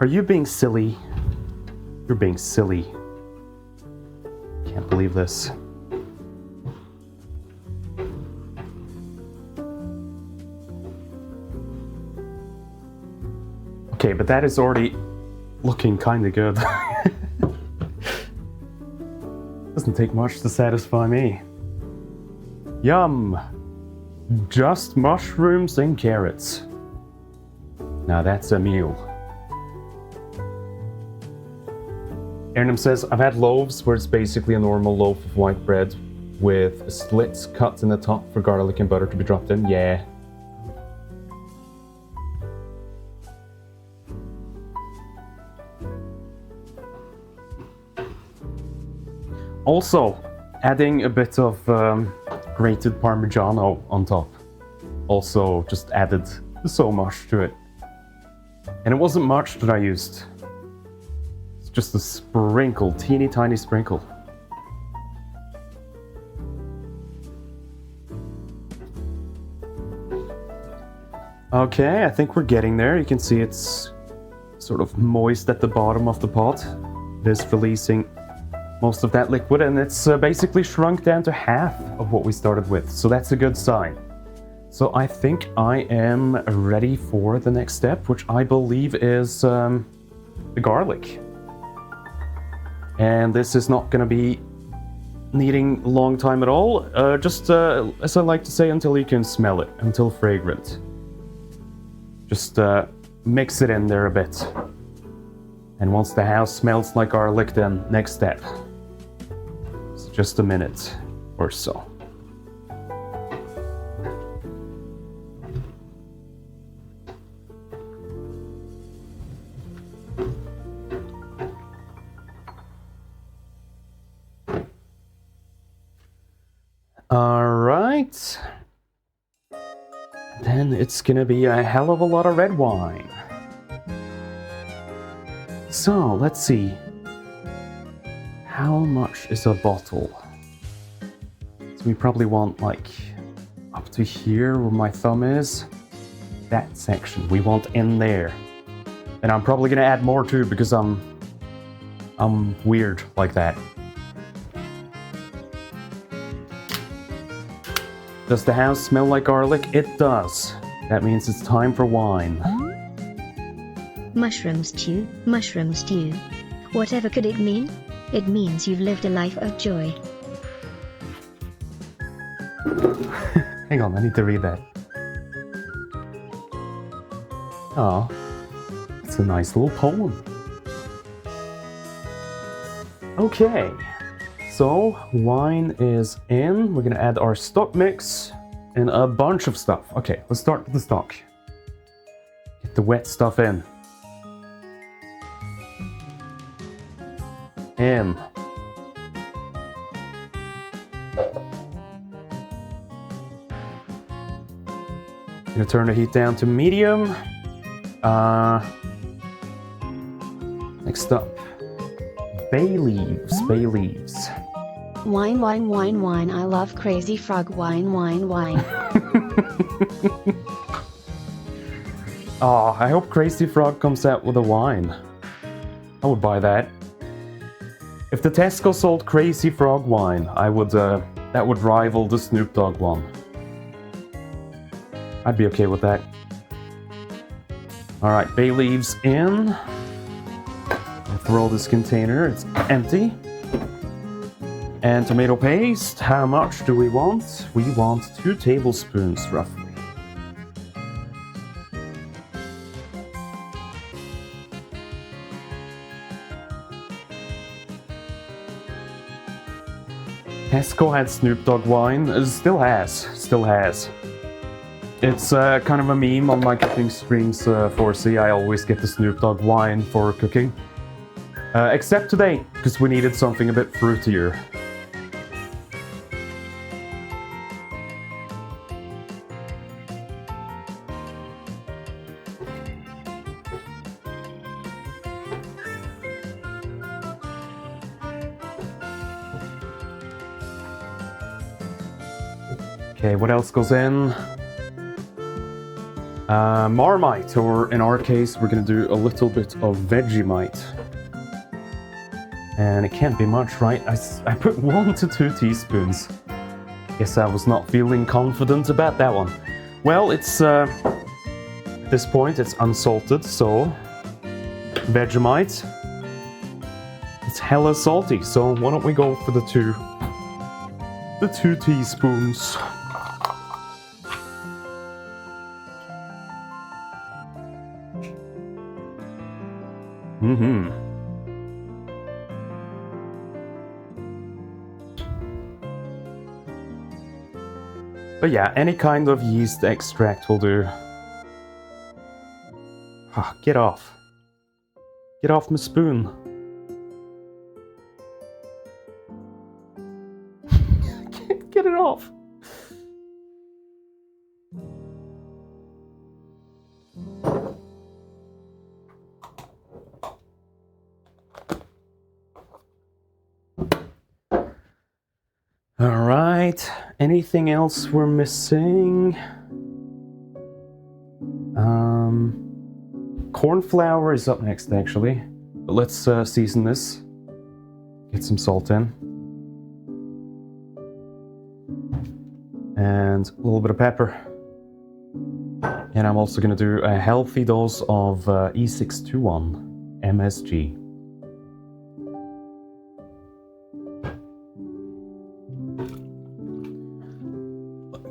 Are you being silly? You're being silly. Can't believe this. Okay, but that is already looking kinda good. Doesn't take much to satisfy me. Yum! Just mushrooms and carrots. Now that's a meal. Arnhem says, I've had loaves where it's basically a normal loaf of white bread with slits cut in the top for garlic and butter to be dropped in. Yeah. Also, adding a bit of grated Parmigiano on top also just added so much to it. And it wasn't much that I used. It's just a sprinkle, teeny tiny sprinkle. Okay, I think we're getting there. You can see it's sort of moist at the bottom of the pot. It is releasing most of that liquid, and it's basically shrunk down to half of what we started with, so that's a good sign. So I think I am ready for the next step, which I believe is the garlic. And this is not going to be needing a long time at all, just as I like to say, until you can smell it, until fragrant. Just mix it in there a bit. And once the house smells like garlic, then next step. Just a minute or so. All right. Then it's gonna be a hell of a lot of red wine. So, let's see. How much is a bottle? So we probably want like up to here where my thumb is. That section we want in there. And I'm probably gonna add more too because I'm weird like that. Does the house smell like garlic? It does. That means it's time for wine. Mushroom stew, mushroom stew. Whatever could it mean? It means you've lived a life of joy. Hang on, I need to read that. Oh, it's a nice little poem. Okay, so wine is in. We're gonna add our stock mix and a bunch of stuff. Okay, let's start with the stock. Get the wet stuff in. In. Gonna turn the heat down to medium. Next up, bay leaves, bay leaves. Wine, wine, wine, wine. I love Crazy Frog. Wine, wine, wine. Oh, I hope Crazy Frog comes out with a wine. I would buy that. If the Tesco sold Crazy Frog wine, I would, that would rival the Snoop Dogg one. I'd be okay with that. Alright, bay leaves in. I'll throw this container, it's empty. And tomato paste, how much do we want? We want 2 tablespoons roughly. Tesco had Snoop Dogg wine. It still has. It's kind of a meme on my cooking streams for C. I always get the Snoop Dogg wine for cooking. Except today, because we needed something a bit fruitier. Okay, what else goes in? Marmite, or in our case, we're gonna do a little bit of Vegemite. And it can't be much, right? I put 1 to 2 teaspoons. Guess I was not feeling confident about that one. Well, it's, at this point, it's unsalted, so Vegemite. It's hella salty, so why don't we go for the 2 teaspoons. Mm-hmm. But yeah, any kind of yeast extract will do. Ah, get off. Get off my spoon. Get it off. All right. Anything else we're missing? Corn flour is up next, actually. But let's season this. Get some salt in. And a little bit of pepper. And I'm also going to do a healthy dose of E621 MSG.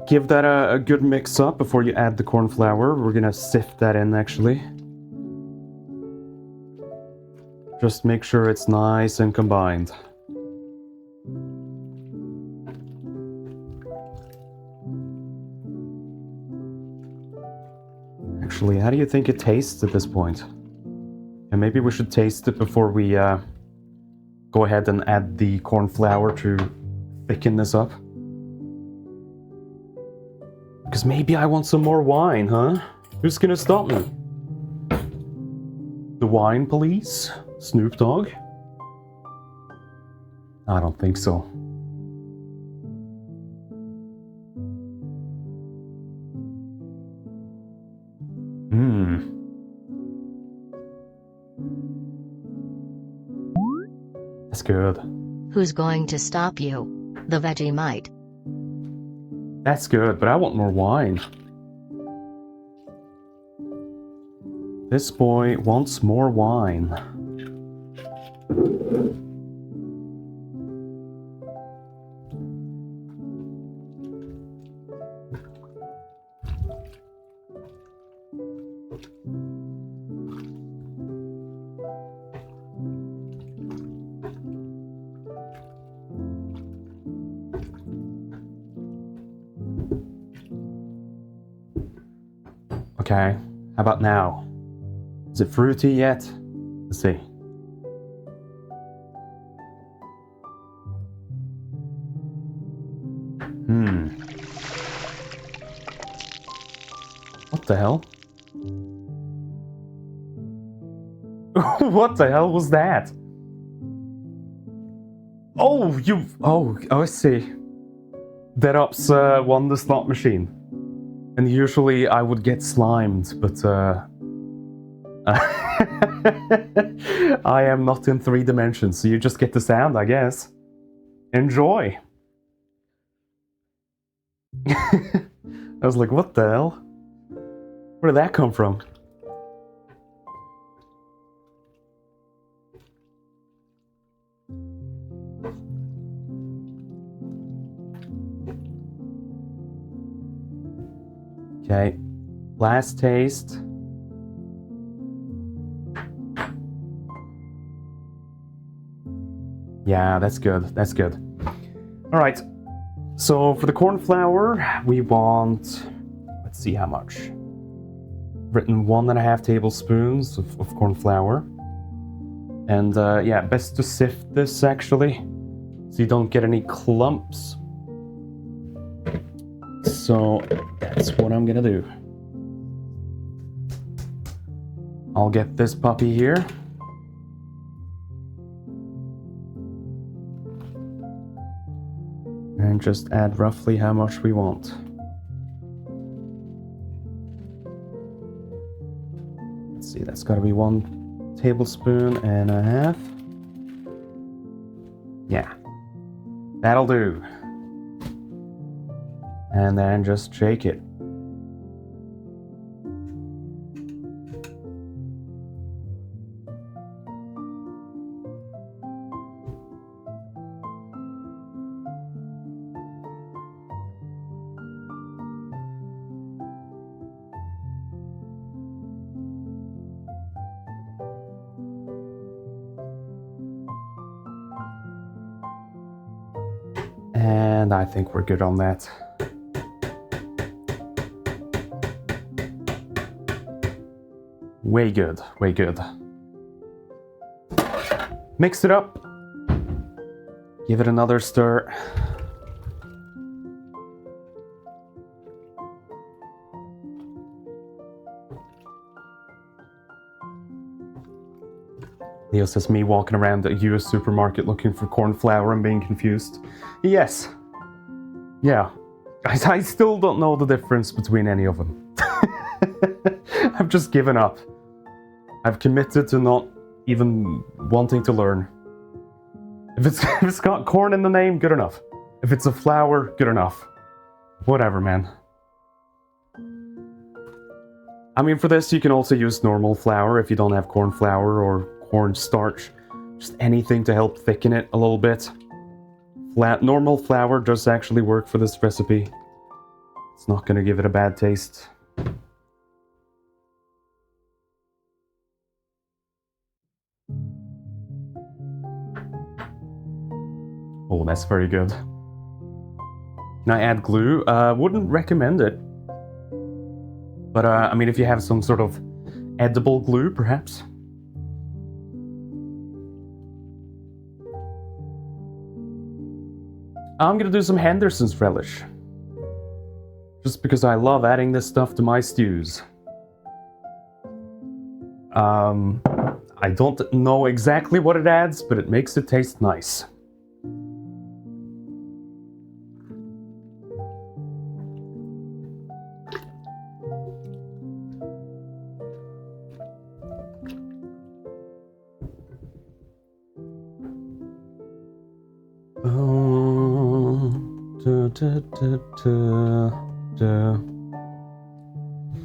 Give that a good mix up before you add the corn flour. We're gonna sift that in actually. Just make sure it's nice and combined. Actually, how do you think it tastes at this point? And maybe we should taste it before we go ahead and add the corn flour to thicken this up. Because maybe I want some more wine, huh? Who's gonna stop me? The wine police? Snoop Dogg? I don't think so. That's good. Who's going to stop you? The Vegemite. That's good, but I want more wine. This boy wants more wine. Okay, how about now? Is it fruity yet? Let's see. What the hell? What the hell was that? Oh, I see. That ups won the slot machine. And usually I would get slimed, but I am not in 3 dimensions, so you just get the sound, I guess. Enjoy! I was like, what the hell? Where did that come from? Okay, last taste. Yeah, that's good, that's good. Alright, so for the corn flour, we want, let's see how much. Written 1.5 tablespoons of corn flour. And yeah, best to sift this actually, so you don't get any clumps. So that's what I'm gonna do. I'll get this puppy here. And just add roughly how much we want. Let's see, that's gotta be 1.5 tablespoons. Yeah, that'll do. And then just shake it. And I think we're good on that. Way good, way good. Mix it up. Give it another stir. Leo says me walking around the US supermarket looking for corn flour and being confused. Yes. Yeah. I still don't know the difference between any of them. I've just given up. I've committed to not even wanting to learn. If it's got corn in the name, good enough. If it's a flour, good enough. Whatever, man. I mean, for this, you can also use normal flour if you don't have corn flour or corn starch. Just anything to help thicken it a little bit. Normal flour does actually work for this recipe. It's not gonna give it a bad taste. Oh, that's very good. Can I add glue? Wouldn't recommend it. But, I mean, if you have some sort of edible glue, perhaps. I'm gonna do some Henderson's relish. Just because I love adding this stuff to my stews. I don't know exactly what it adds, but it makes it taste nice.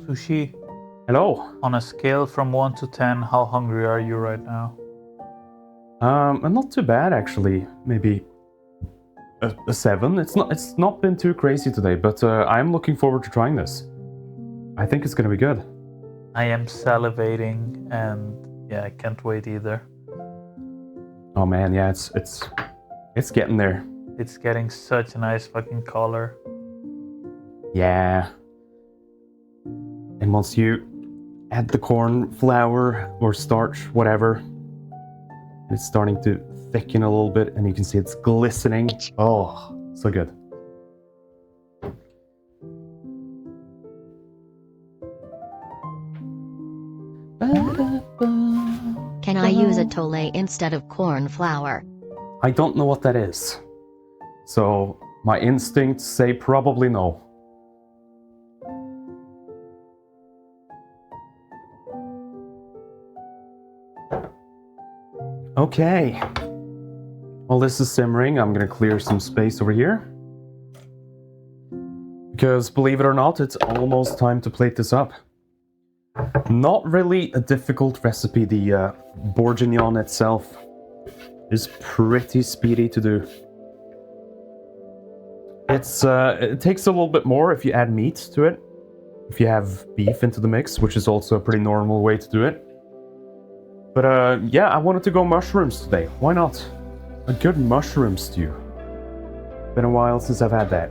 Sushi, Hello. on a scale from 1 to 10, how hungry are you right now? I'm not too bad actually. Maybe a 7. It's not been too crazy today, but I'm looking forward to trying this. I think it's gonna be good. I am salivating, and yeah, I can't wait either. Oh man, yeah, it's getting there. It's getting such a nice fucking color. Yeah. And once you add the corn flour or starch, whatever, it's starting to thicken a little bit, and you can see it's glistening. Oh, so good. Can I use a tole instead of corn flour? I don't know what that is. So my instincts say probably no. Okay. While this is simmering, I'm gonna clear some space over here. Because believe it or not, it's almost time to plate this up. Not really a difficult recipe. The bourguignon itself is pretty speedy to do. It takes a little bit more if you add meat to it. If you have beef into the mix, which is also a pretty normal way to do it. But yeah, I wanted to go mushrooms today. Why not? A good mushroom stew. Been a while since I've had that.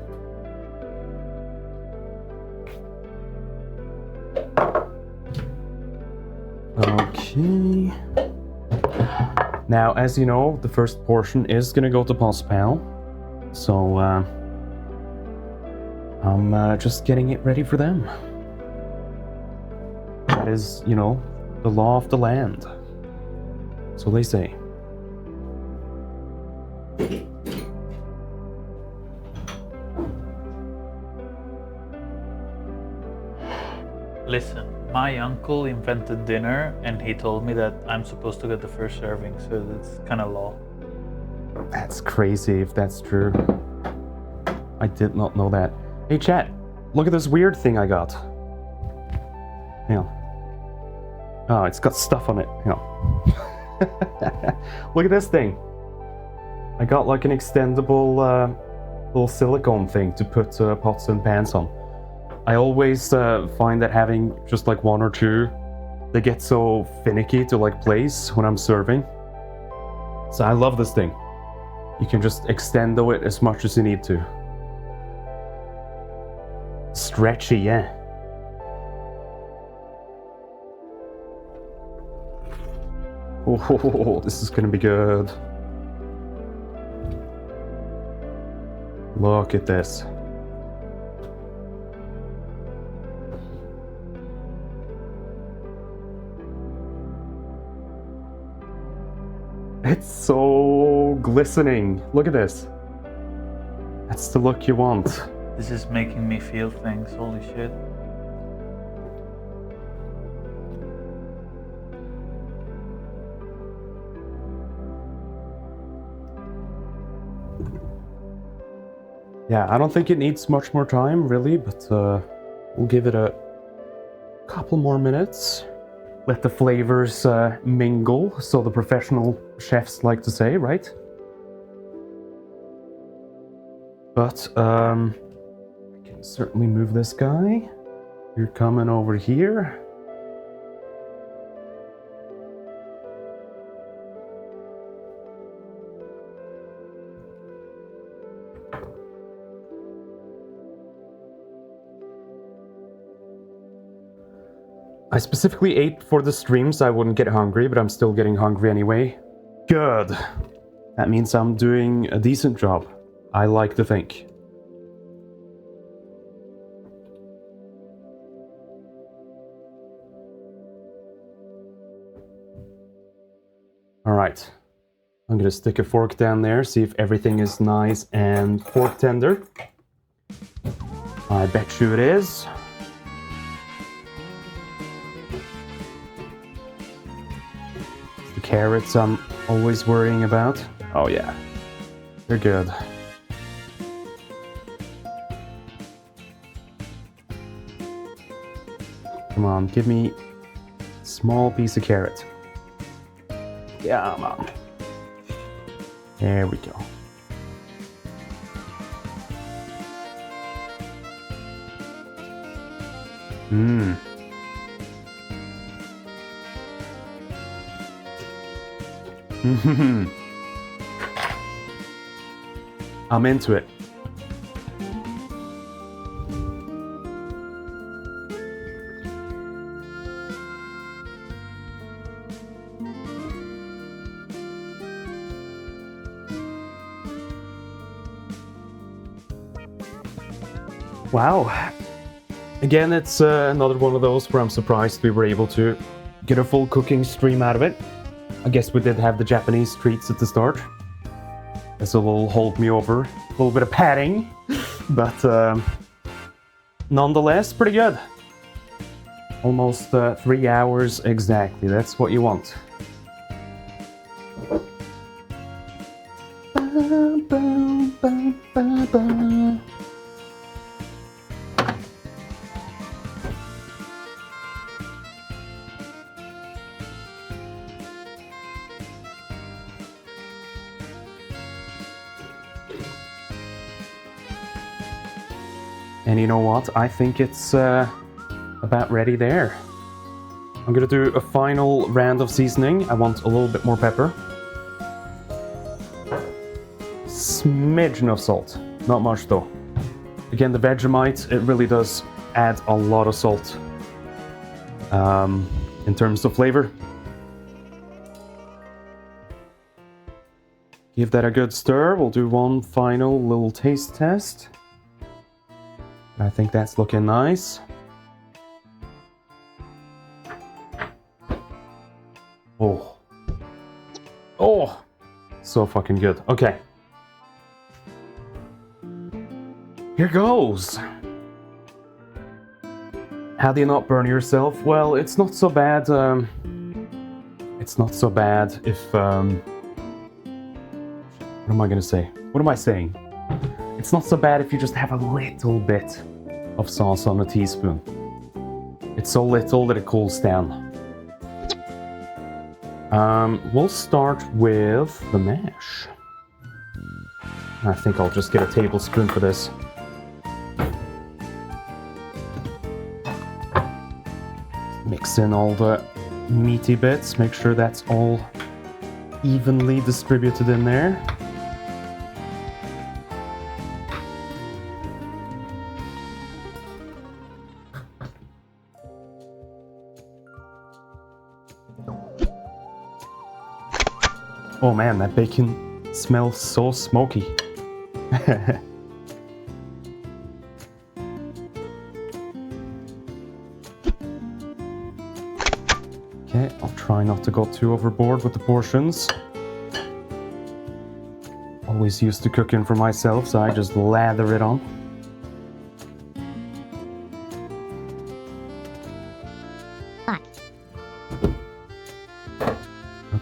Okay. Now, as you know, the first portion is gonna go to Pal. So, I'm just getting it ready for them. That is, you know, the law of the land. So they say. Listen, my uncle invented dinner, and he told me that I'm supposed to get the first serving, so it's kind of law. That's crazy if that's true. I did not know that. Hey chat, look at this weird thing I got. Hang on. Oh, it's got stuff on it. Hang on. Look at this thing. I got like an extendable little silicone thing to put pots and pans on. I always find that having just like one or two, they get so finicky to like place when I'm serving. So I love this thing. You can just extendo it as much as you need to. Stretchy, yeah. Oh, this is gonna be good. Look at this. It's so glistening. Look at this. That's the look you want. This is making me feel things, holy shit. Yeah, I don't think it needs much more time, really, but we'll give it a couple more minutes. Let the flavors mingle, so the professional chefs like to say, right? But I can certainly move this guy. You're coming over here. I specifically ate for the stream so I wouldn't get hungry, but I'm still getting hungry anyway. Good. That means I'm doing a decent job. I like to think. Alright. I'm gonna stick a fork down there, see if everything is nice and pork tender. I bet you it is. The carrots I'm always worrying about. Oh yeah, they're good. Come on, give me a small piece of carrot. Yeah, Mom. There we go. Mmm. I'm into it. Wow. Again, it's another one of those where I'm surprised we were able to get a full cooking stream out of it. I guess we did have the Japanese treats at the start. This will hold me over. A little bit of padding, but nonetheless, pretty good. Almost 3 hours exactly. That's what you want. And you know what? I think it's about ready there. I'm gonna do a final round of seasoning. I want a little bit more pepper. Smidgen of salt. Not much though. Again, the Vegemite, it really does add a lot of salt in terms of flavor. Give that a good stir. We'll do one final little taste test. I think that's looking nice. Oh. Oh! So fucking good. Okay. Here goes! How do you not burn yourself? Well, it's not so bad, it's not so bad if, what am I gonna say? What am I saying? It's not so bad if you just have a little bit of sauce on a teaspoon. It's so little that it cools down. We'll start with the mash. I think I'll just get a tablespoon for this. Mix in all the meaty bits, make sure that's all evenly distributed in there. Oh man, that bacon smells so smoky. Okay, I'll try not to go too overboard with the portions. Always used to cooking for myself, so I just lather it on.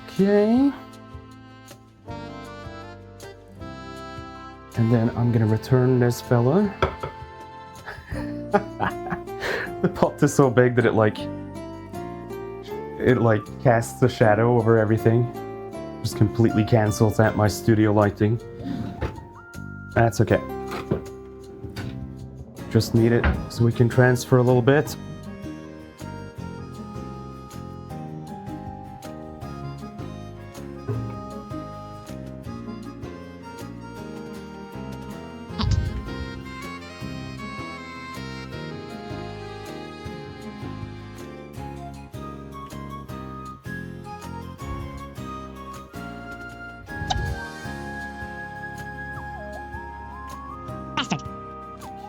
Okay. And then I'm gonna return this fella. The pot is so big that it casts a shadow over everything. Just completely cancels out my studio lighting. That's okay. Just need it so we can transfer a little bit.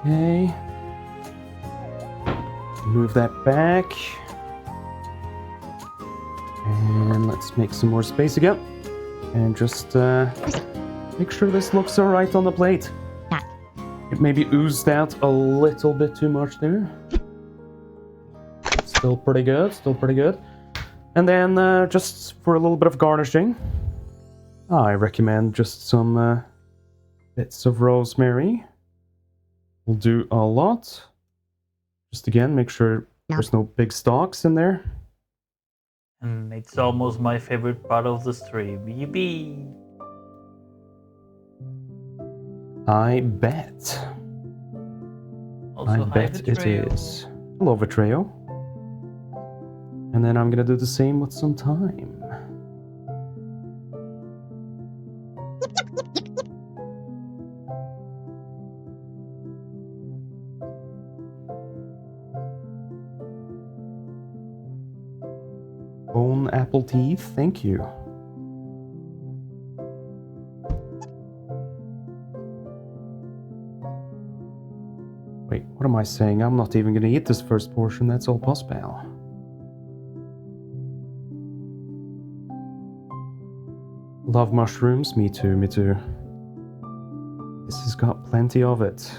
Okay. Move that back. And let's make some more space again. And just make sure this looks alright on the plate. It maybe oozed out a little bit too much there. Still pretty good, still pretty good. And then just for a little bit of garnishing, I recommend just some bits of rosemary. Will do a lot. Just again, make sure there's no big stalks in there. And it's almost my favorite part of the stream. Yippee! I bet. Also, I hi, bet it Betrayal. is. Hello, Betrayal. And then I'm gonna do the same with some thyme. Bone apple teeth, thank you. Wait, what am I saying? I'm not even gonna eat this first portion, that's all Pospal. Love mushrooms? Me too, me too. This has got plenty of it.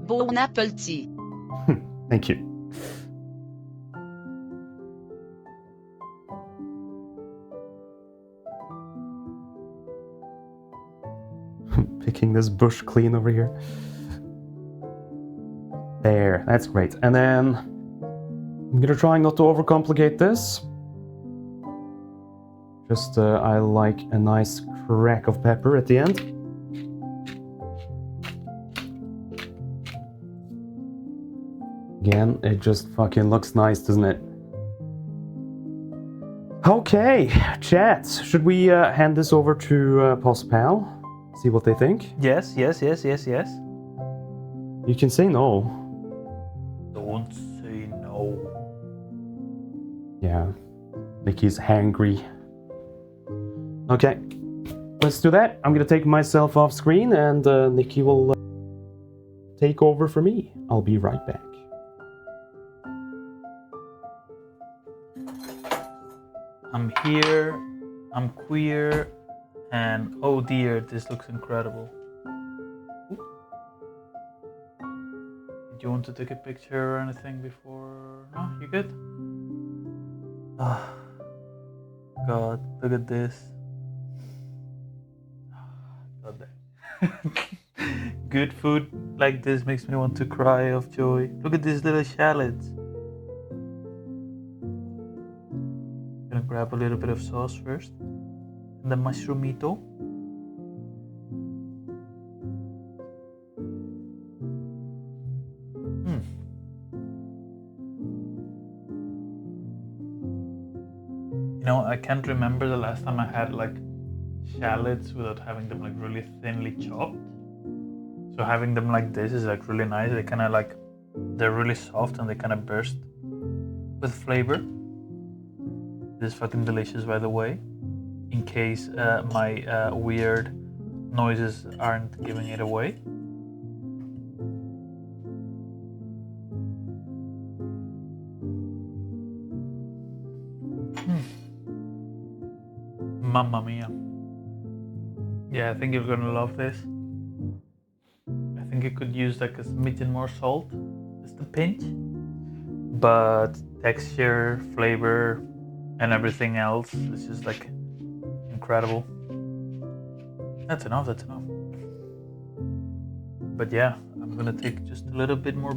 Bon apple tea. Thank you. Picking this bush clean over here. There, that's great. And then I'm gonna try not to overcomplicate this. Just I like a nice crack of pepper at the end. Again, it just fucking looks nice, doesn't it? Okay, chat. Should we hand this over to Pospal? See what they think? Yes, yes, yes, yes, yes. You can say no. Don't say no. Yeah, Nikki's hangry. Okay, let's do that. I'm gonna take myself off screen and Nikki will take over for me. I'll be right back. I'm here, I'm queer, and oh dear, this looks incredible. Did you want to take a picture or anything before? No, you good? Oh, God, look at this. God damn. Good food like this makes me want to cry of joy. Look at these little shallots. Gonna grab a little bit of sauce first, and the mushroomito. You know, I can't remember the last time I had like shallots without having them like really thinly chopped. So having them like this is like really nice. They kind of like, they're really soft and they kind of burst with flavor. This is fucking delicious, by the way. In case my weird noises aren't giving it away. Mamma mia. Yeah, I think you're gonna love this. I think you could use like a smidgen more salt, just a pinch. But texture, flavor, and everything else is just like incredible. That's enough, that's enough. But yeah, I'm gonna take just a little bit more,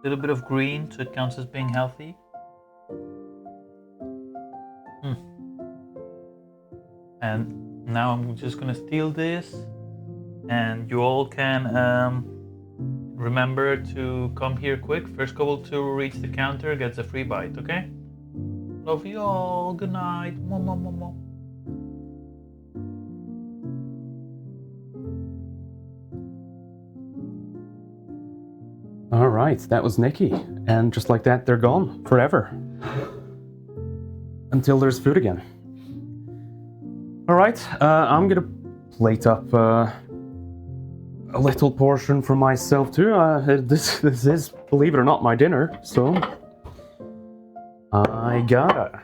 little bit of green so it counts as being healthy. And now I'm just gonna steal this, and you all can remember to come here quick. First couple to reach the counter gets a free bite, okay? Love you all, good night. Mwah, mwah, mwah, mwah. All right, that was Nikki. And just like that, they're gone forever. Until there's food again. All right, I'm gonna plate up a little portion for myself too. This is, believe it or not, my dinner, so I gotta.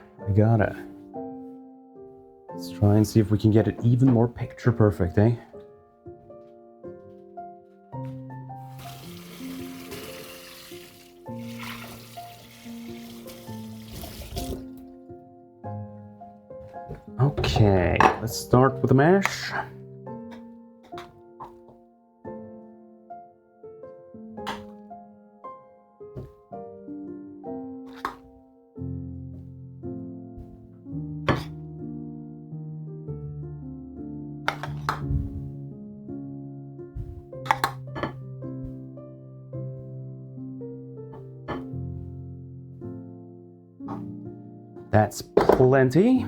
Let's try and see if we can get it even more picture perfect, eh? Okay, let's start with the mash. That's plenty.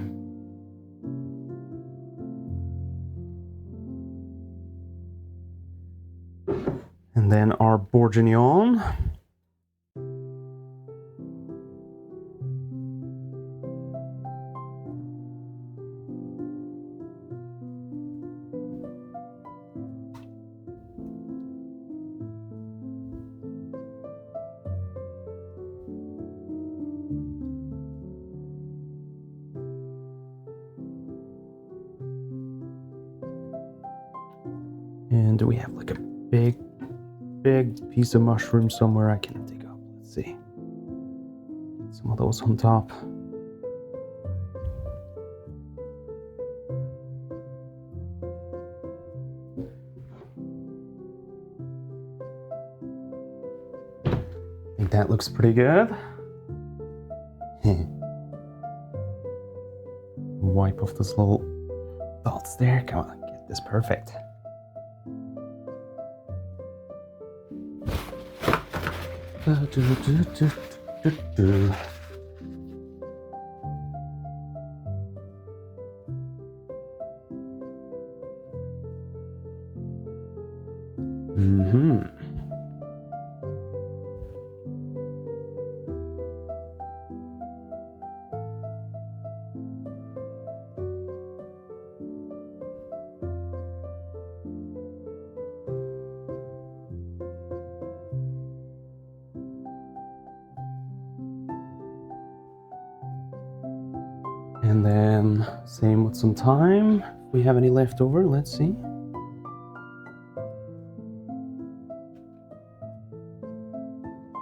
And then our bourguignon. And do we have like a big piece of mushroom somewhere I can dig up? Let's see. Some of those on top. I think that looks pretty good. Wipe off those little dots there. Come on, get this perfect. And then same with some thyme. If we have any left over, let's see.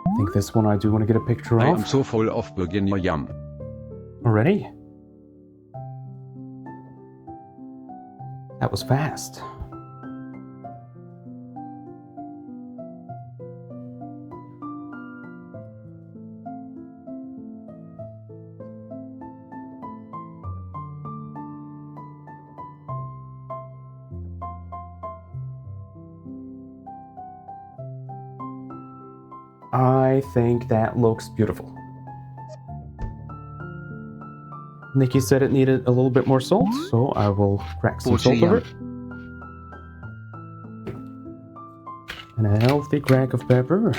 I think this one I do want to get a picture I of. am so full of bourguignon yum. Already? That was fast. I think that looks beautiful. Nikki said it needed a little bit more salt, so I will crack some salt over it. And a healthy crack of pepper.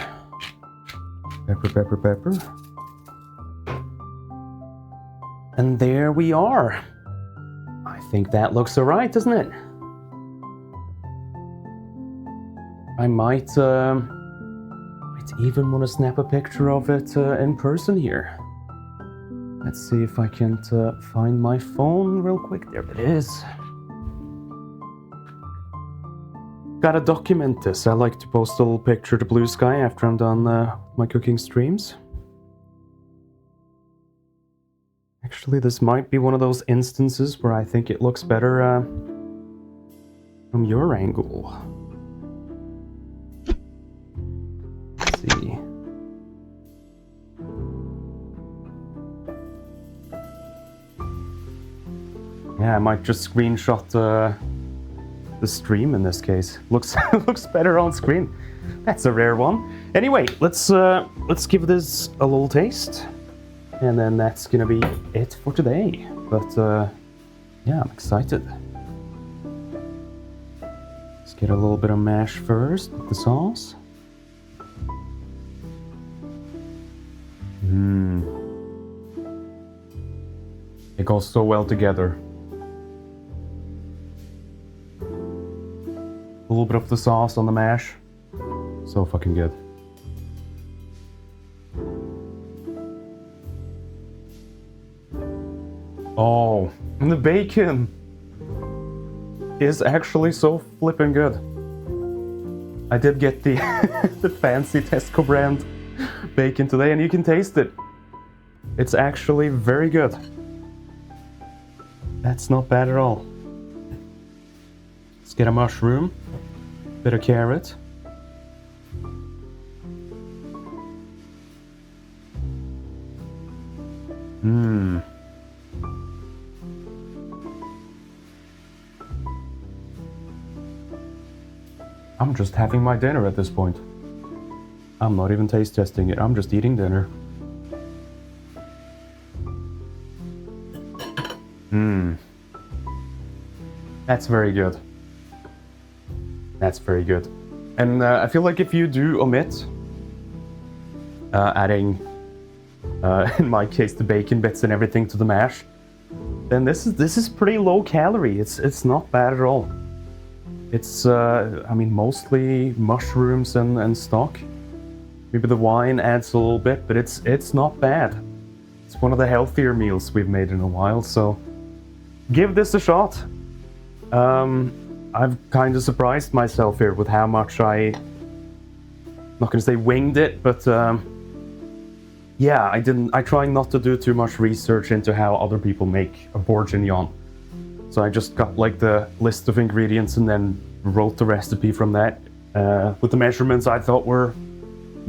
Pepper. And there we are. I think that looks alright, doesn't it? I might even want to snap a picture of it in person here. Let's see if I can find my phone real quick. There it is. Gotta document this. I like to post a little picture to Blue Sky after I'm done my cooking streams. Actually, this might be one of those instances where I think it looks better from your angle. Let's see. Yeah, I might just screenshot the stream in this case. Looks better on screen. That's a rare one. Anyway, let's give this a little taste, and then that's gonna be it for today. But yeah, I'm excited. Let's get a little bit of mash first with the sauce. It goes so well together. A little bit of the sauce on the mash. So fucking good. Oh, and the bacon is actually so flippin' good. I did get the the fancy Tesco brand bacon today, and you can taste it. It's actually very good. That's not bad at all. Let's get a mushroom, bit of carrot. Mmm. I'm just having my dinner at this point. I'm not even taste testing it, I'm just eating dinner. Mmm. That's very good. That's very good. And I feel like if you do omit adding, in my case, the bacon bits and everything to the mash, then this is pretty low calorie. It's not bad at all. It's I mean, mostly mushrooms and stock. Maybe the wine adds a little bit, but it's not bad. It's one of the healthier meals we've made in a while, so give this a shot. I've kind of surprised myself here with how much I'm not gonna say winged it, but yeah, I try not to do too much research into how other people make a bourguignon. So I just got like the list of ingredients and then wrote the recipe from that with the measurements I thought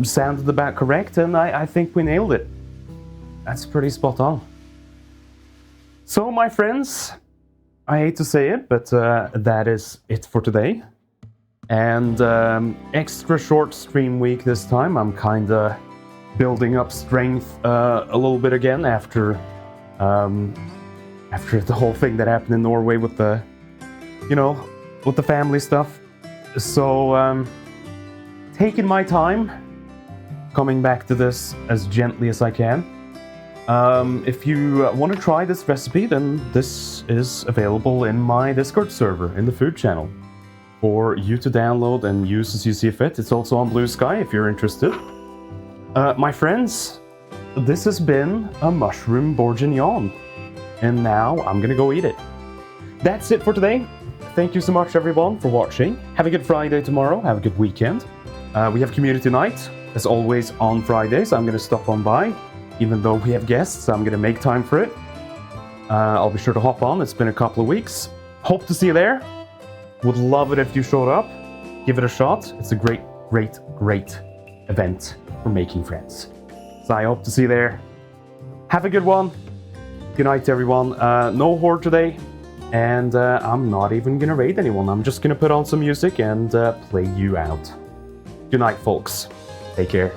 sounded about correct, and I think we nailed it. That's pretty spot on. So my friends, I hate to say it, but that is it for today. And extra short stream week this time. I'm kinda building up strength a little bit again after the whole thing that happened in Norway with the, with the family stuff. So, taking my time, coming back to this as gently as I can. If you want to try this recipe, then this is available in my Discord server, in the food channel, for you to download and use as you see fit. It's also on Blue Sky if you're interested. My friends, this has been a mushroom bourguignon. And now I'm gonna go eat it. That's it for today. Thank you so much everyone for watching. Have a good Friday tomorrow, have a good weekend. We have community night, as always on Fridays. I'm gonna stop on by. Even though we have guests, I'm gonna make time for it. I'll be sure to hop on, it's been a couple of weeks. Hope to see you there. Would love it if you showed up. Give it a shot. It's a great, great, great event for making friends. So I hope to see you there. Have a good one. Good night, everyone. No horde today, and I'm not even gonna raid anyone. I'm just gonna put on some music and play you out. Good night, folks. Take care.